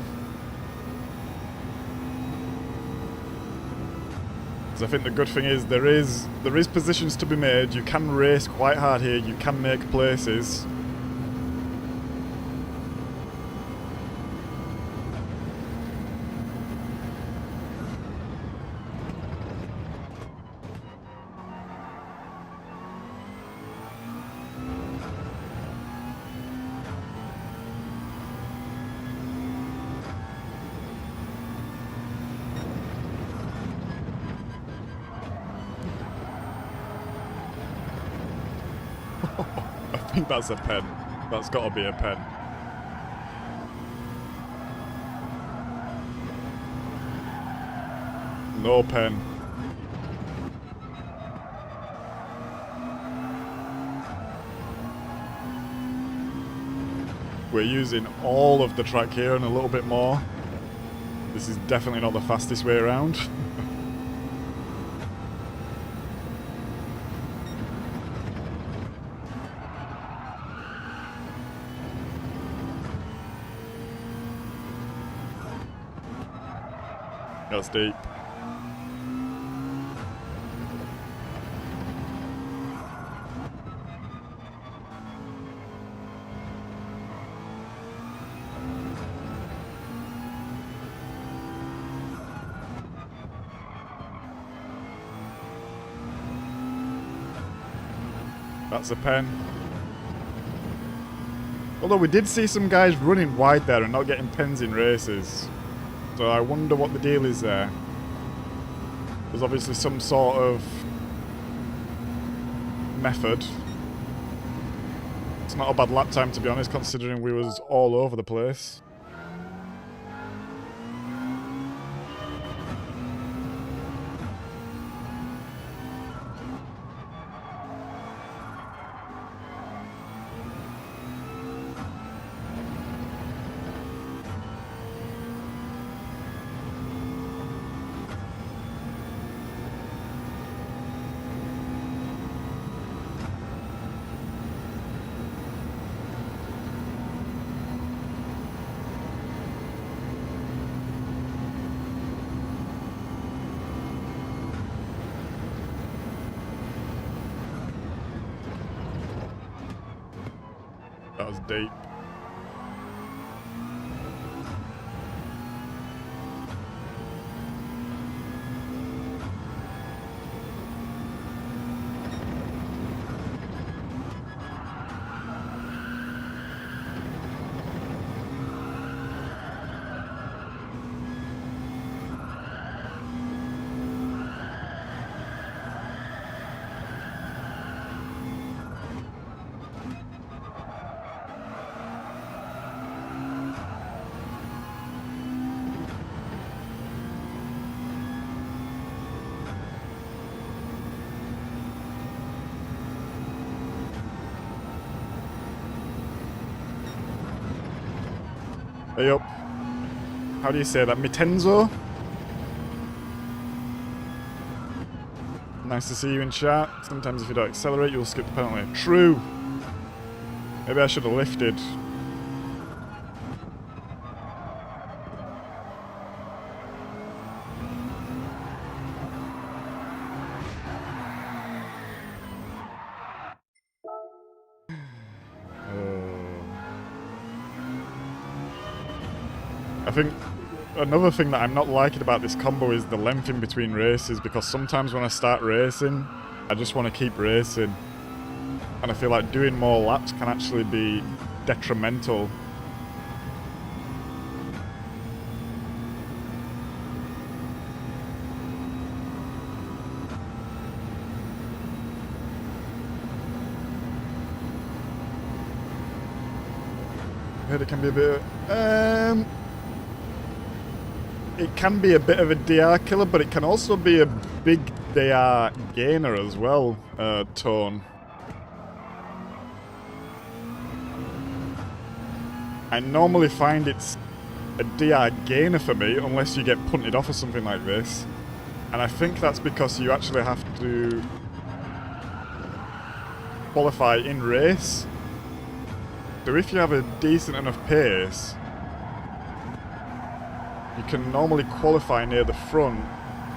Because I think the good thing is there is positions to be made. You can race quite hard here. You can make places. I think that's a pen. That's got to be a pen. No pen. We're using all of the track here and a little bit more. This is definitely not the fastest way around. That's deep. That's a pen. Although we did see some guys running wide there and not getting pens in races. So I wonder what the deal is there. There's obviously some sort of method. It's not a bad lap time, to be honest, considering we was all over the place. That was deep. Hey up. How do you say that? Mitenzo? Nice to see you in chat. Sometimes if you don't accelerate, you'll skip the penalty. True. Maybe I should have lifted. I think another thing that I'm not liking about this combo is the length in between races, because sometimes when I start racing, I just want to keep racing. And I feel like doing more laps can actually be detrimental. I heard it can be a bit... it can be a bit of a DR killer, but it can also be a big DR gainer as well, Tone. I normally find it's a DR gainer for me, unless you get punted off or something like this. And I think that's because you actually have to qualify in race. So if you have a decent enough pace, you can normally qualify near the front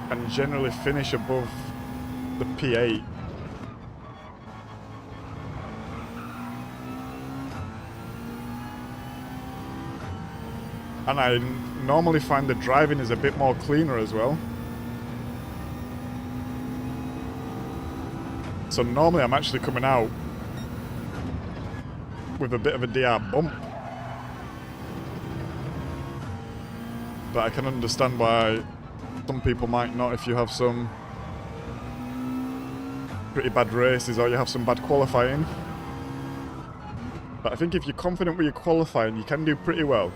and generally finish above the P8. And I normally find the driving is a bit more cleaner as well. So normally I'm actually coming out with a bit of a DR bump. But I can understand why some people might not if you have some pretty bad races or you have some bad qualifying. But I think if you're confident with your qualifying, you can do pretty well.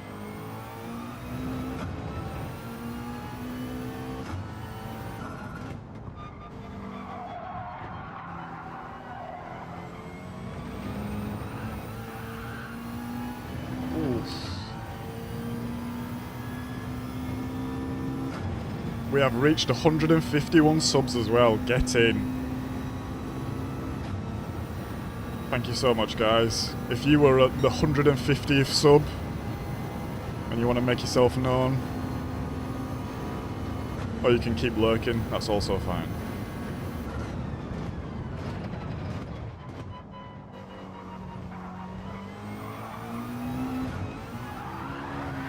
We have reached 151 subs as well. Get in. Thank you so much, guys. If you were at the 150th sub and you want to make yourself known, or you can keep lurking, that's also fine.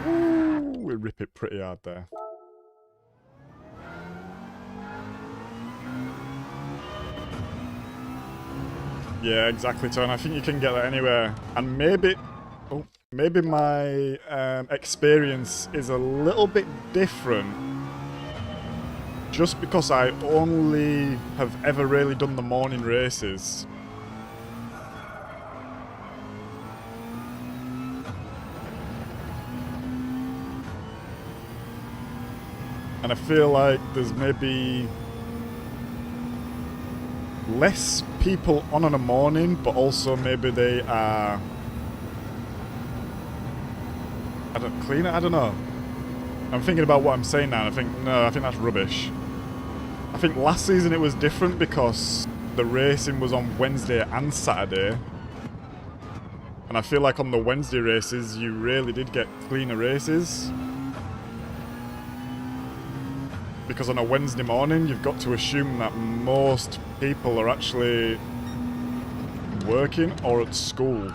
Ooh, we rip it pretty hard there. Yeah, exactly, Tone. I think you can get that anywhere. And maybe... Oh, maybe my experience is a little bit different. Just because I only have ever really done the morning races. And I feel like there's maybe less people on in the morning, but also maybe they are cleaner. I don't know. I'm thinking about what I'm saying now. I think that's rubbish. I think last season it was different because the racing was on Wednesday and Saturday, and I feel like on the Wednesday races you really did get cleaner races. Because on a Wednesday morning, you've got to assume that most people are actually working or at school.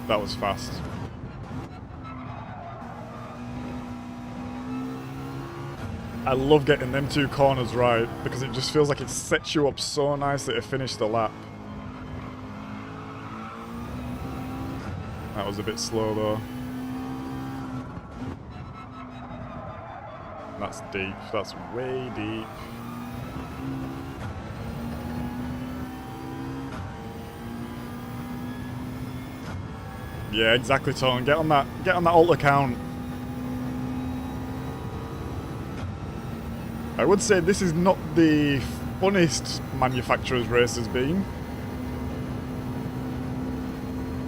That was fast. I love getting them two corners right because it just feels like it sets you up so nicely to finish the lap. That was a bit slow though. That's deep. That's way deep. Yeah, exactly, Tone. Get on that alt account. I would say this is not the funnest manufacturer's race has been.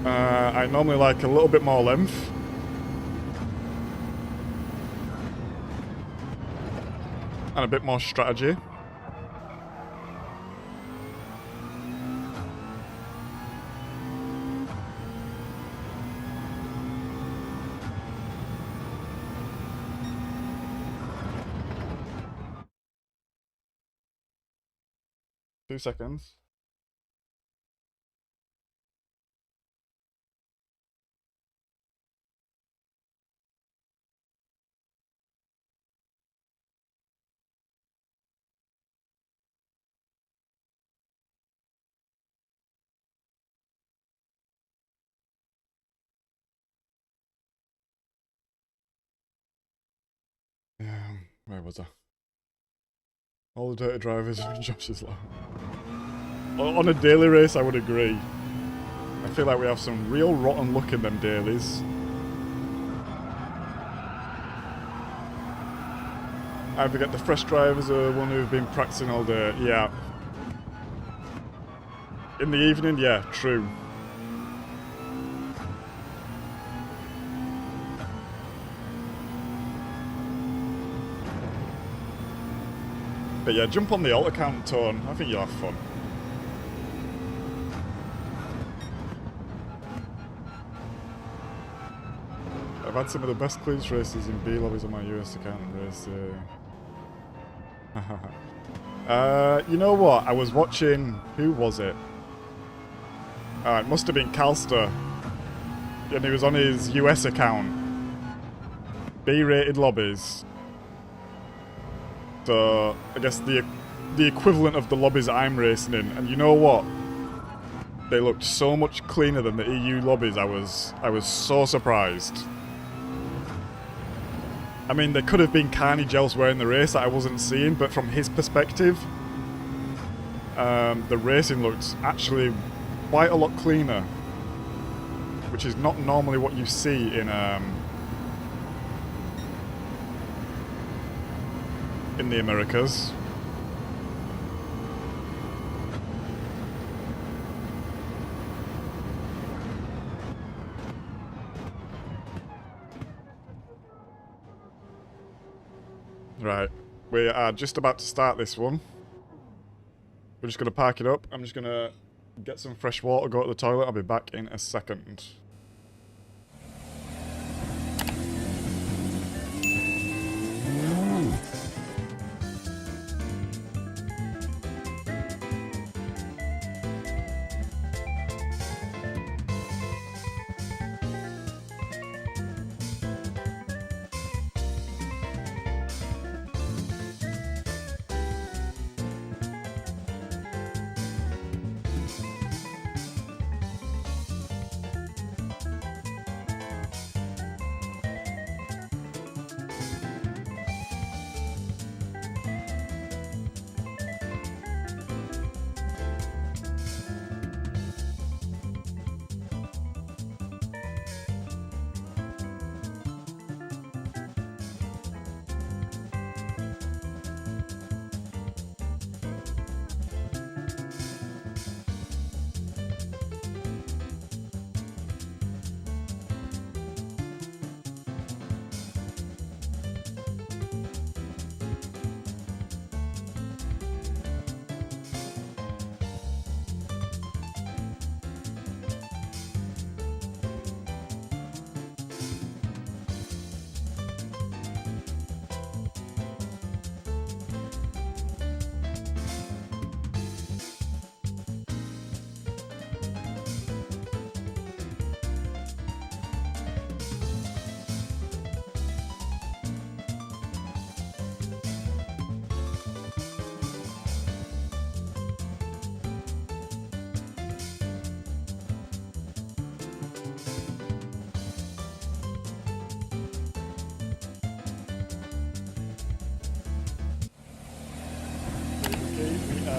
I normally like a little bit more length. And a bit more strategy. Two seconds. Where was I? All the dirty drivers in Josh's lap. On a daily race, I would agree. I feel like we have some real rotten luck in them dailies. Either get the fresh drivers or one who've been practicing all day. Yeah. In the evening, yeah, true. But yeah, jump on the alt account, Tone. I think you'll have fun. I've had some of the best cleans races in B lobbies on my US account and race. You know what? I was watching. Who was it? It must have been Calster. And he was on his US account. B-rated lobbies. So I guess the equivalent of the lobbies I'm racing in. And you know what? They looked so much cleaner than the EU lobbies. I was so surprised. I mean, there could have been carnage elsewhere in the race that I wasn't seeing, but from his perspective, the racing looked actually quite a lot cleaner, which is not normally what you see in the Americas. Right, we are just about to start this one. We're just going to park it up. I'm just going to get some fresh water, go to the toilet. I'll be back in a second.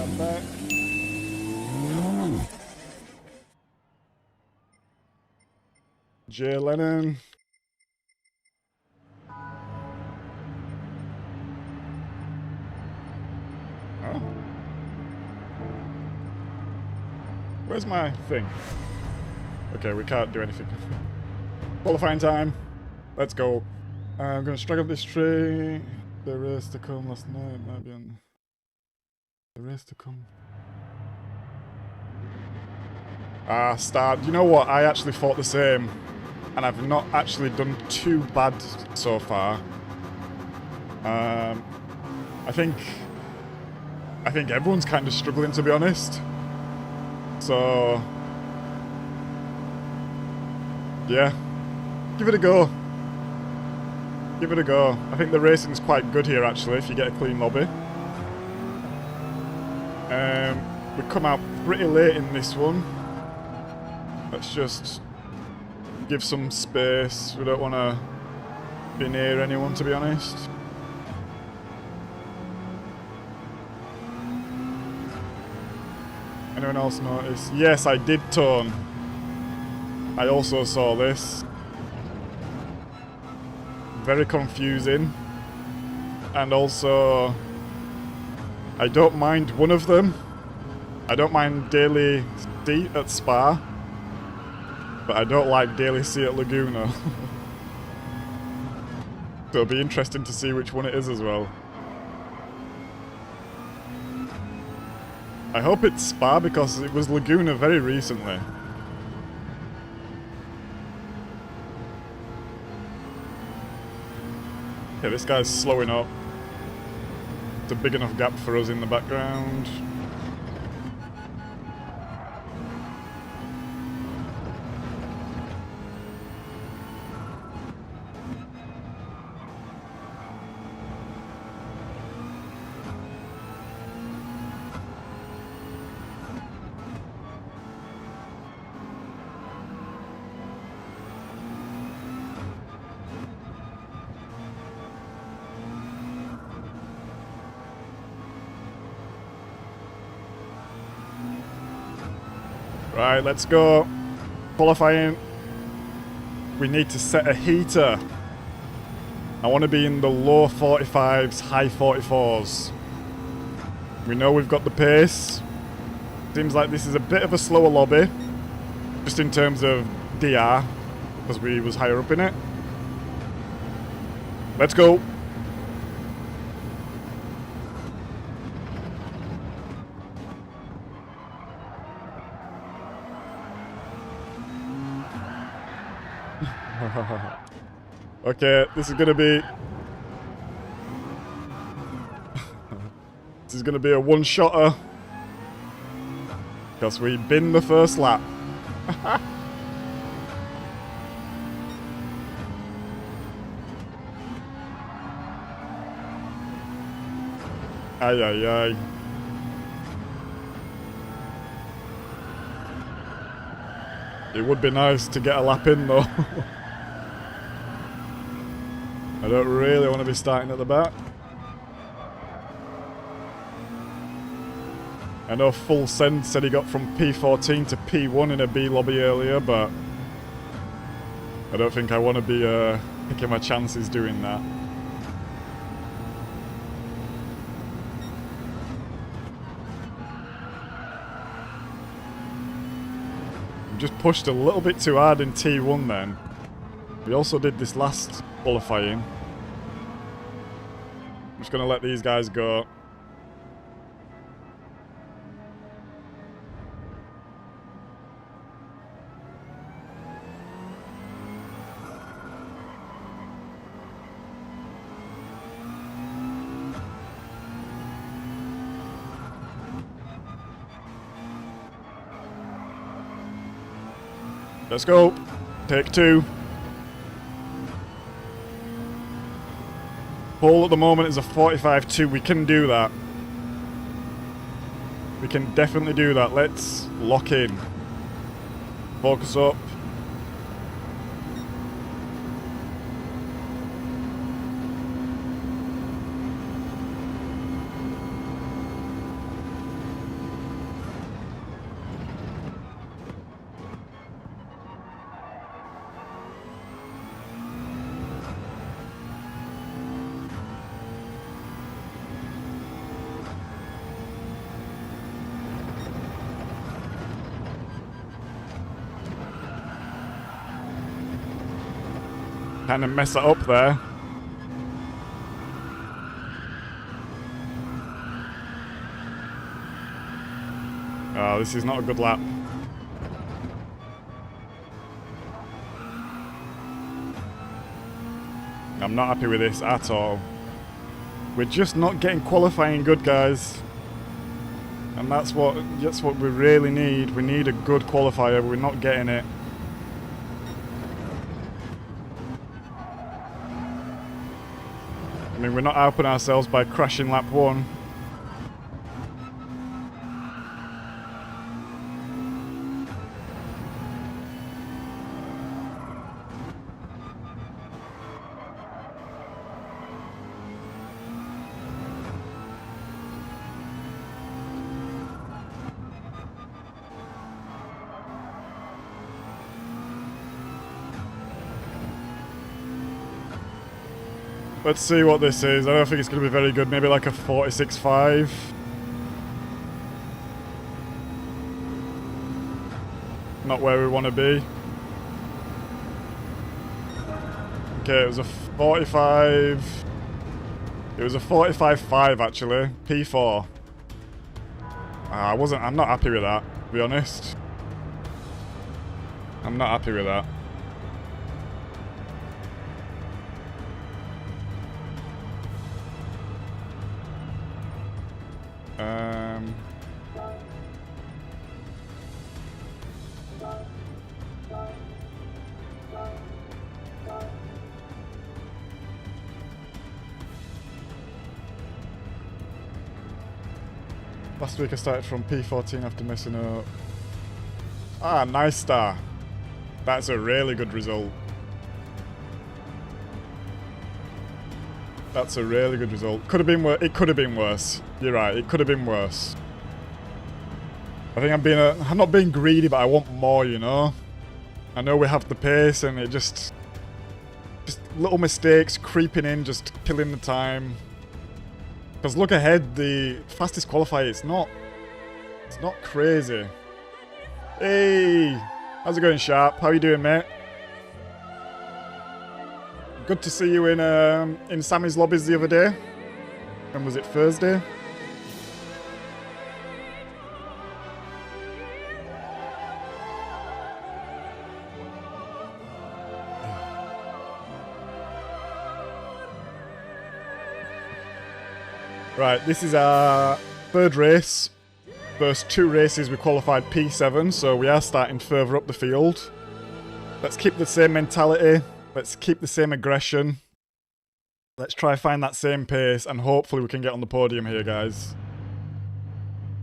that back. Jay Lennon. Oh. Where's my thing? Okay, we can't do anything. Qualifying time. Let's go. I'm going to strike up this tree. The race to come last night might be on... The race to come. Start. You know what? I actually thought the same. And I've not actually done too bad so far. I think everyone's kind of struggling, to be honest. So... yeah. Give it a go. Give it a go. I think the racing's quite good here, actually, if you get a clean lobby. We come out pretty late in this one. Let's just give some space. We don't want to be near anyone, to be honest. Anyone else notice? Yes, I did, Tone. I also saw this. Very confusing. And also, I don't mind one of them. I don't mind Daily C at Spa. But I don't like Daily C at Laguna. So it'll be interesting to see which one it is as well. I hope it's Spa because it was Laguna very recently. Okay, this guy's slowing up. It's a big enough gap for us in the background. Right, let's go. Qualifying. We need to set a heater. I want to be in the low 45s, high 44s. We know we've got the pace. Seems like this is a bit of a slower lobby. Just in terms of DR. Because we was higher up in it. Let's go. Okay, this is gonna be... this is gonna be a one-shotter. Because we binned the first lap. Ay, ay, ay. It would be nice to get a lap in, though. I don't really want to be starting at the back. I know Full Send said he got from P14 to P1 in a B lobby earlier, but I don't think I want to be taking my chances doing that. I'm just pushed a little bit too hard in T1 then. We also did this last qualifying. I'm just going to let these guys go. Let's go. Take two. Pole at the moment is a 45.2. We can do that. We can definitely do that. Let's lock in. Focus up. Kind of mess it up there. Oh, this is not a good lap. I'm not happy with this at all. We're just not getting qualifying good, guys. And that's what we really need. We need a good qualifier, but we're not getting it. I mean, we're not helping ourselves by crashing lap 1. Let's see what this is. I don't think it's going to be very good. Maybe like a 46.5. Not where we want to be. Okay, it was a 45. It was a 45.5 actually. P4. I'm not happy with that, to be honest. I'm not happy with that. Last week I started from P14 after messing up. Ah, nice star. That's a really good result. That's a really good result. Could have been worse. It could have been worse. You're right. It could have been worse. I think I'm not being greedy, but I want more, you know? I know we have the pace and it just little mistakes creeping in, just killing the time. Because look ahead, the fastest qualifier, it's not crazy. Hey, how's it going, Sharp? How you doing, mate? Good to see you in Sammy's lobbies the other day. When was it, Thursday? Right, this is our third race. First 2 races we qualified P7, so we are starting further up the field. Let's keep the same mentality. Let's keep the same aggression. Let's try find that same pace, and hopefully we can get on the podium here, guys.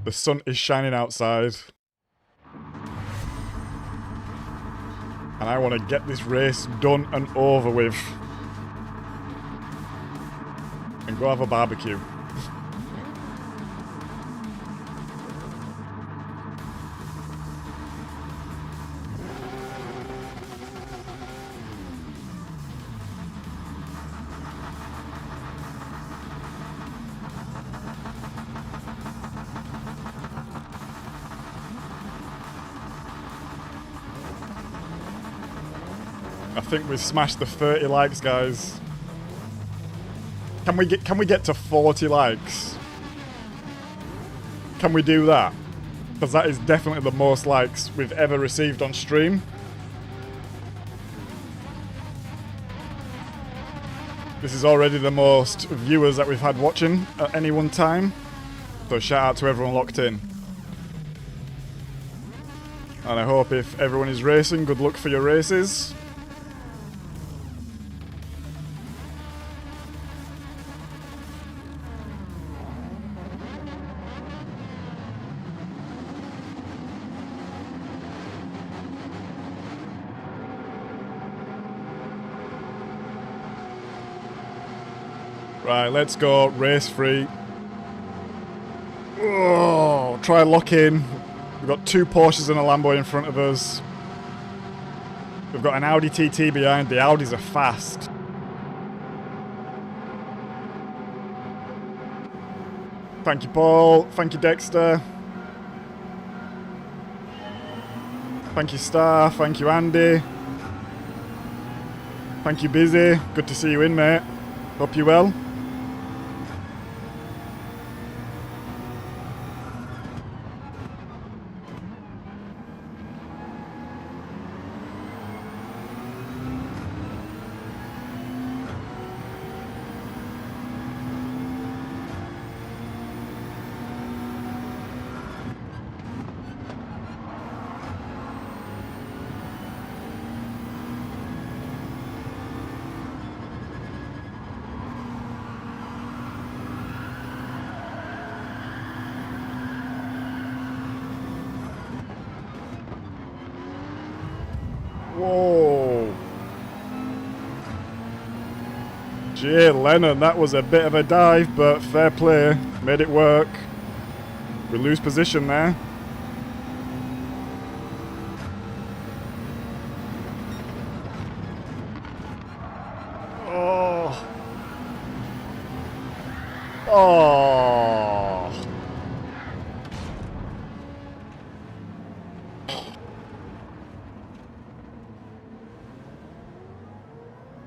The sun is shining outside. And I want to get this race done and over with. And go have a barbecue. I think we've smashed the 30 likes, guys. Can we get to 40 likes? Can we do that? Because that is definitely the most likes we've ever received on stream. This is already the most viewers that we've had watching at any one time. So shout out to everyone locked in. And I hope if everyone is racing, good luck for your races. Right, let's go. Race free. Oh, try lock in. We've got 2 Porsches and a Lambo in front of us. We've got an Audi TT behind. The Audis are fast. Thank you, Paul. Thank you, Dexter. Thank you, Star. Thank you, Andy. Thank you, Busy. Good to see you in, mate. Hope you're well. Whoa. Jay Lennon, that was a bit of a dive, but fair play. Made it work. We lose position there. Oh. Oh.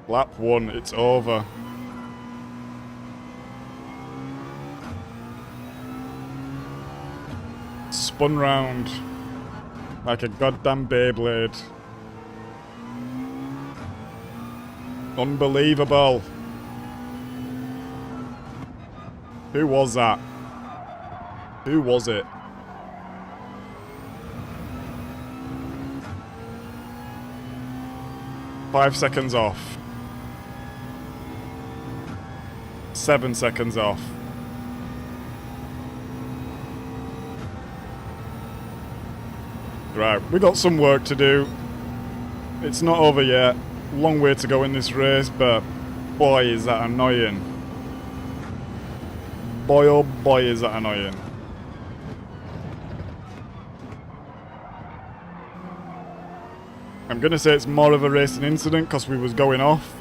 Lap 1, it's over. Spun round like a goddamn Beyblade. Unbelievable. Who was that? Who was it? Five seconds off. 7 seconds off. Right, we got some work to do. It's not over yet. Long way to go in this race, but boy is that annoying. Boy oh boy is that annoying. I'm gonna say it's more of a racing incident because we was going off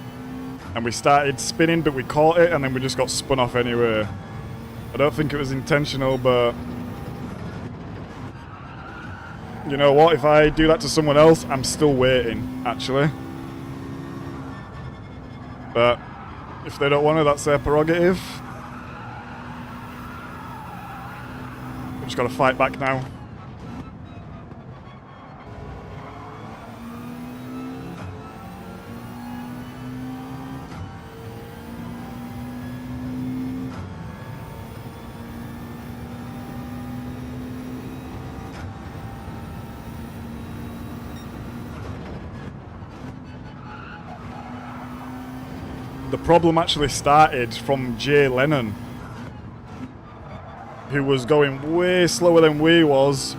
and we started spinning, but we caught it and then we just got spun off anyway. I don't think it was intentional, but you know what, if I do that to someone else, I'm still waiting, actually. But if they don't want to, that's their prerogative. We've just got to fight back now. The problem actually started from Jay Lennon, who was going way slower than we was,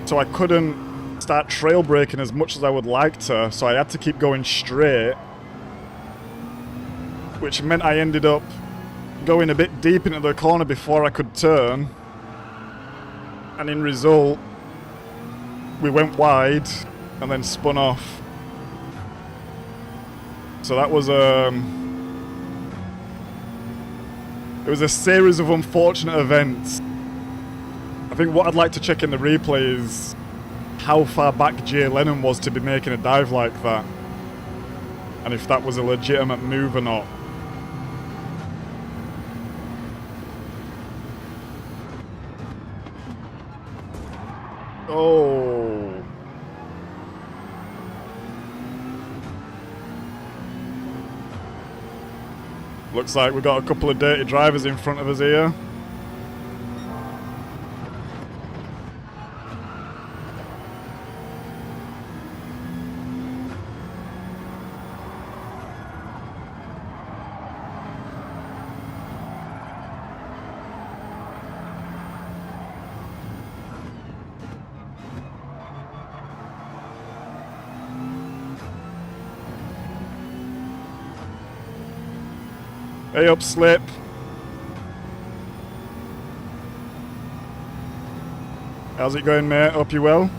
so I couldn't start trail braking as much as I would like to, so I had to keep going straight, which meant I ended up going a bit deep into the corner before I could turn, and in result we went wide and then spun off. So that was it was a series of unfortunate events. I think what I'd like to check in the replay is how far back Jay Lennon was to be making a dive like that, and if that was a legitimate move or not. Oh. Looks like we've got a couple of dirty drivers in front of us here. Hey up, Slip. How's it going, mate? Hope you're well.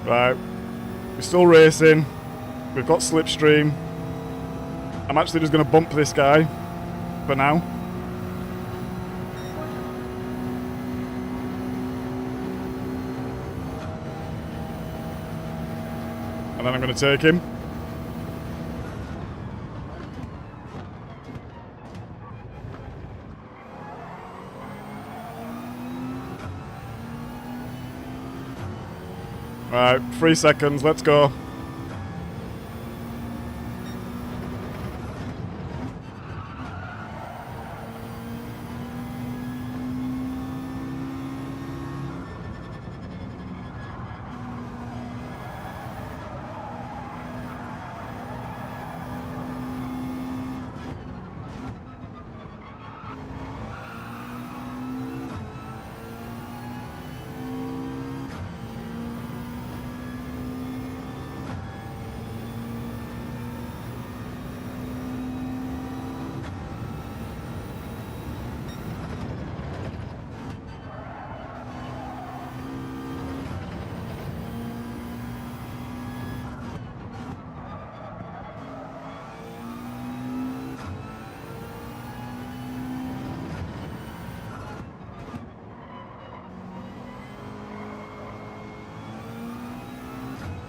Right, we're still racing. We've got slipstream. I'm actually just going to bump this guy for now. And then I'm going to take him. Right, 3 seconds, let's go.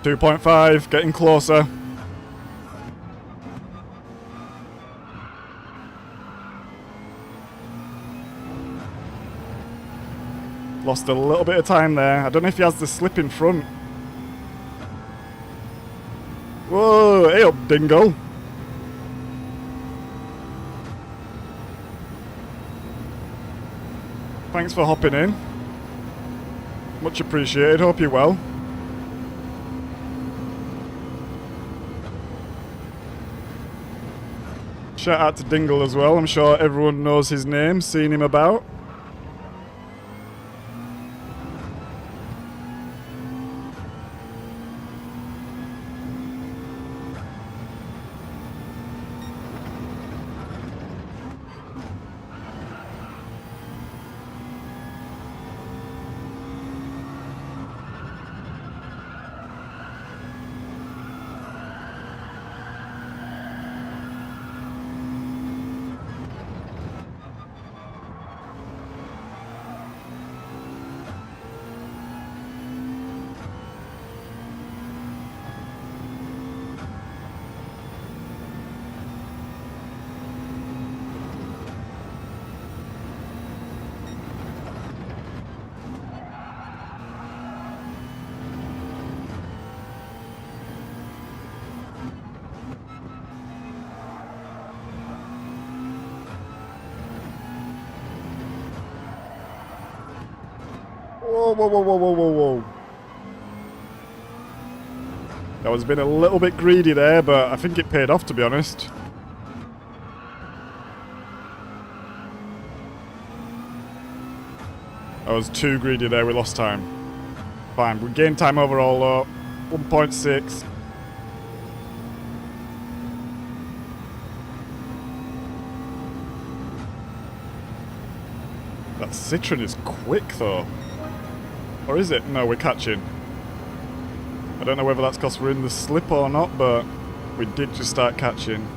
.5, getting closer. Lost a little bit of time there. I don't know if he has the slip in front. Whoa, hey up, Dingle. Thanks for hopping in. Much appreciated, hope you're well. Shout out to Dingle as well, I'm sure everyone knows his name, seen him about. Whoa, whoa, whoa, whoa, whoa, whoa, whoa. I was being a little bit greedy there, but I think it paid off, to be honest. I was too greedy there, we lost time. Fine, we gained time overall though. 1.6. That Citroen is quick though. Or is it? No, we're catching. I don't know whether that's because we're in the slip or not, but we did just start catching.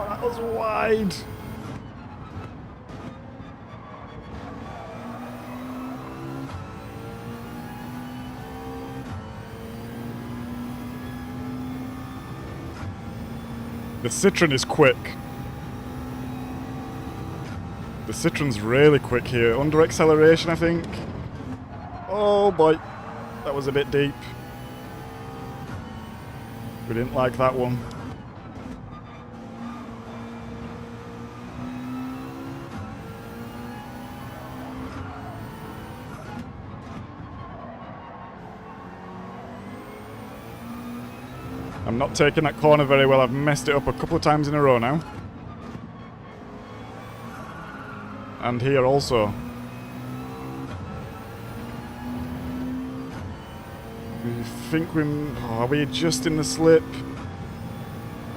That was wide. The Citroen is quick. The Citroen's really quick here. Under acceleration, I think. Oh boy. That was a bit deep. We didn't like that one. I'm not taking that corner very well. I've messed it up a couple of times in a row now. And here also. We think are we just in the slip?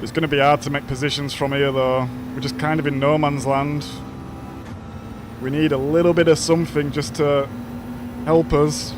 It's going to be hard to make positions from here though. We're just kind of in no man's land. We need a little bit of something just to help us.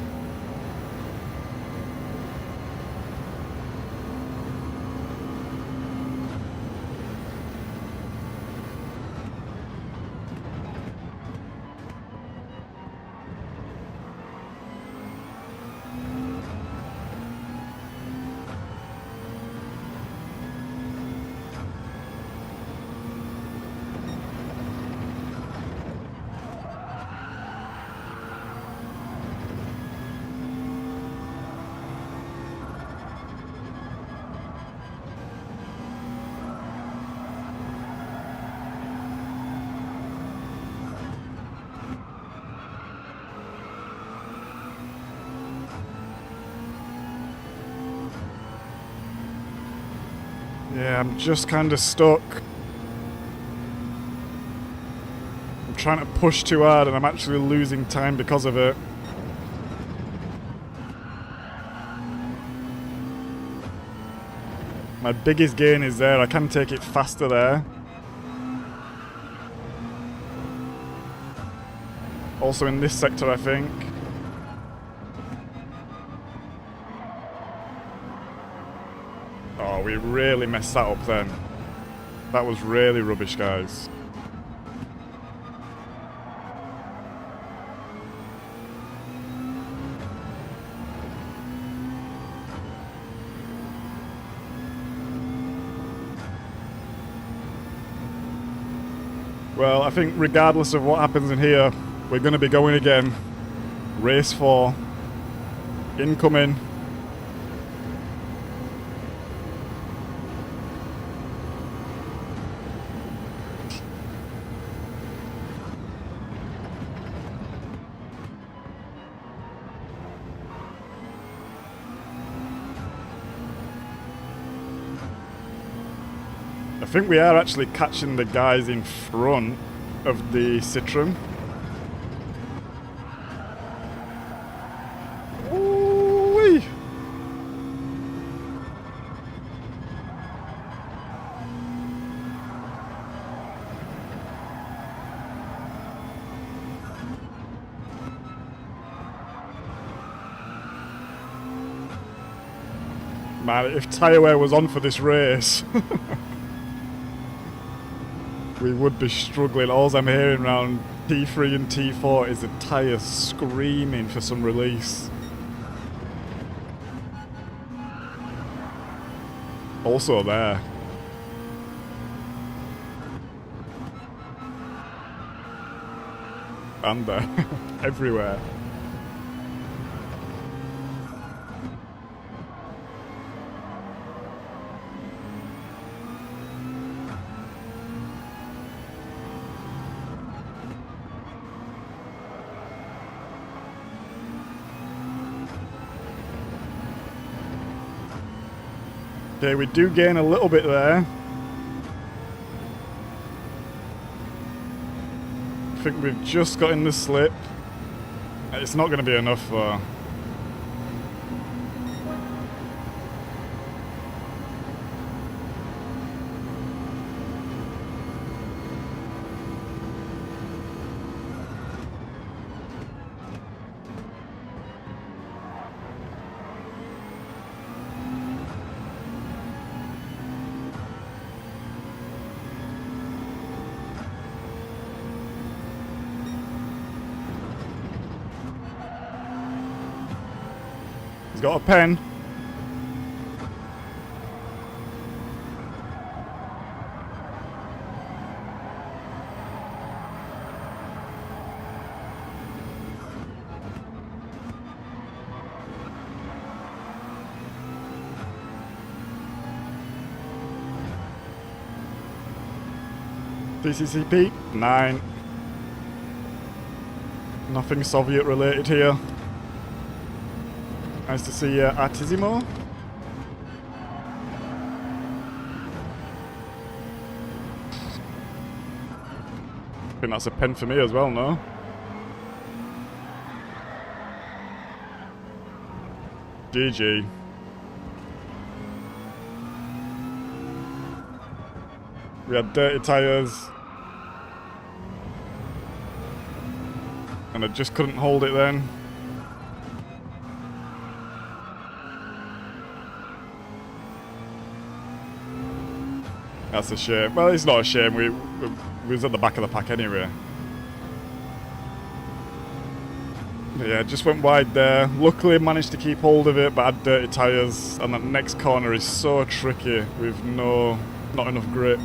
Yeah, I'm just kind of stuck. I'm trying to push too hard and I'm actually losing time because of it. My biggest gain is there. I can take it faster there. Also in this sector, I think. Oh, we really messed that up then. That was really rubbish, guys. Well, I think regardless of what happens in here, we're going to be going again. Race 4. Incoming. I think we are actually catching the guys in front of the Citroen. Ooh-wee. Man, if tyre wear was on for this race, we would be struggling. All I'm hearing around T3 and T4 is the tyre screaming for some release. Also there. And there. Everywhere. Okay, we do gain a little bit there. I think we've just got in the slip. It's not going to be enough though. Got a pen. CCCP 9. Nothing Soviet related here. Nice to see Artissimo. think that's a pen for me as well, no? GG. We had dirty tyres. And I just couldn't hold it then. That's a shame. Well, it's not a shame. We was at the back of the pack anyway. But yeah, just went wide there. Luckily managed to keep hold of it, but had dirty tyres. And that next corner is so tricky with not enough grip.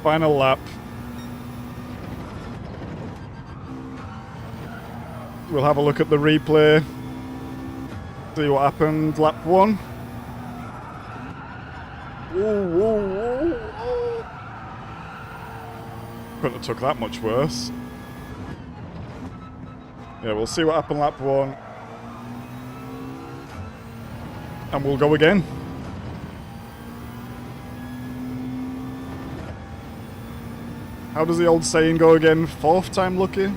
Final lap. We'll have a look at the replay. See what happened. Lap 1. Whoa, whoa, whoa, whoa. Couldn't have took that much worse. Yeah, we'll see what happened lap 1. And we'll go again. How does the old saying go again? 4th time lucky?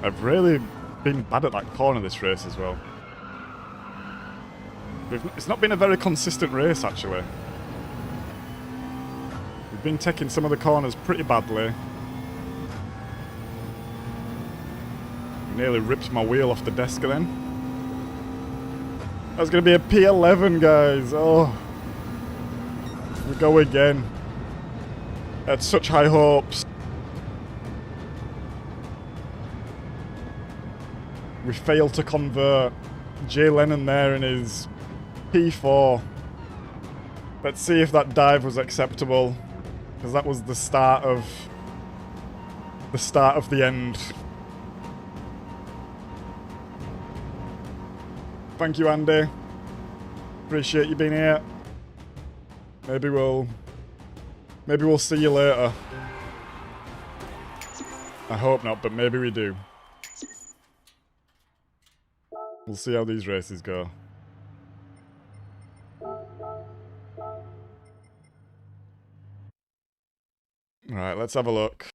I've really been bad at that corner this race as well. It's not been a very consistent race, actually. We've been taking some of the corners pretty badly. Nearly ripped my wheel off the desk then. That's going to be a P11, guys. Oh. We go again. I had such high hopes. We failed to convert. Jay Lennon there in his P4. Let's see if that dive was acceptable, because that was the start of the end. Thank you, Andy. Appreciate you being here. Maybe we'll see you later. I hope not, but maybe we do. We'll see how these races go. Alright, let's have a look.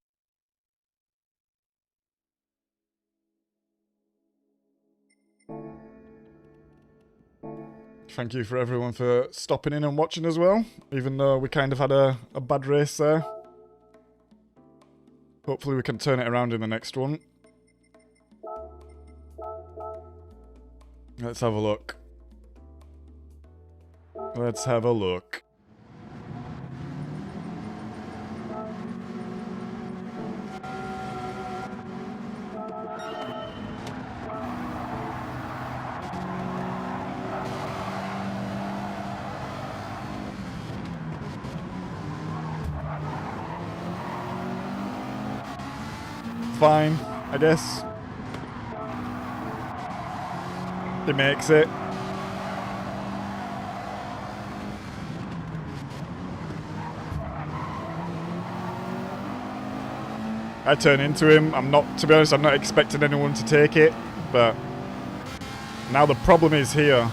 Thank you for everyone for stopping in and watching as well, even though we kind of had a bad race there. Hopefully we can turn it around in the next one. Let's have a look. Let's have a look. Fine, I guess. He makes it. I turn into him. To be honest, I'm not expecting anyone to take it, but now the problem is here.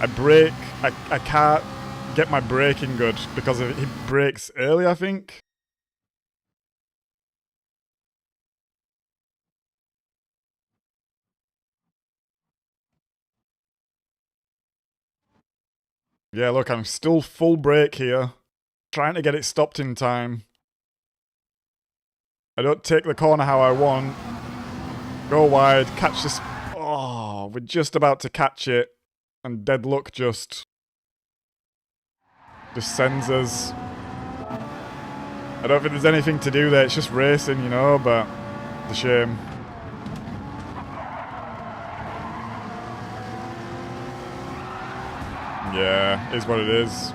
I brake, I can't get my braking good because he brakes early, I think. Yeah, look, I'm still full brake here. Trying to get it stopped in time. I don't take the corner how I want. Go wide, catch this. Oh, we're just about to catch it. And dead luck just. Just sends us. I don't think there's anything to do there. It's just racing, you know, but it's a shame. Yeah, is what it is.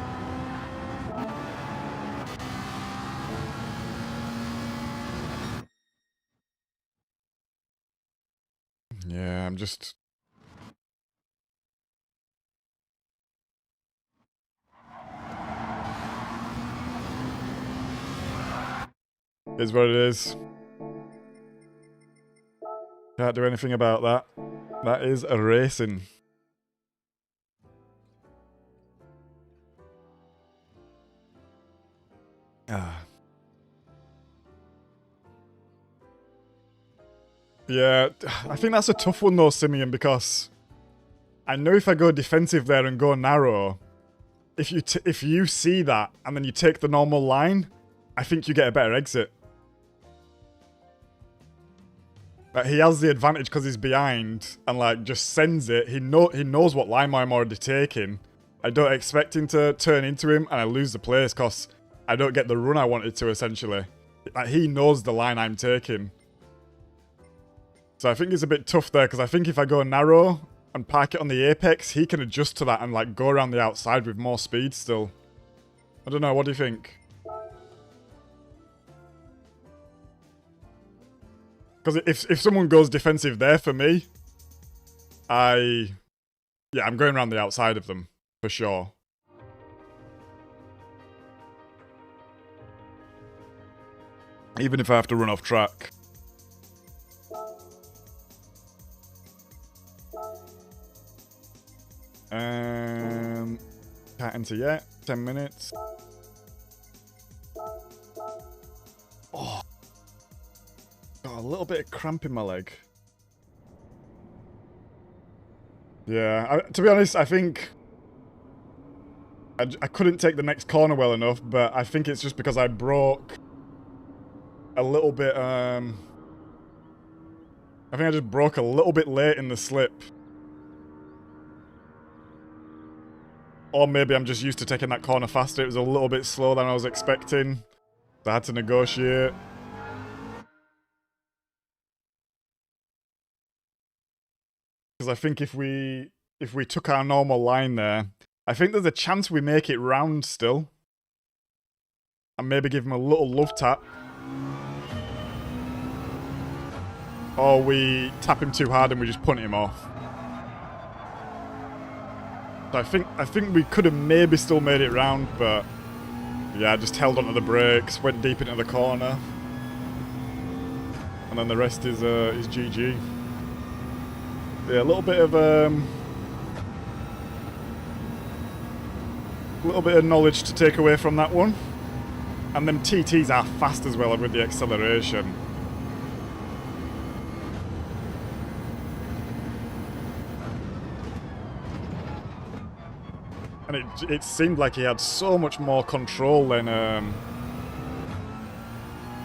Yeah, I'm just... Is what it is. Can't do anything about that. That is a racing. Ah. Yeah, I think that's a tough one though, Simeon, because I know if I go defensive there and go narrow, if you see that and then you take the normal line, I think you get a better exit. Like, he has the advantage because he's behind and like just sends it. He knows what line I'm already taking. I don't expect him to turn into him and I lose the place because I don't get the run I wanted to, essentially. Like, he knows the line I'm taking. So I think it's a bit tough there because I think if I go narrow and park it on the apex, he can adjust to that and like go around the outside with more speed still. I don't know, what do you think? Because if someone goes defensive there for me, I'm going around the outside of them, for sure. Even if I have to run off track. Can't enter yet. 10 minutes. Oh. Got a little bit of cramp in my leg. Yeah, to be honest, I think I couldn't take the next corner well enough, but I think it's just because I broke a little bit, I think I just broke a little bit late in the slip. Or maybe I'm just used to taking that corner faster. It was a little bit slower than I was expecting. So I had to negotiate. Because I think if we took our normal line there, I think there's a chance we make it round still. And maybe give him a little love tap. Or we tap him too hard and we just punt him off. So I think we could have maybe still made it round, but yeah, I just held onto the brakes, went deep into the corner. And then the rest is GG. Yeah, a little bit of knowledge to take away from that one. And them TTs are fast as well with the acceleration. And it seemed like he had so much more control than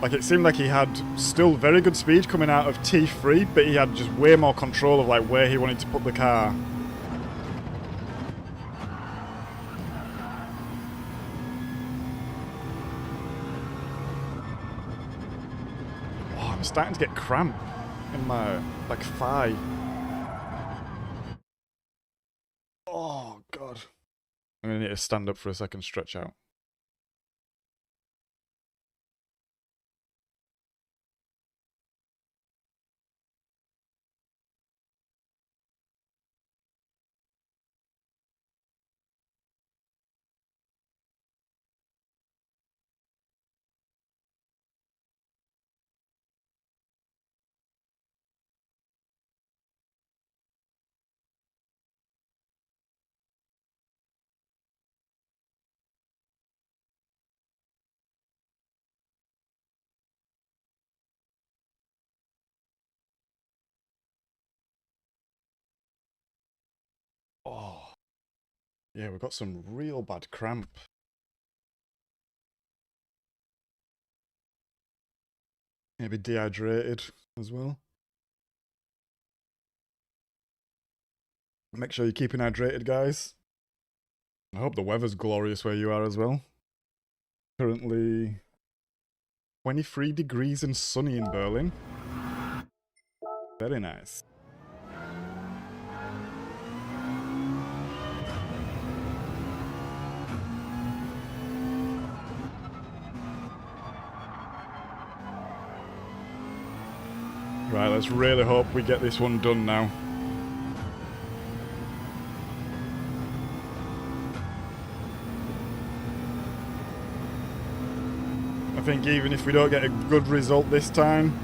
like, it seemed like he had still very good speed coming out of T3, but he had just way more control of like where he wanted to put the car. Oh, I'm starting to get cramp in my like thigh. Oh god. I'm gonna need to stand up for a second, stretch out. Oh. Yeah, we've got some real bad cramp. Maybe dehydrated as well. Make sure you're keeping hydrated, guys. I hope the weather's glorious where you are as well. Currently 23 degrees and sunny in Berlin. Very nice. Right, let's really hope we get this one done now. I think even if we don't get a good result this time,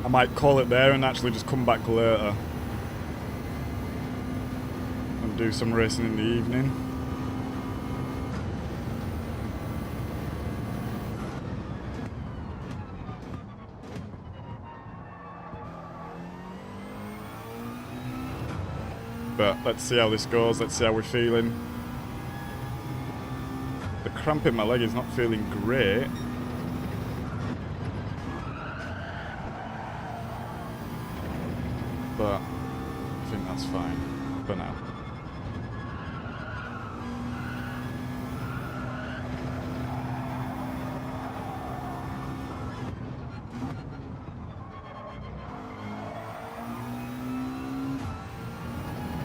I might call it there and actually just come back later and do some racing in the evening. But let's see how this goes, let's see how we're feeling. The cramp in my leg is not feeling great. But I think that's fine for now.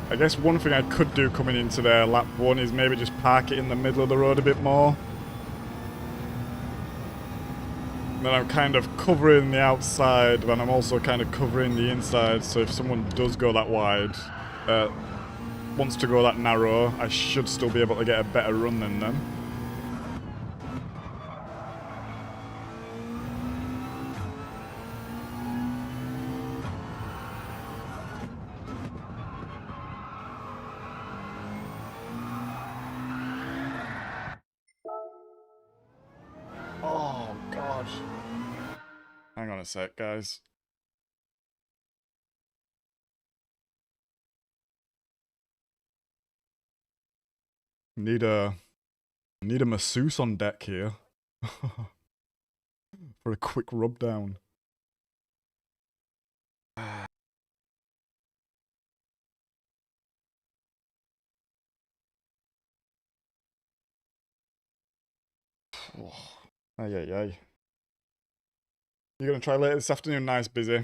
I guess one thing I could do coming into their lap 1 is maybe just park it in the middle of the road a bit more. Then I'm kind of covering the outside, but I'm also kind of covering the inside, so if someone does go that wide, wants to go that narrow, I should still be able to get a better run than them. Oh, gosh. Hang on a sec, guys. Need a masseuse on deck here. For a quick rub down. Oh. Ay, ay, ay. You're gonna try later this afternoon? Nice, busy.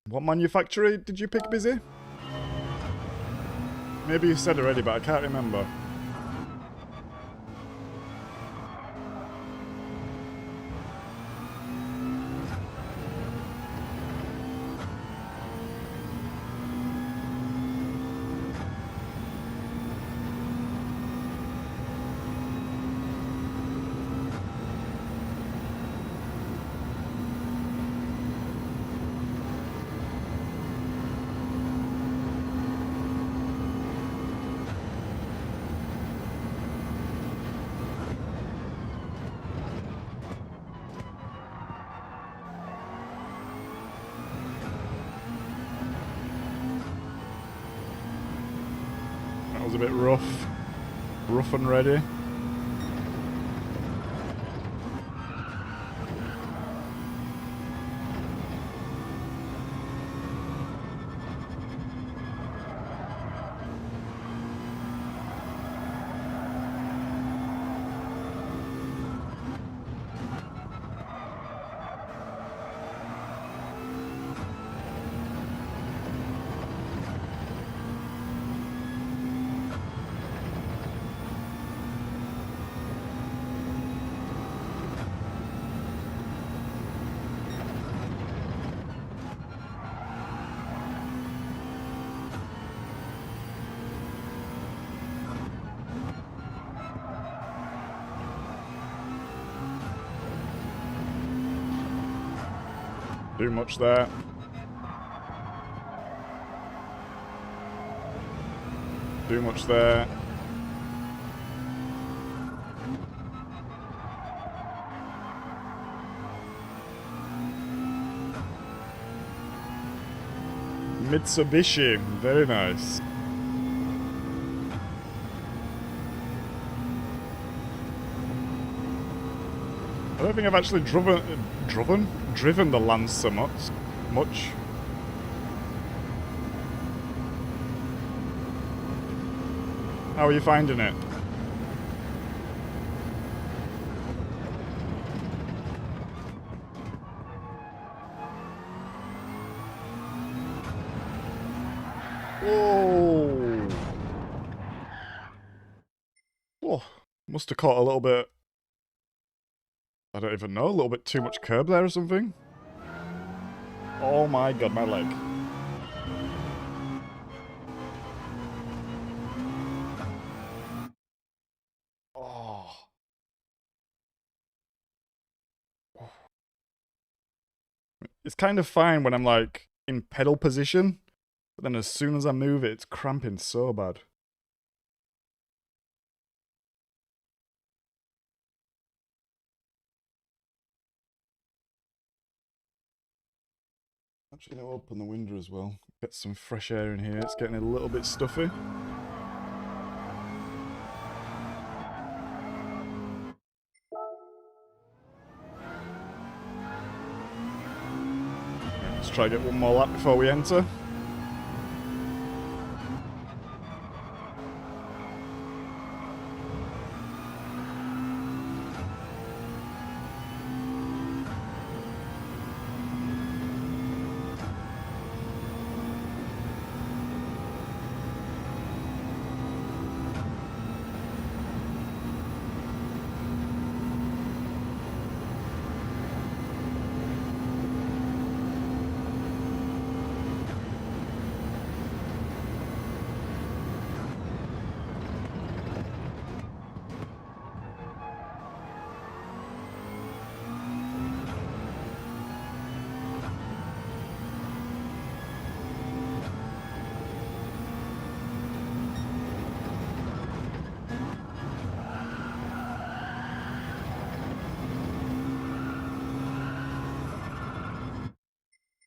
What manufacturer did you pick, busy? Maybe you said already, but I can't remember. That was a bit rough. Rough and ready. Too much there. Too much there. Mitsubishi, very nice. I don't think I've actually driven the Lancer much. How are you finding it? Whoa! Oh, must have caught a little bit. I don't even know, a little bit too much curb there or something. Oh my god, my leg. Oh. It's kind of fine when I'm like in pedal position, but then as soon as I move it, it's cramping so bad. Actually, I'll open the window as well. Get some fresh air in here. It's getting a little bit stuffy. Let's try to get one more lap before we enter.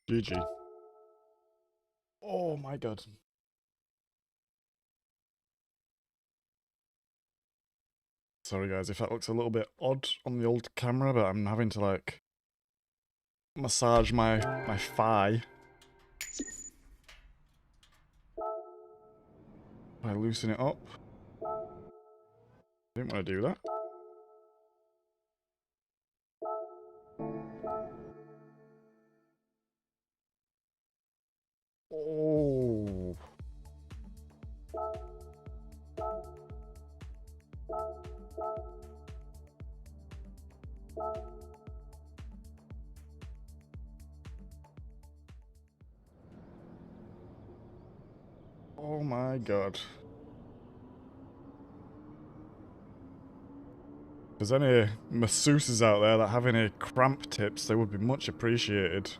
GG. Oh my god. Sorry guys if that looks a little bit odd on the old camera, but I'm having to like massage my thigh. If I loosen it up. Didn't want to do that. Oh. Oh my god. If there's any masseuses out there that have any cramp tips, they would be much appreciated.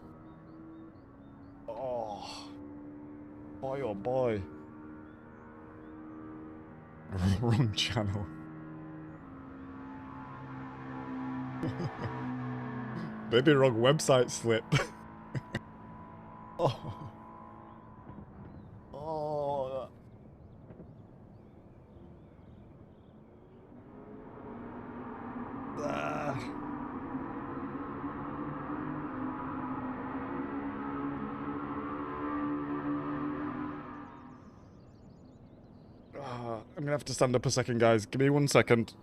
Oh. Boy oh boy. Wrong channel. Maybe wrong website slip. Oh. Oh. Ah. I'm gonna have to stand up a second, guys. Give me 1 second.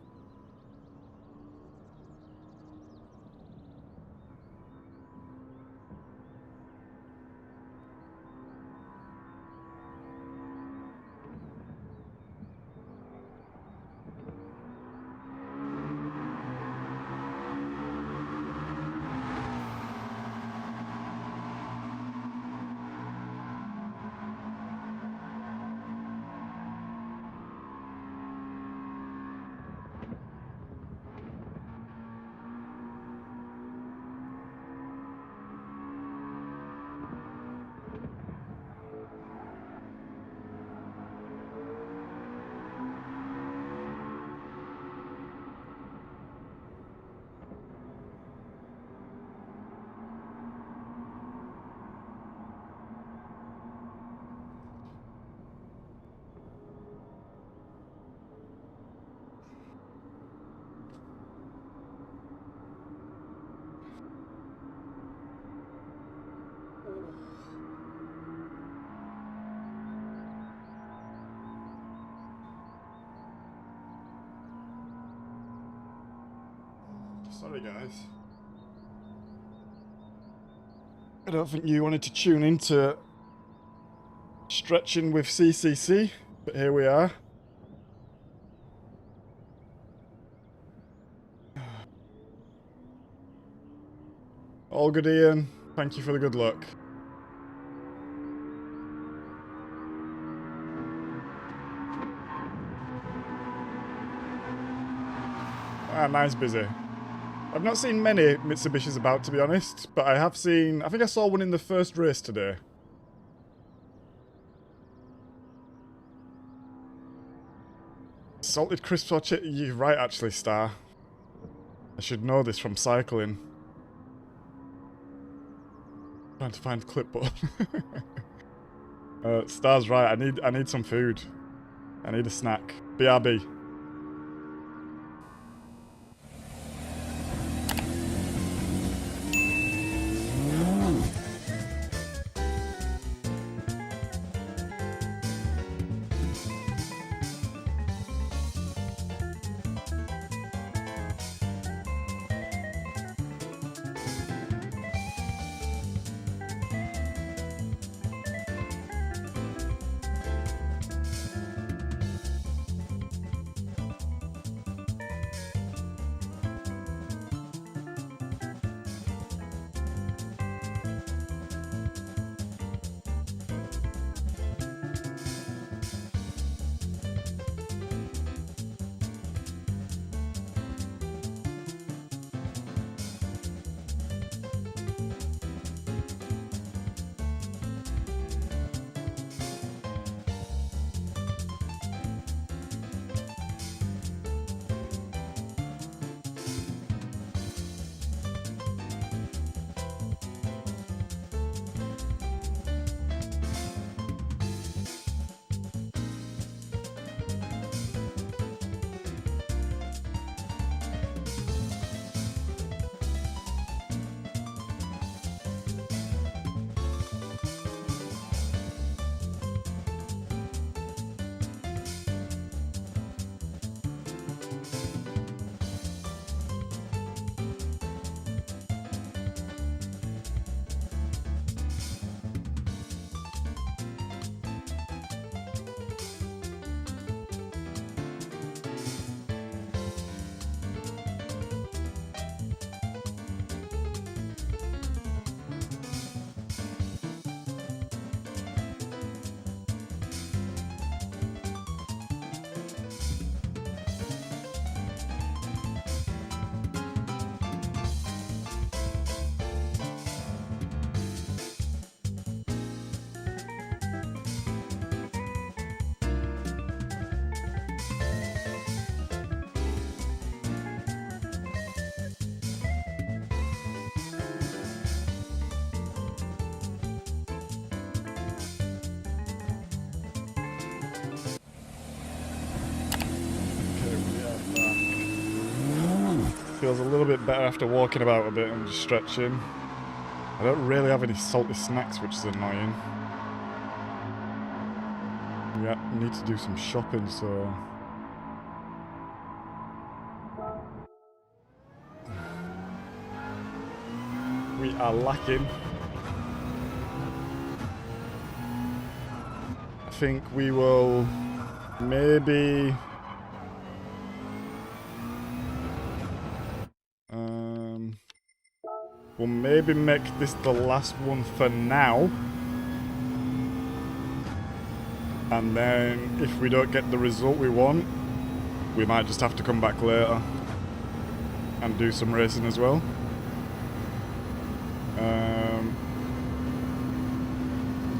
Sorry, guys. I don't think you wanted to tune into stretching with CCC, but here we are. All good, Ian. Thank you for the good luck. Ah, nice, busy. I've not seen many Mitsubishis about, to be honest, but I have seen... I think I saw one in the first race today. Salted crisps or chip? You're right, actually, Star. I should know this from cycling. Trying to find clipboard. Star's right. I need some food. I need a snack. BRB. Feels a little bit better after walking about a bit and just stretching. I don't really have any salty snacks, which is annoying. Yeah, I need to do some shopping, so... We are lacking. I think we will maybe... We'll maybe make this the last one for now. And then, if we don't get the result we want, we might just have to come back later and do some racing as well.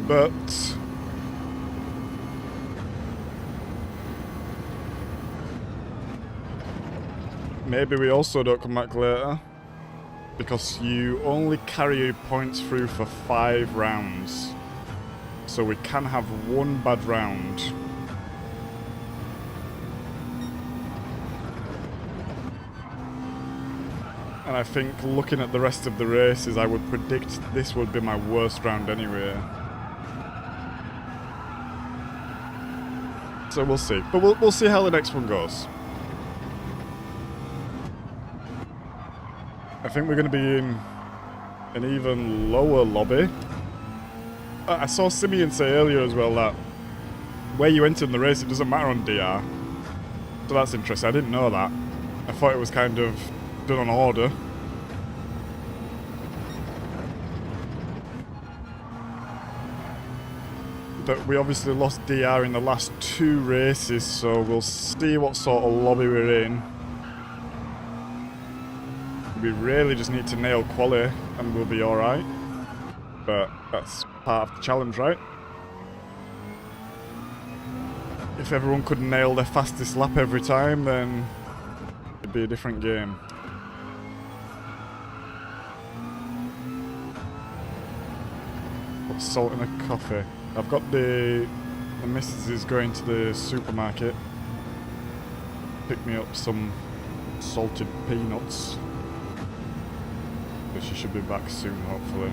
But... maybe we also don't come back later. Because you only carry your points through for 5 rounds. So we can have one bad round. And I think looking at the rest of the races, I would predict this would be my worst round anyway. So we'll see. But we'll see how the next one goes. I think we're going to be in an even lower lobby. I saw Simeon say earlier as well that where you enter in the race, it doesn't matter on DR. So that's interesting. I didn't know that. I thought it was kind of done on order. But we obviously lost DR in the last 2 races, so we'll see what sort of lobby we're in. We really just need to nail quali and we'll be alright. But that's part of the challenge, right? If everyone could nail their fastest lap every time, then it'd be a different game. Put salt in a coffee. I've got the missus is going to the supermarket. Pick me up some salted peanuts. But she should be back soon, hopefully.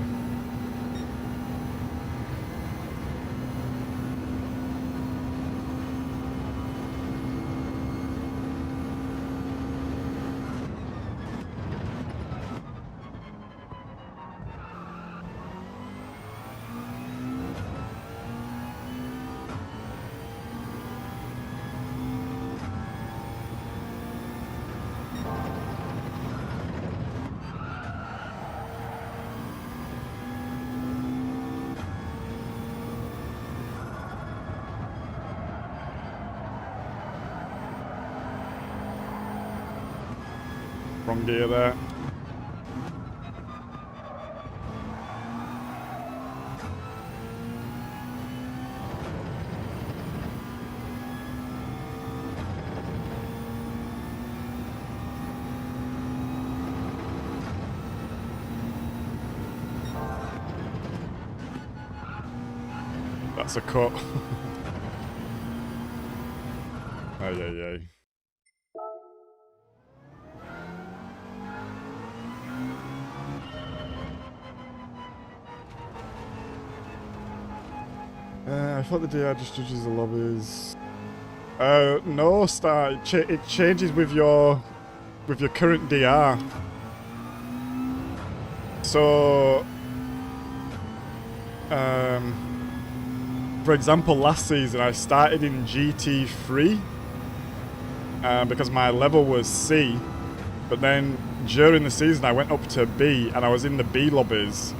Wrong gear there. That's a cut. Ay, ay, ay. I thought the DR just judges the lobbies. No, Star. It changes with your current DR. So, for example, last season I started in GT3 because my level was C, but then during the season I went up to B and I was in the B lobbies.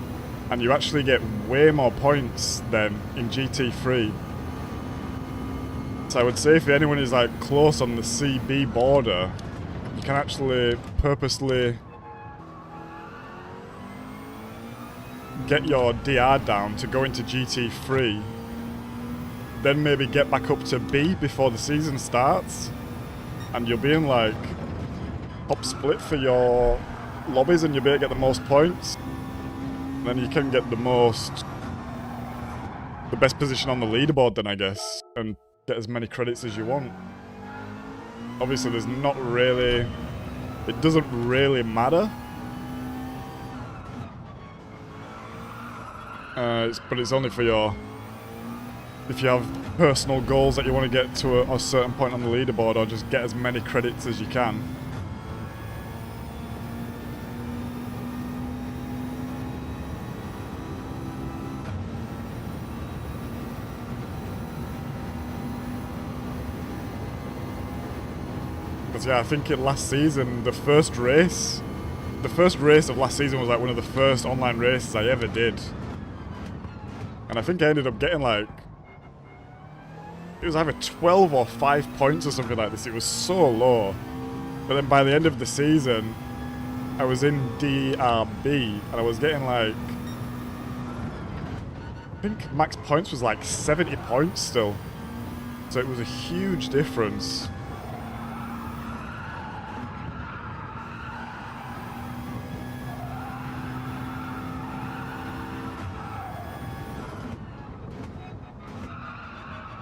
And you actually get way more points than in GT3. So I would say if anyone is like close on the CB border, you can actually purposely get your DR down to go into GT3. Then maybe get back up to B before the season starts. And you'll be in like top split for your lobbies and you'll be able to get the most points. Then you can get the best position on the leaderboard then, I guess, and get as many credits as you want. Obviously, there's not really... It doesn't really matter. But it's only for your... If you have personal goals that you want to get to a certain point on the leaderboard, or just get as many credits as you can. Yeah, I think last season, the first race of last season was like one of the first online races I ever did. And I think I ended up getting like, it was either 12 or 5 points or something like this. It was so low. But then by the end of the season, I was in DRB and I was getting like, I think max points was like 70 points still. So it was a huge difference.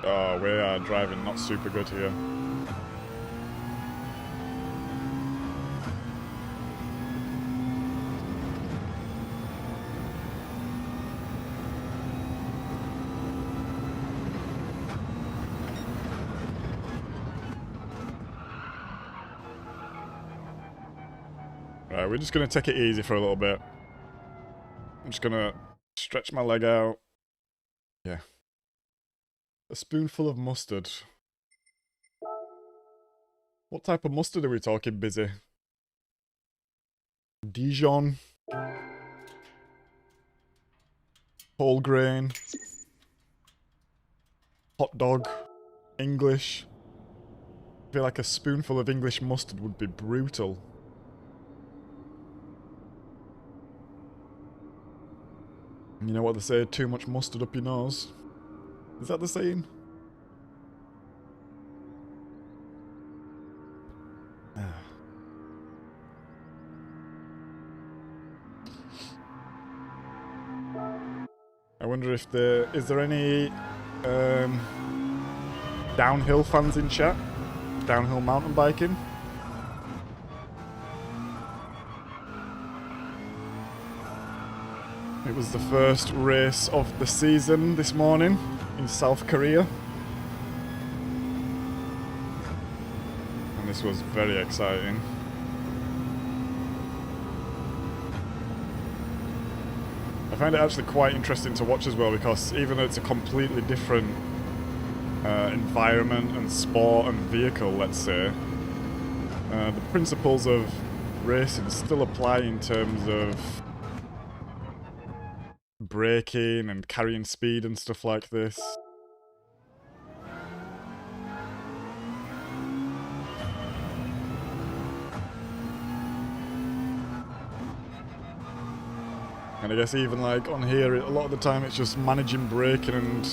Oh, we are driving not super good here. We're just going to take it easy for a little bit. I'm just going to stretch my leg out. Yeah. A spoonful of mustard. What type of mustard are we talking, Busy? Dijon? Whole grain? Hot dog? English? I feel like a spoonful of English mustard would be brutal. You know what they say, too much mustard up your nose? Is that the saying? I wonder if is there any downhill fans in chat? Downhill mountain biking? It was the first race of the season this morning in South Korea. And this was very exciting. I find it actually quite interesting to watch as well, because even though it's a completely different environment and sport and vehicle, let's say, the principles of racing still apply in terms of braking and carrying speed and stuff like this. And I guess even like on here, a lot of the time it's just managing braking and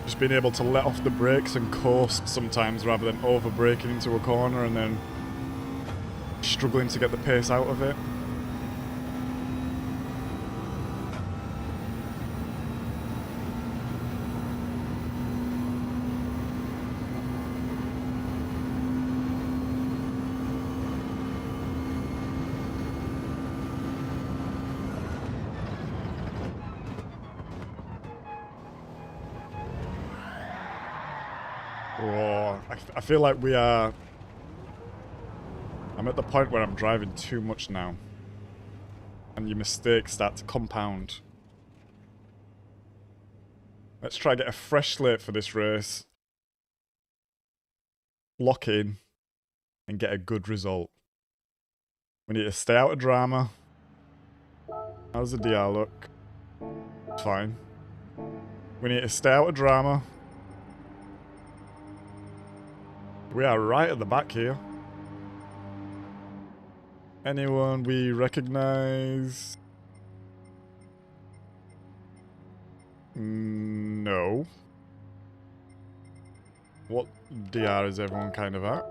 just being able to let off the brakes and coast sometimes rather than over braking into a corner and then struggling to get the pace out of it. I feel like we are... I'm at the point where I'm driving too much now. And your mistakes start to compound. Let's try to get a fresh slate for this race. Lock in. And get a good result. We need to stay out of drama. How's the DR look? Fine. We need to stay out of drama. We are right at the back here. Anyone we recognize? No. What DR is everyone kind of at?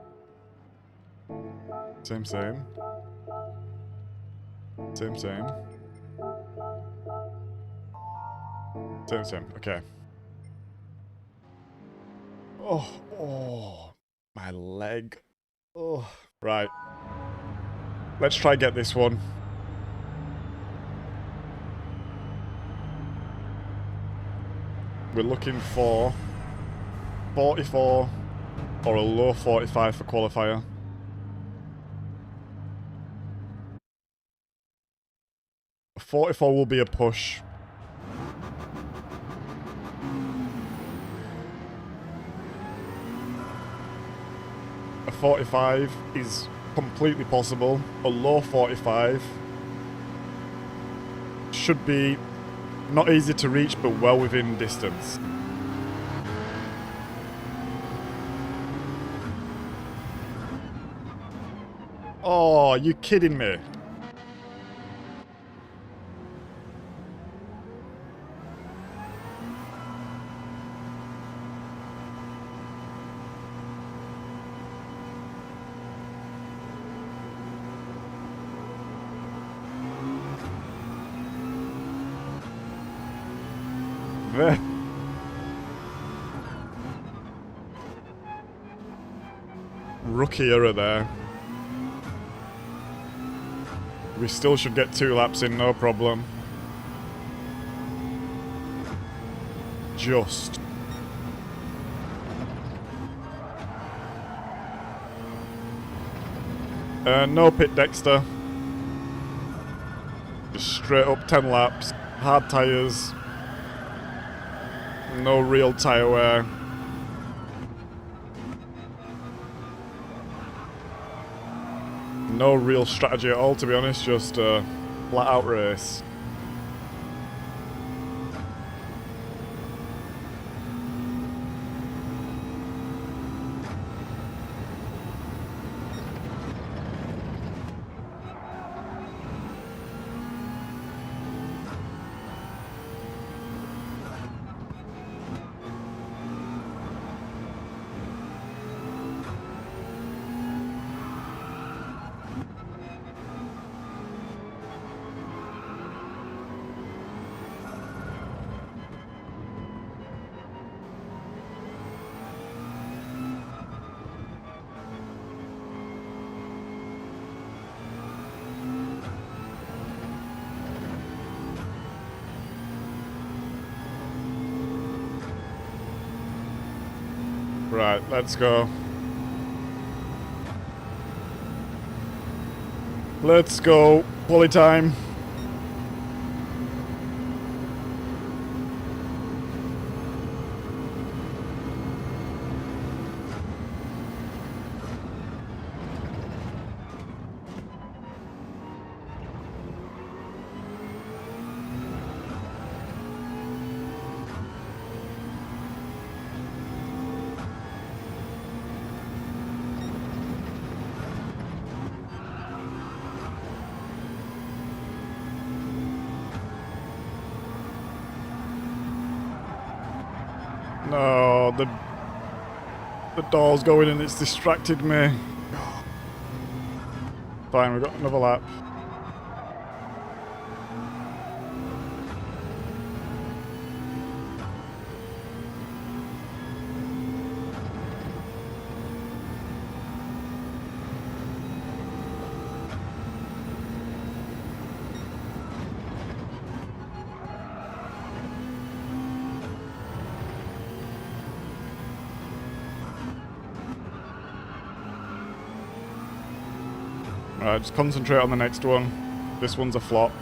Same, same. Same, same. Same, same. Okay. Oh. My leg. Oh. Right. Let's try get this one. We're looking for 44 or a low 45 for qualifier. A 44 will be a push. A 45 is completely possible. A low 45 should be not easy to reach, but well within distance. Oh, you kidding me? Rookie error there. We still should get 2 laps in, no problem. Just. No pit, Dexter. Just straight up 10 laps, hard tyres, no real tyre wear. No real strategy at all, to be honest, just a flat out race. Right, let's go. Let's go. Quali time. No, the door's going and it's distracted me. Fine, we've got another lap. Alright, just concentrate on the next one. This one's a flop.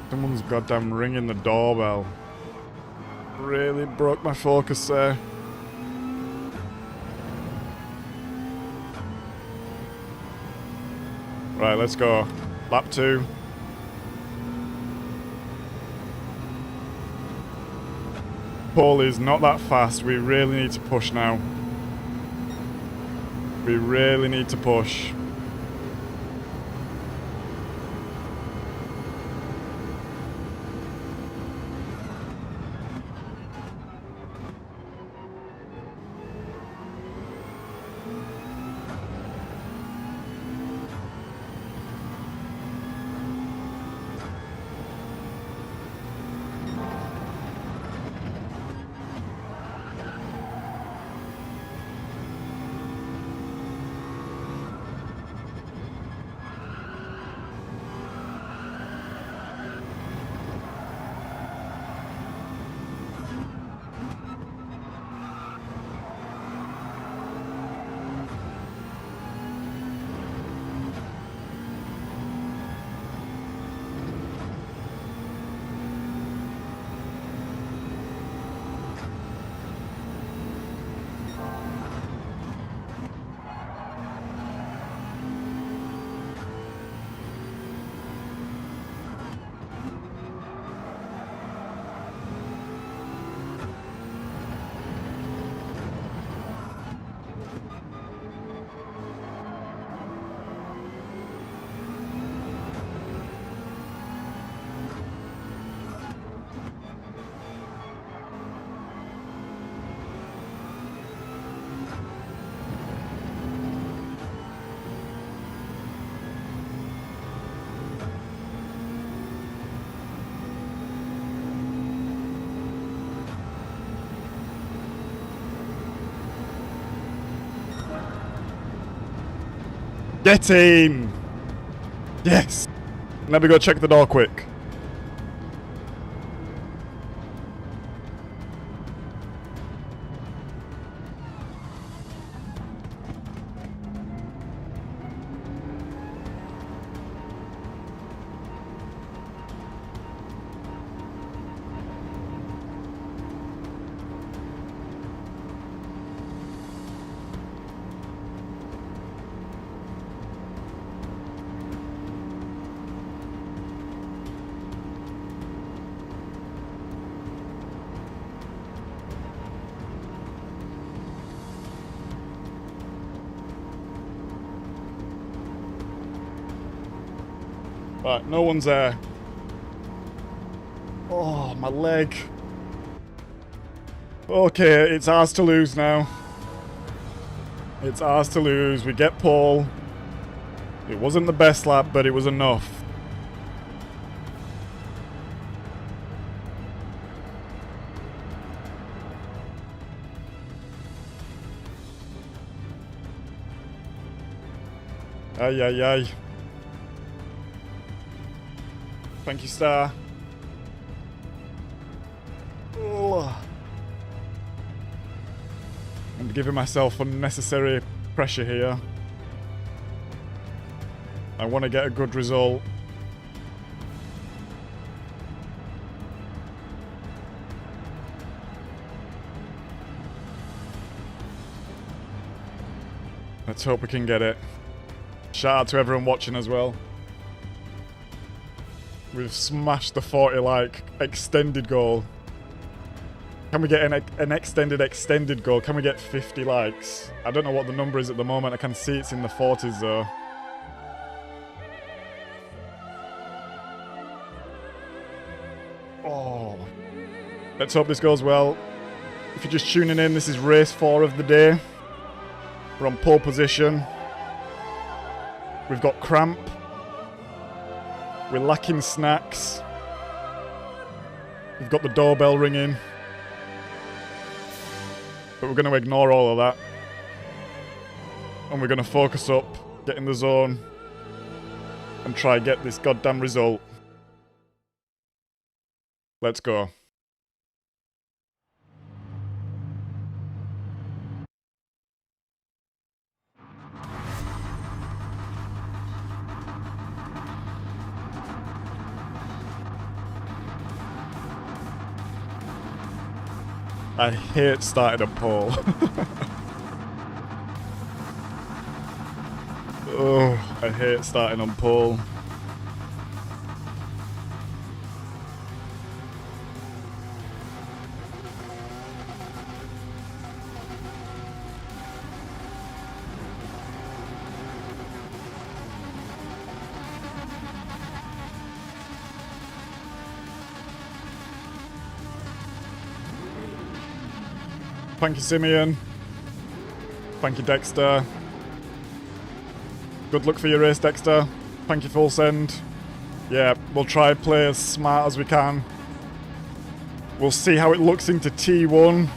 Someone's goddamn ringing the doorbell. Really broke my focus there. Right, let's go. Lap 2. Pole is not that fast. We really need to push now. We really need to push. Get in! Yes! Let me go check the door quick. Right, no one's there. Oh, my leg. Okay, it's ours to lose now. It's ours to lose. We get pole. It wasn't the best lap, but it was enough. Ay, ay, ay. Thank you, Star. Oh. I'm giving myself unnecessary pressure here. I want to get a good result. Let's hope we can get it. Shout out to everyone watching as well. We've smashed the 40 like extended goal. Can we get an extended goal? Can we get 50 likes? I don't know what the number is at the moment. I can see it's in the 40s though. Oh. Let's hope this goes well. If you're just tuning in, this is race 4 of the day. We're on pole position. We've got cramp. We're lacking snacks. We've got the doorbell ringing. But we're going to ignore all of that. And we're going to focus up, get in the zone, and try and get this goddamn result. Let's go. I hate starting a pole. Oh, I hate starting on pole. Thank you, Simeon. Thank you, Dexter. Good luck for your race, Dexter. Thank you, Full Send. Yeah, we'll try and play as smart as we can. We'll see how it looks into T1.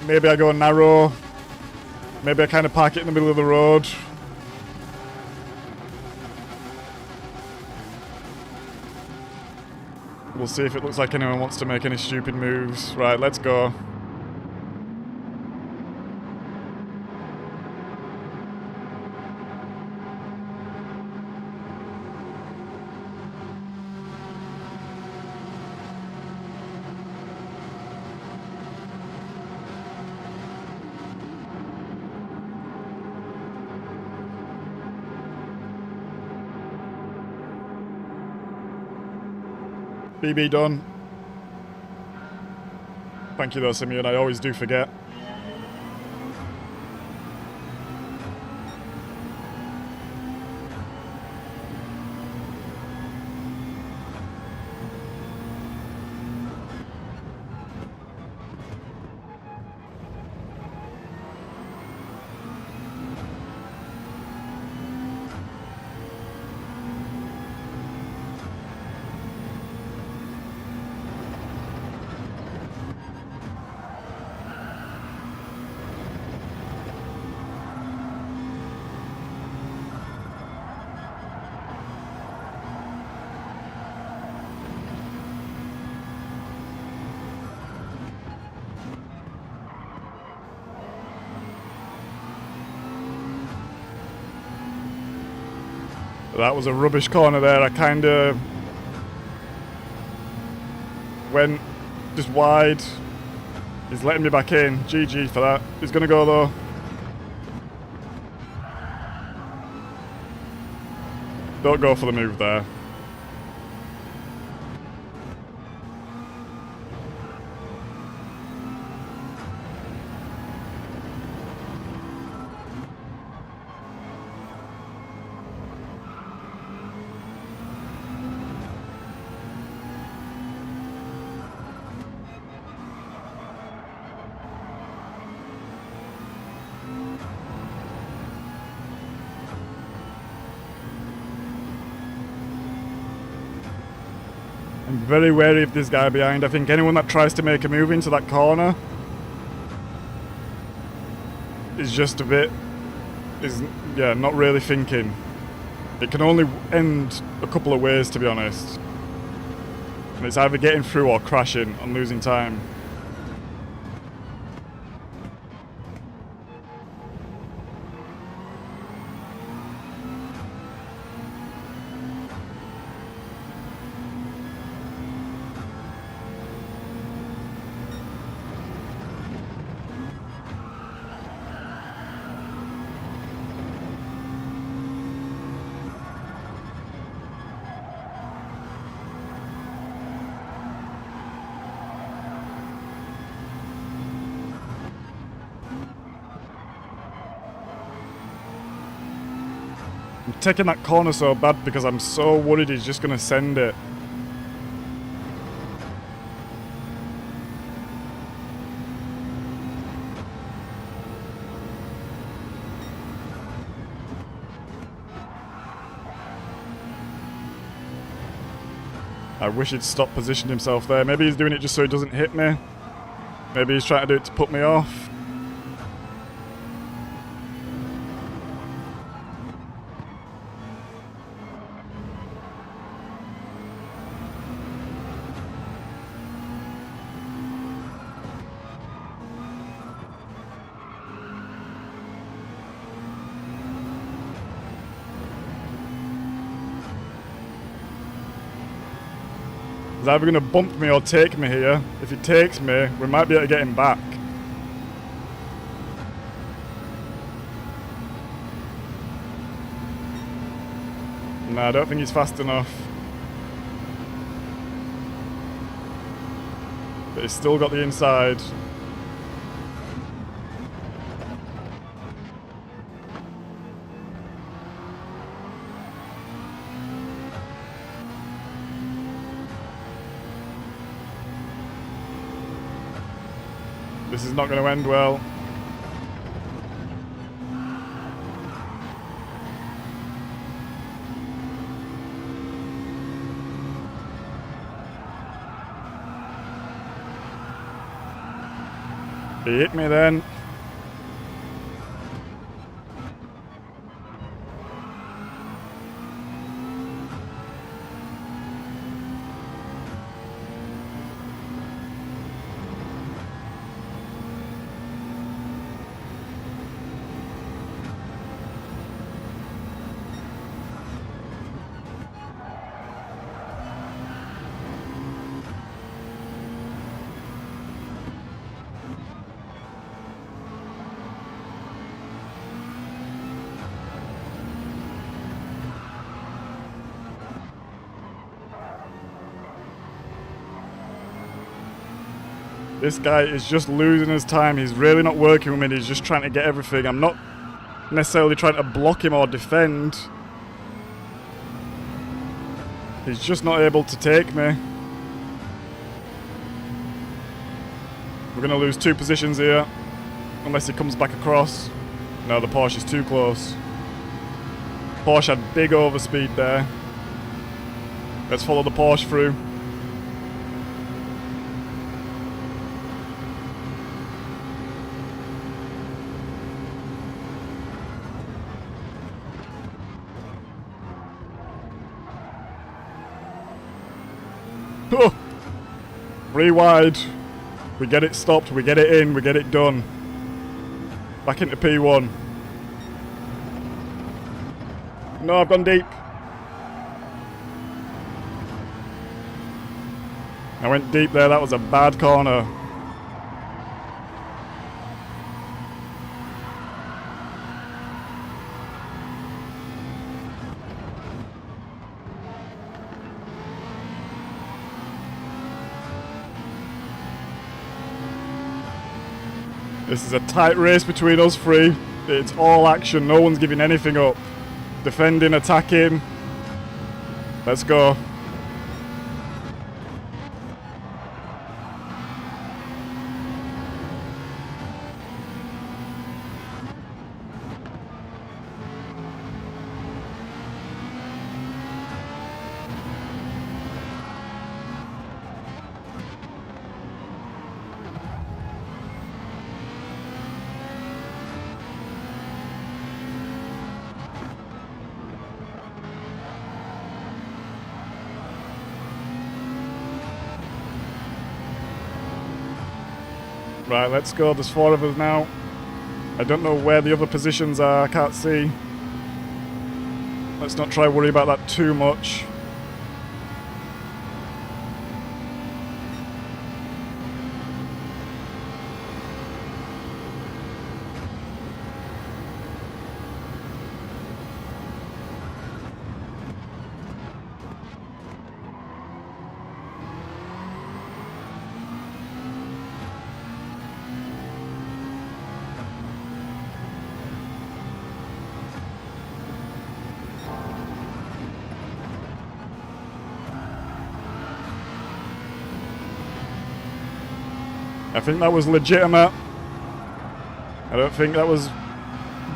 Maybe I go narrow. Maybe I kind of park it in the middle of the road. We'll see if it looks like anyone wants to make any stupid moves. Right, let's go. BB done. Thank you though, Simeon, I always do forget. That was a rubbish corner there. I kind of went just wide. He's letting me back in. GG for that. He's going to go though. Don't go for the move there. I'm very wary of this guy behind. I think anyone that tries to make a move into that corner is just a bit, yeah, not really thinking. It can only end a couple of ways, to be honest. And it's either getting through or crashing and losing time. I'm taking that corner so bad because I'm so worried he's just going to send it. I wish he'd stop positioning himself there. Maybe he's doing it just so he doesn't hit me. Maybe he's trying to do it to put me off. He's either going to bump me or take me here. If he takes me, we might be able to get him back. Nah, I don't think he's fast enough. But he's still got the inside. This is not going to end well. He hit me then. This guy is just losing his time. He's really not working with me. He's just trying to get everything. I'm not necessarily trying to block him or defend. He's just not able to take me. We're going to lose 2 positions here. Unless he comes back across. No, the Porsche is too close. Porsche had big overspeed there. Let's follow the Porsche through. Oh, 3 wide. We get it stopped, we get it in, we get it done. Back into P1. No, I've gone deep. I went deep there, that was a bad corner. This is a tight race between us 3. It's all action, no one's giving anything up. Defending, attacking. Let's go. Right, let's go. There's 4 of us now. I don't know where the other positions are. I can't see. Let's not try worry about that too much. I think that was legitimate. I don't think that was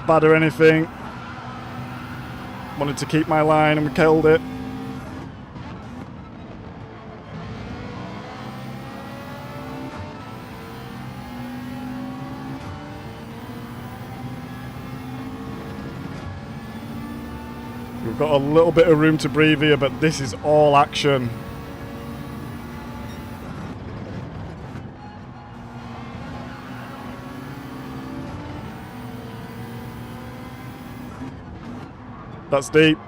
bad or anything. Wanted to keep my line and we killed it. We've got a little bit of room to breathe here, but this is all action. That's deep.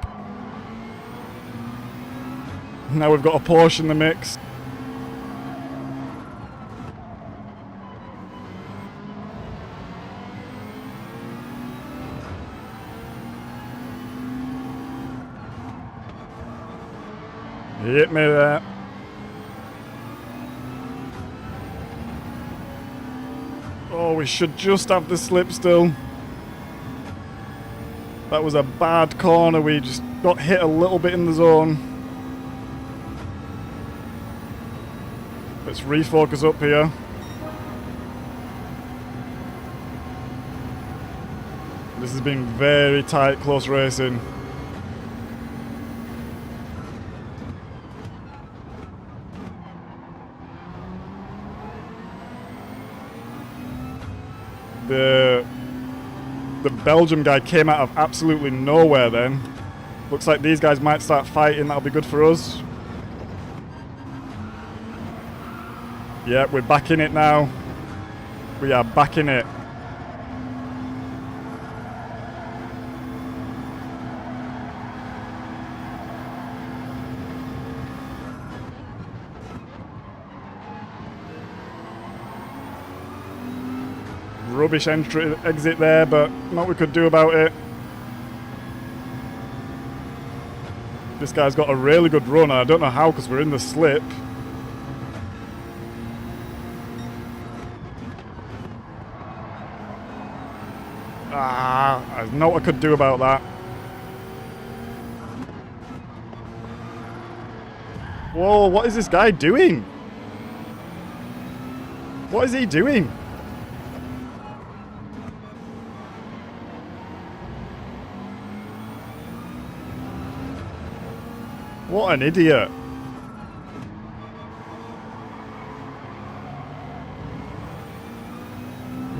Now we've got a Porsche in the mix. He hit me there. Oh, we should just have the slip still. That was a bad corner. We just got hit a little bit in the zone. Let's refocus up here. This has been very tight, close racing. The Belgium guy came out of absolutely nowhere then. Looks like these guys might start fighting. That'll be good for us. Yeah, we're back in it now. We are back in it. Rubbish exit there, but not we could do about it. This guy's got a really good run. I don't know how, because we're in the slip. I know what I could do about that. Whoa, what is this guy doing? What is he doing? What an idiot.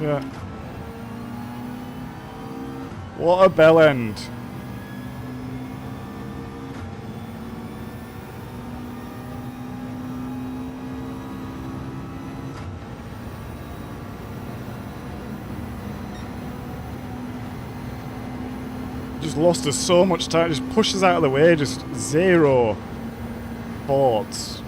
Yeah. What a bell end. Just lost us so much time, just pushed us out of the way, just zero thoughts.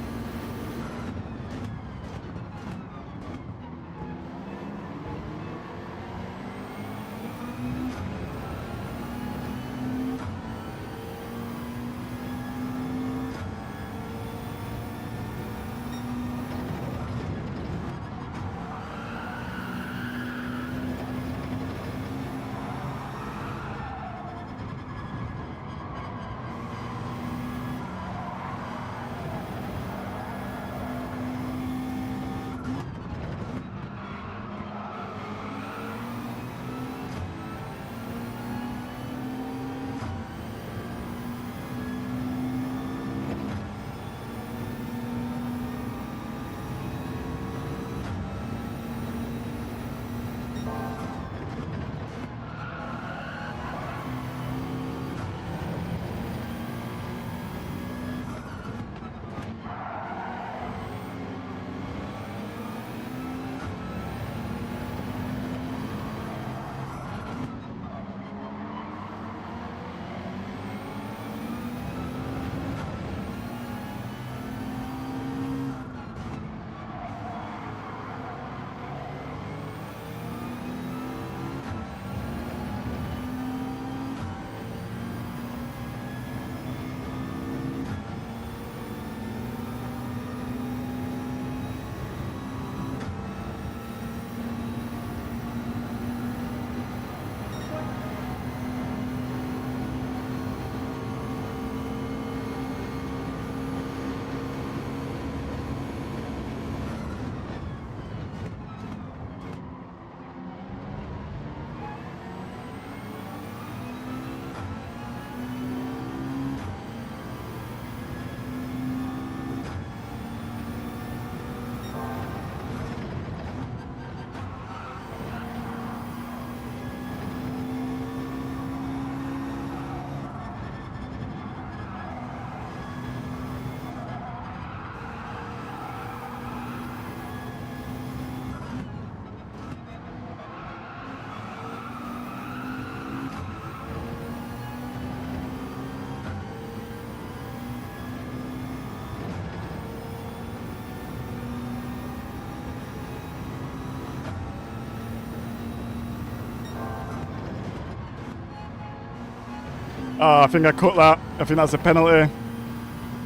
Oh, I think I cut that. I think that's a penalty.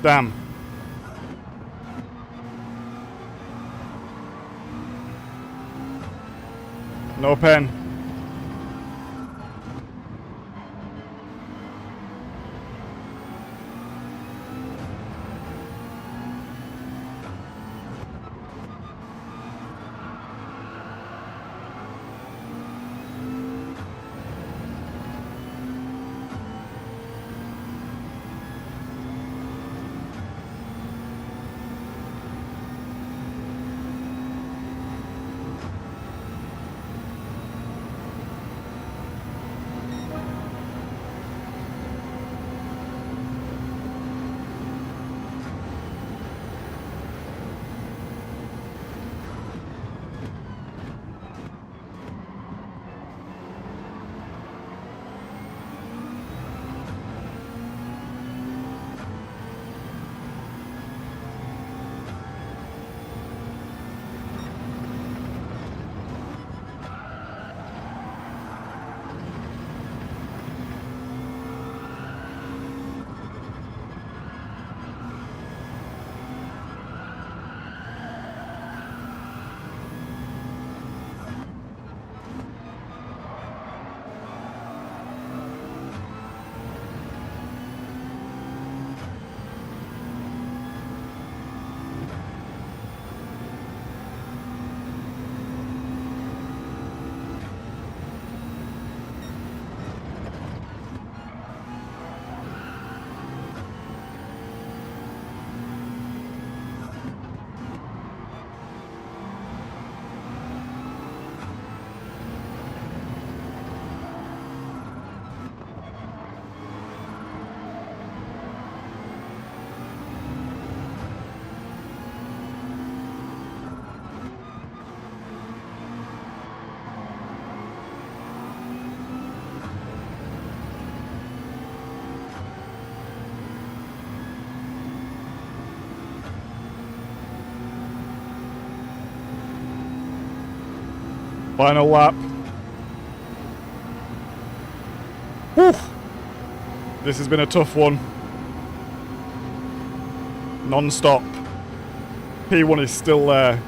Damn. No pen. Final lap. Whew. This has been a tough one. Non-stop. P1 is still there.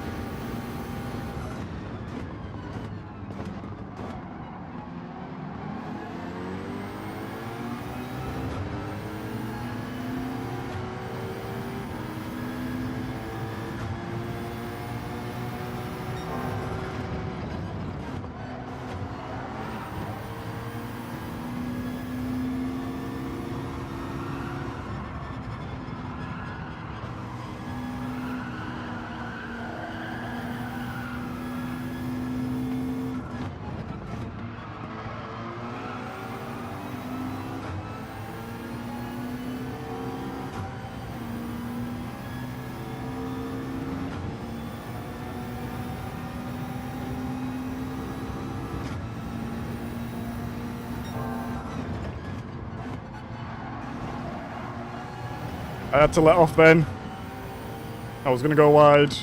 I had to let off then. I was going to go wide.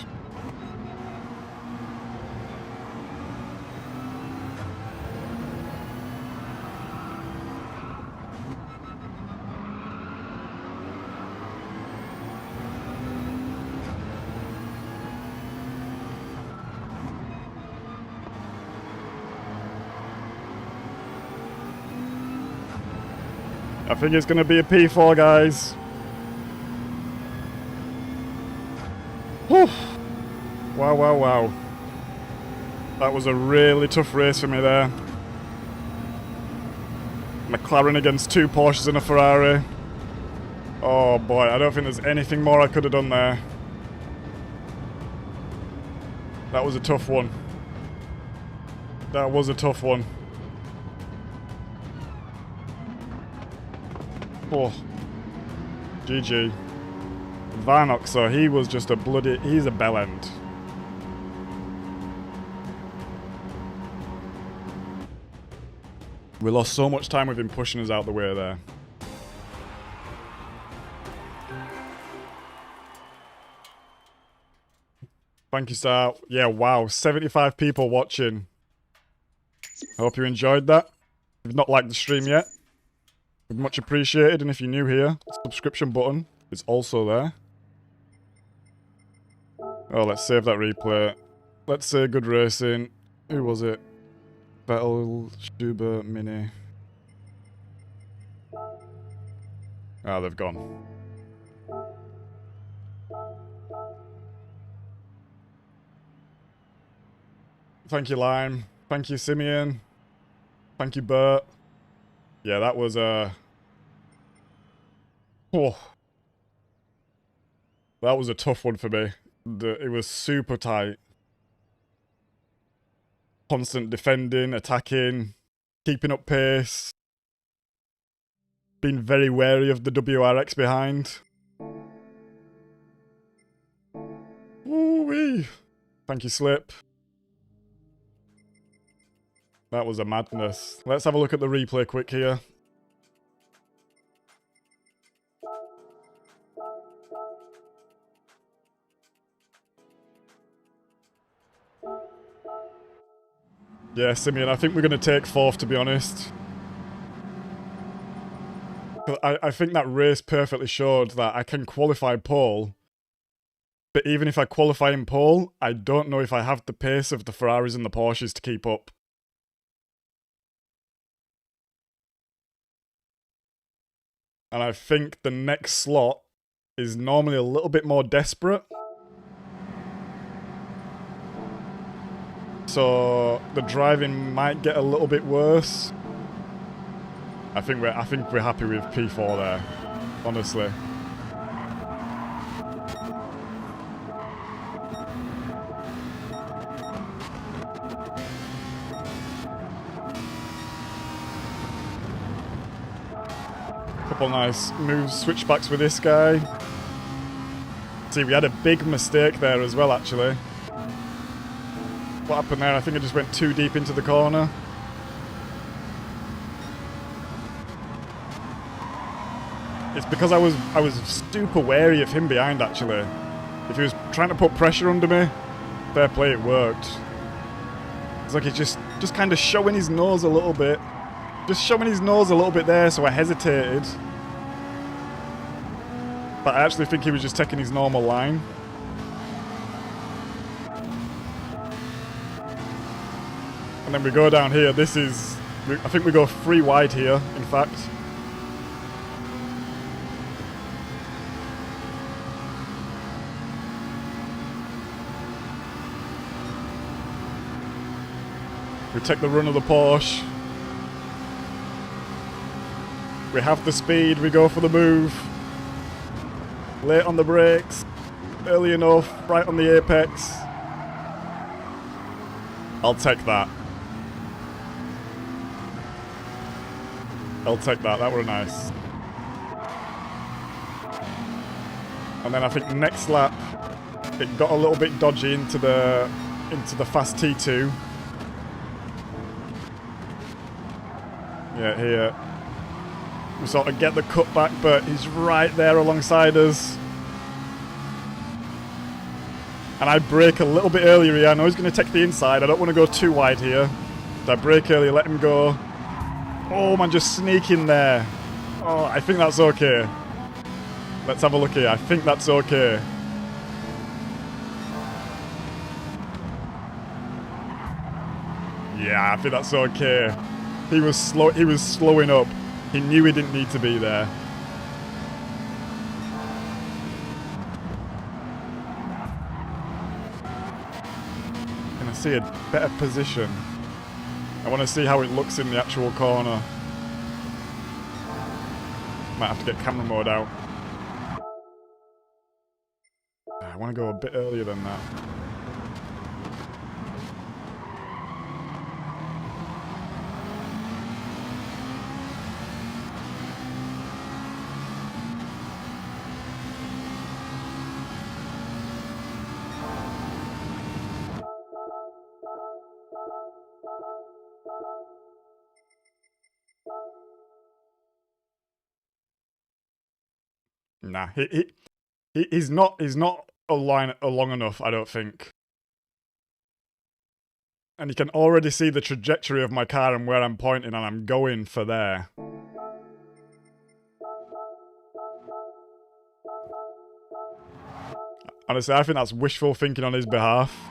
I think it's going to be a P4, guys. Whew. Wow, wow, wow. That was a really tough race for me there. McLaren against two Porsches and a Ferrari. Oh boy, I don't think there's anything more I could have done there. That was a tough one. That was a tough one. Oh. GG. Varnock, so he was just a bloody... He's a bellend. We lost so much time with him pushing us out the way there. Thank you, Star. Yeah, wow. 75 people watching. I hope you enjoyed that. If you've not liked the stream yet, Much appreciated, and if you're new here, the subscription button is also there. Oh, let's save that replay. Let's say good racing. Who was it? Vettel, Stuber, Mini. Ah, they've gone. Thank you, Lime. Thank you, Simeon. Thank you, Bert. Yeah, that was oh. That was a tough one for me. It was super tight. Constant defending, attacking, keeping up pace. Being very wary of the WRX behind. Woo-wee. Thank you, Slip. That was a madness. Let's have a look at the replay quick here. Yeah, Simeon, I think we're going to take fourth, to be honest. I think that race perfectly showed that I can qualify pole. But even if I qualify in pole, I don't know if I have the pace of the Ferraris and the Porsches to keep up. And I think the next slot is normally a little bit more desperate. So the driving might get a little bit worse. I think we're happy with P4 there, honestly. Couple nice moves, switchbacks with this guy. See, we had a big mistake there as well, actually. What happened there? I think I just went too deep into the corner. It's because I was super wary of him behind, actually. If he was trying to put pressure under me, fair play, it worked. It's like he's just kind of showing his nose a little bit. Just showing his nose a little bit there, so I hesitated. But I actually think he was just taking his normal line. And then we go down here. This is... I think we go 3 wide here, in fact. We take the run of the Porsche. We have the speed. We go for the move. Late on the brakes. Early enough. Right on the apex. I'll take that. I'll take that. That were nice. And then I think next lap, it got a little bit dodgy into the fast T2. Yeah, here. We sort of get the cutback, but he's right there alongside us. And I brake a little bit earlier here. I know he's going to take the inside. I don't want to go too wide here. So I brake earlier, let him go. Oh man, just sneak in there. Oh, I think that's okay. Let's have a look here. I think that's okay. Yeah, I think that's okay. He was slowing up. He knew he didn't need to be there. Can I see a better position? I want to see how it looks in the actual corner. Might have to get camera mode out. I want to go a bit earlier than that. Nah, he's not long enough, I don't think. And you can already see the trajectory of my car and where I'm pointing, and I'm going for there. Honestly, I think that's wishful thinking on his behalf.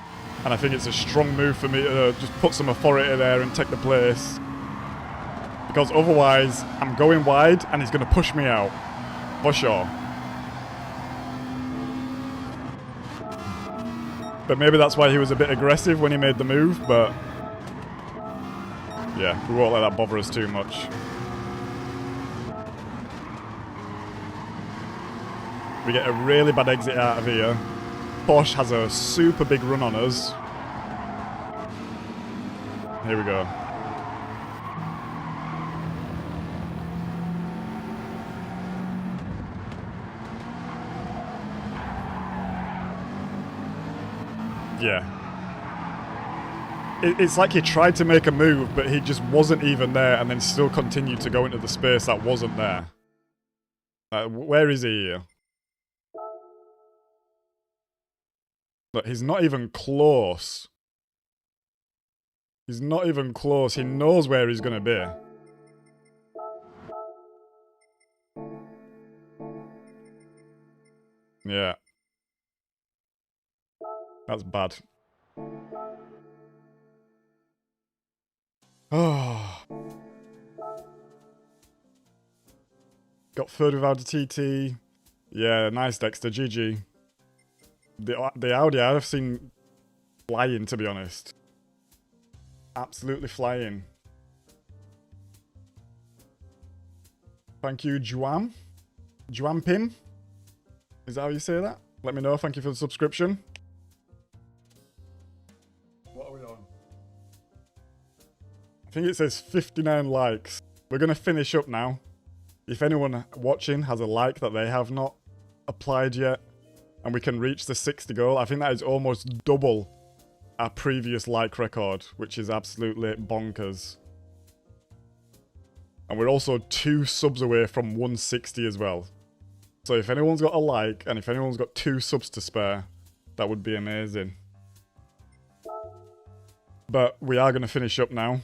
And I think it's a strong move for me to just put some authority there and take the place. Because otherwise, I'm going wide and he's going to push me out. For sure. But maybe that's why he was a bit aggressive when he made the move, but... yeah, we won't let that bother us too much. We get a really bad exit out of here. Porsche has a super big run on us. Here we go. Yeah. It's like he tried to make a move, but he just wasn't even there and then still continued to go into the space that wasn't there. Where is he here? Look, he's not even close. He's not even close. He knows where he's going to be. Yeah. That's bad. Oh. Got third without a TT. Yeah, nice Dexter. GG. The Audi I've seen flying, to be honest. Absolutely flying. Thank you, Juam. Juampin? Is that how you say that? Let me know. Thank you for the subscription. What are we on? I think it says 59 likes. We're going to finish up now. If anyone watching has a like that they have not applied yet, and we can reach the 60 goal, I think that is almost double our previous like record, which is absolutely bonkers. And we're also 2 subs away from 160 as well. So if anyone's got a like, and if anyone's got 2 subs to spare, that would be amazing. But we are going to finish up now.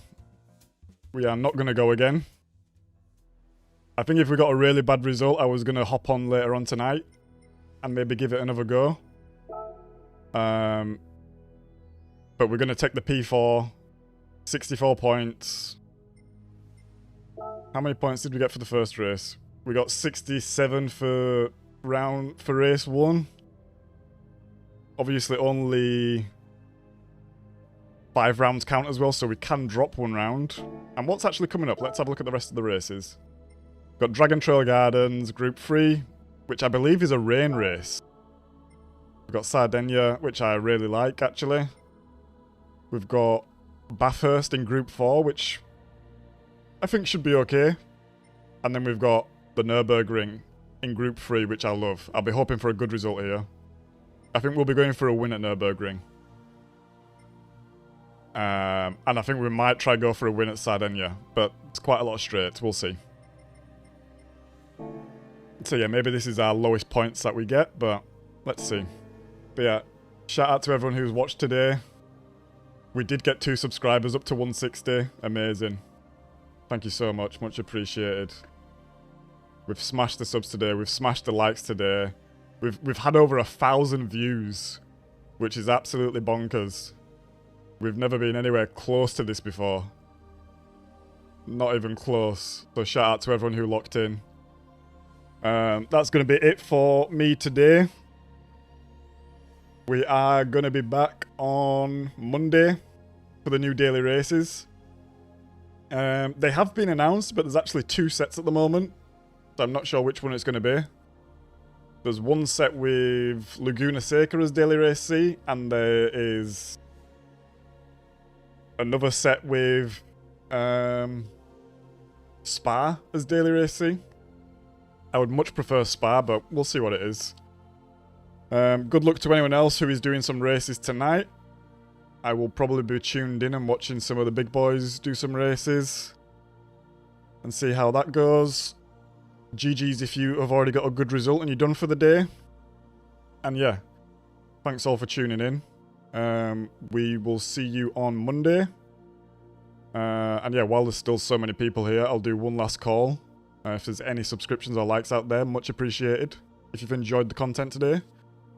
We are not going to go again. I think if we got a really bad result, I was going to hop on later on tonight and maybe give it another go. But we're going to take the P4. 64 points. How many points did we get for the first race? We got 67 for race 1. Obviously only 5 rounds count as well, so we can drop 1 round. And what's actually coming up? Let's have a look at the rest of the races. Got Dragon Trail Gardens, Group 3, which I believe is a rain race. We've got Sardinia, which I really like, actually. We've got Bathurst in Group 4, which I think should be okay. And then we've got the Nürburgring in Group 3, which I love. I'll be hoping for a good result here. I think we'll be going for a win at Nürburgring. And I think we might try go for a win at Sardinia, but it's quite a lot of straights. We'll see. So yeah, maybe this is our lowest points that we get, but let's see. But yeah, shout out to everyone who's watched today. We did get 2 subscribers up to 160. Amazing. Thank you so much. Much appreciated. We've smashed the subs today. We've smashed the likes today. We've had over 1,000 views, which is absolutely bonkers. We've never been anywhere close to this before. Not even close. So shout out to everyone who locked in. That's going to be it for me today. We are going to be back on Monday for the new daily races. They have been announced, but there's actually 2 sets at the moment. So I'm not sure which one it's going to be. There's one set with Laguna Seca as Daily Race C, and there is another set with Spa as Daily Race C. I would much prefer Spa, but we'll see what it is. Good luck to anyone else who is doing some races tonight. I will probably be tuned in and watching some of the big boys do some races and see how that goes. GG's if you have already got a good result and you're done for the day. And yeah, thanks all for tuning in. We will see you on Monday. And yeah, while there's still so many people here, I'll do one last call. If there's any subscriptions or likes out there, much appreciated. If you've enjoyed the content today,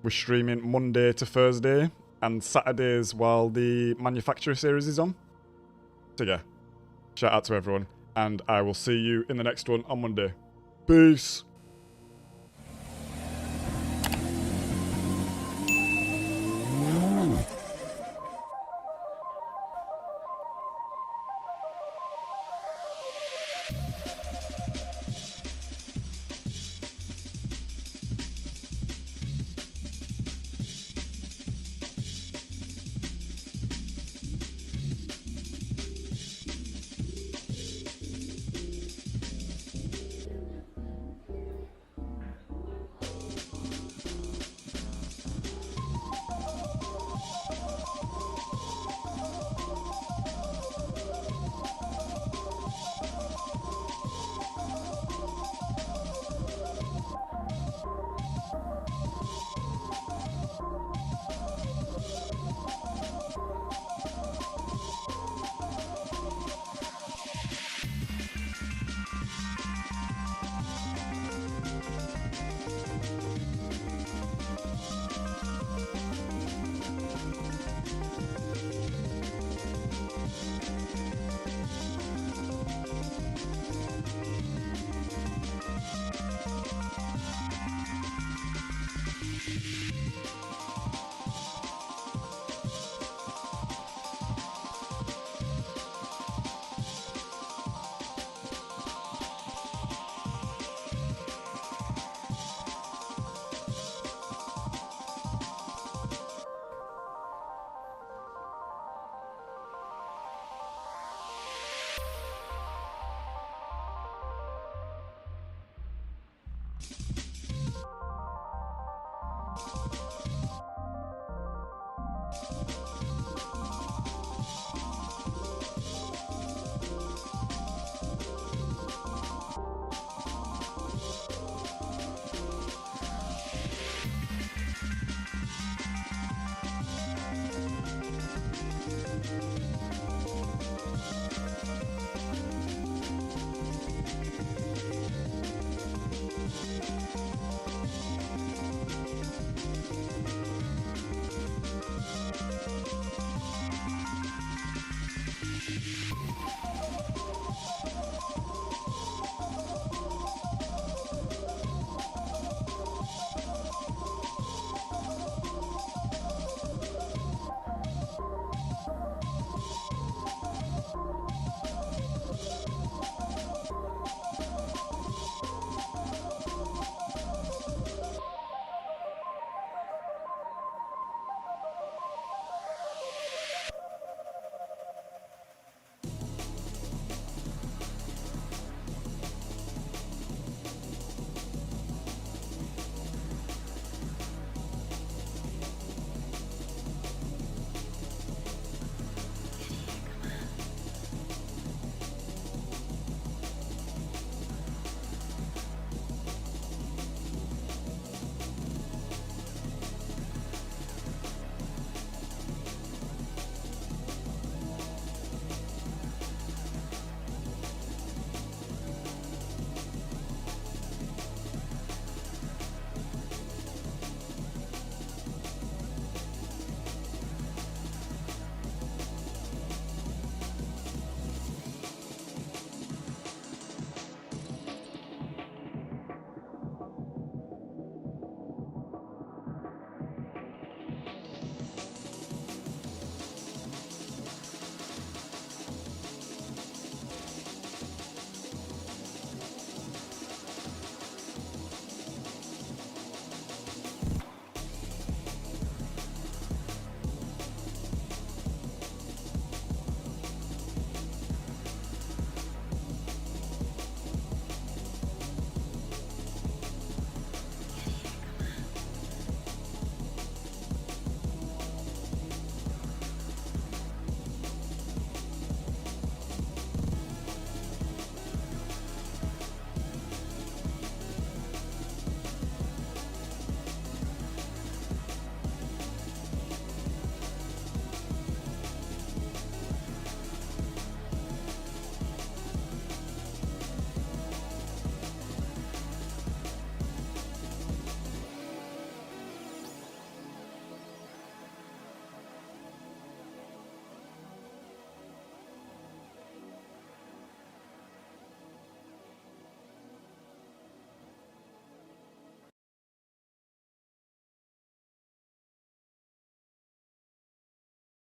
we're streaming Monday to Thursday and Saturdays while the Manufacturer series is on. So yeah, shout out to everyone, and I will see you in the next one on Monday. Peace.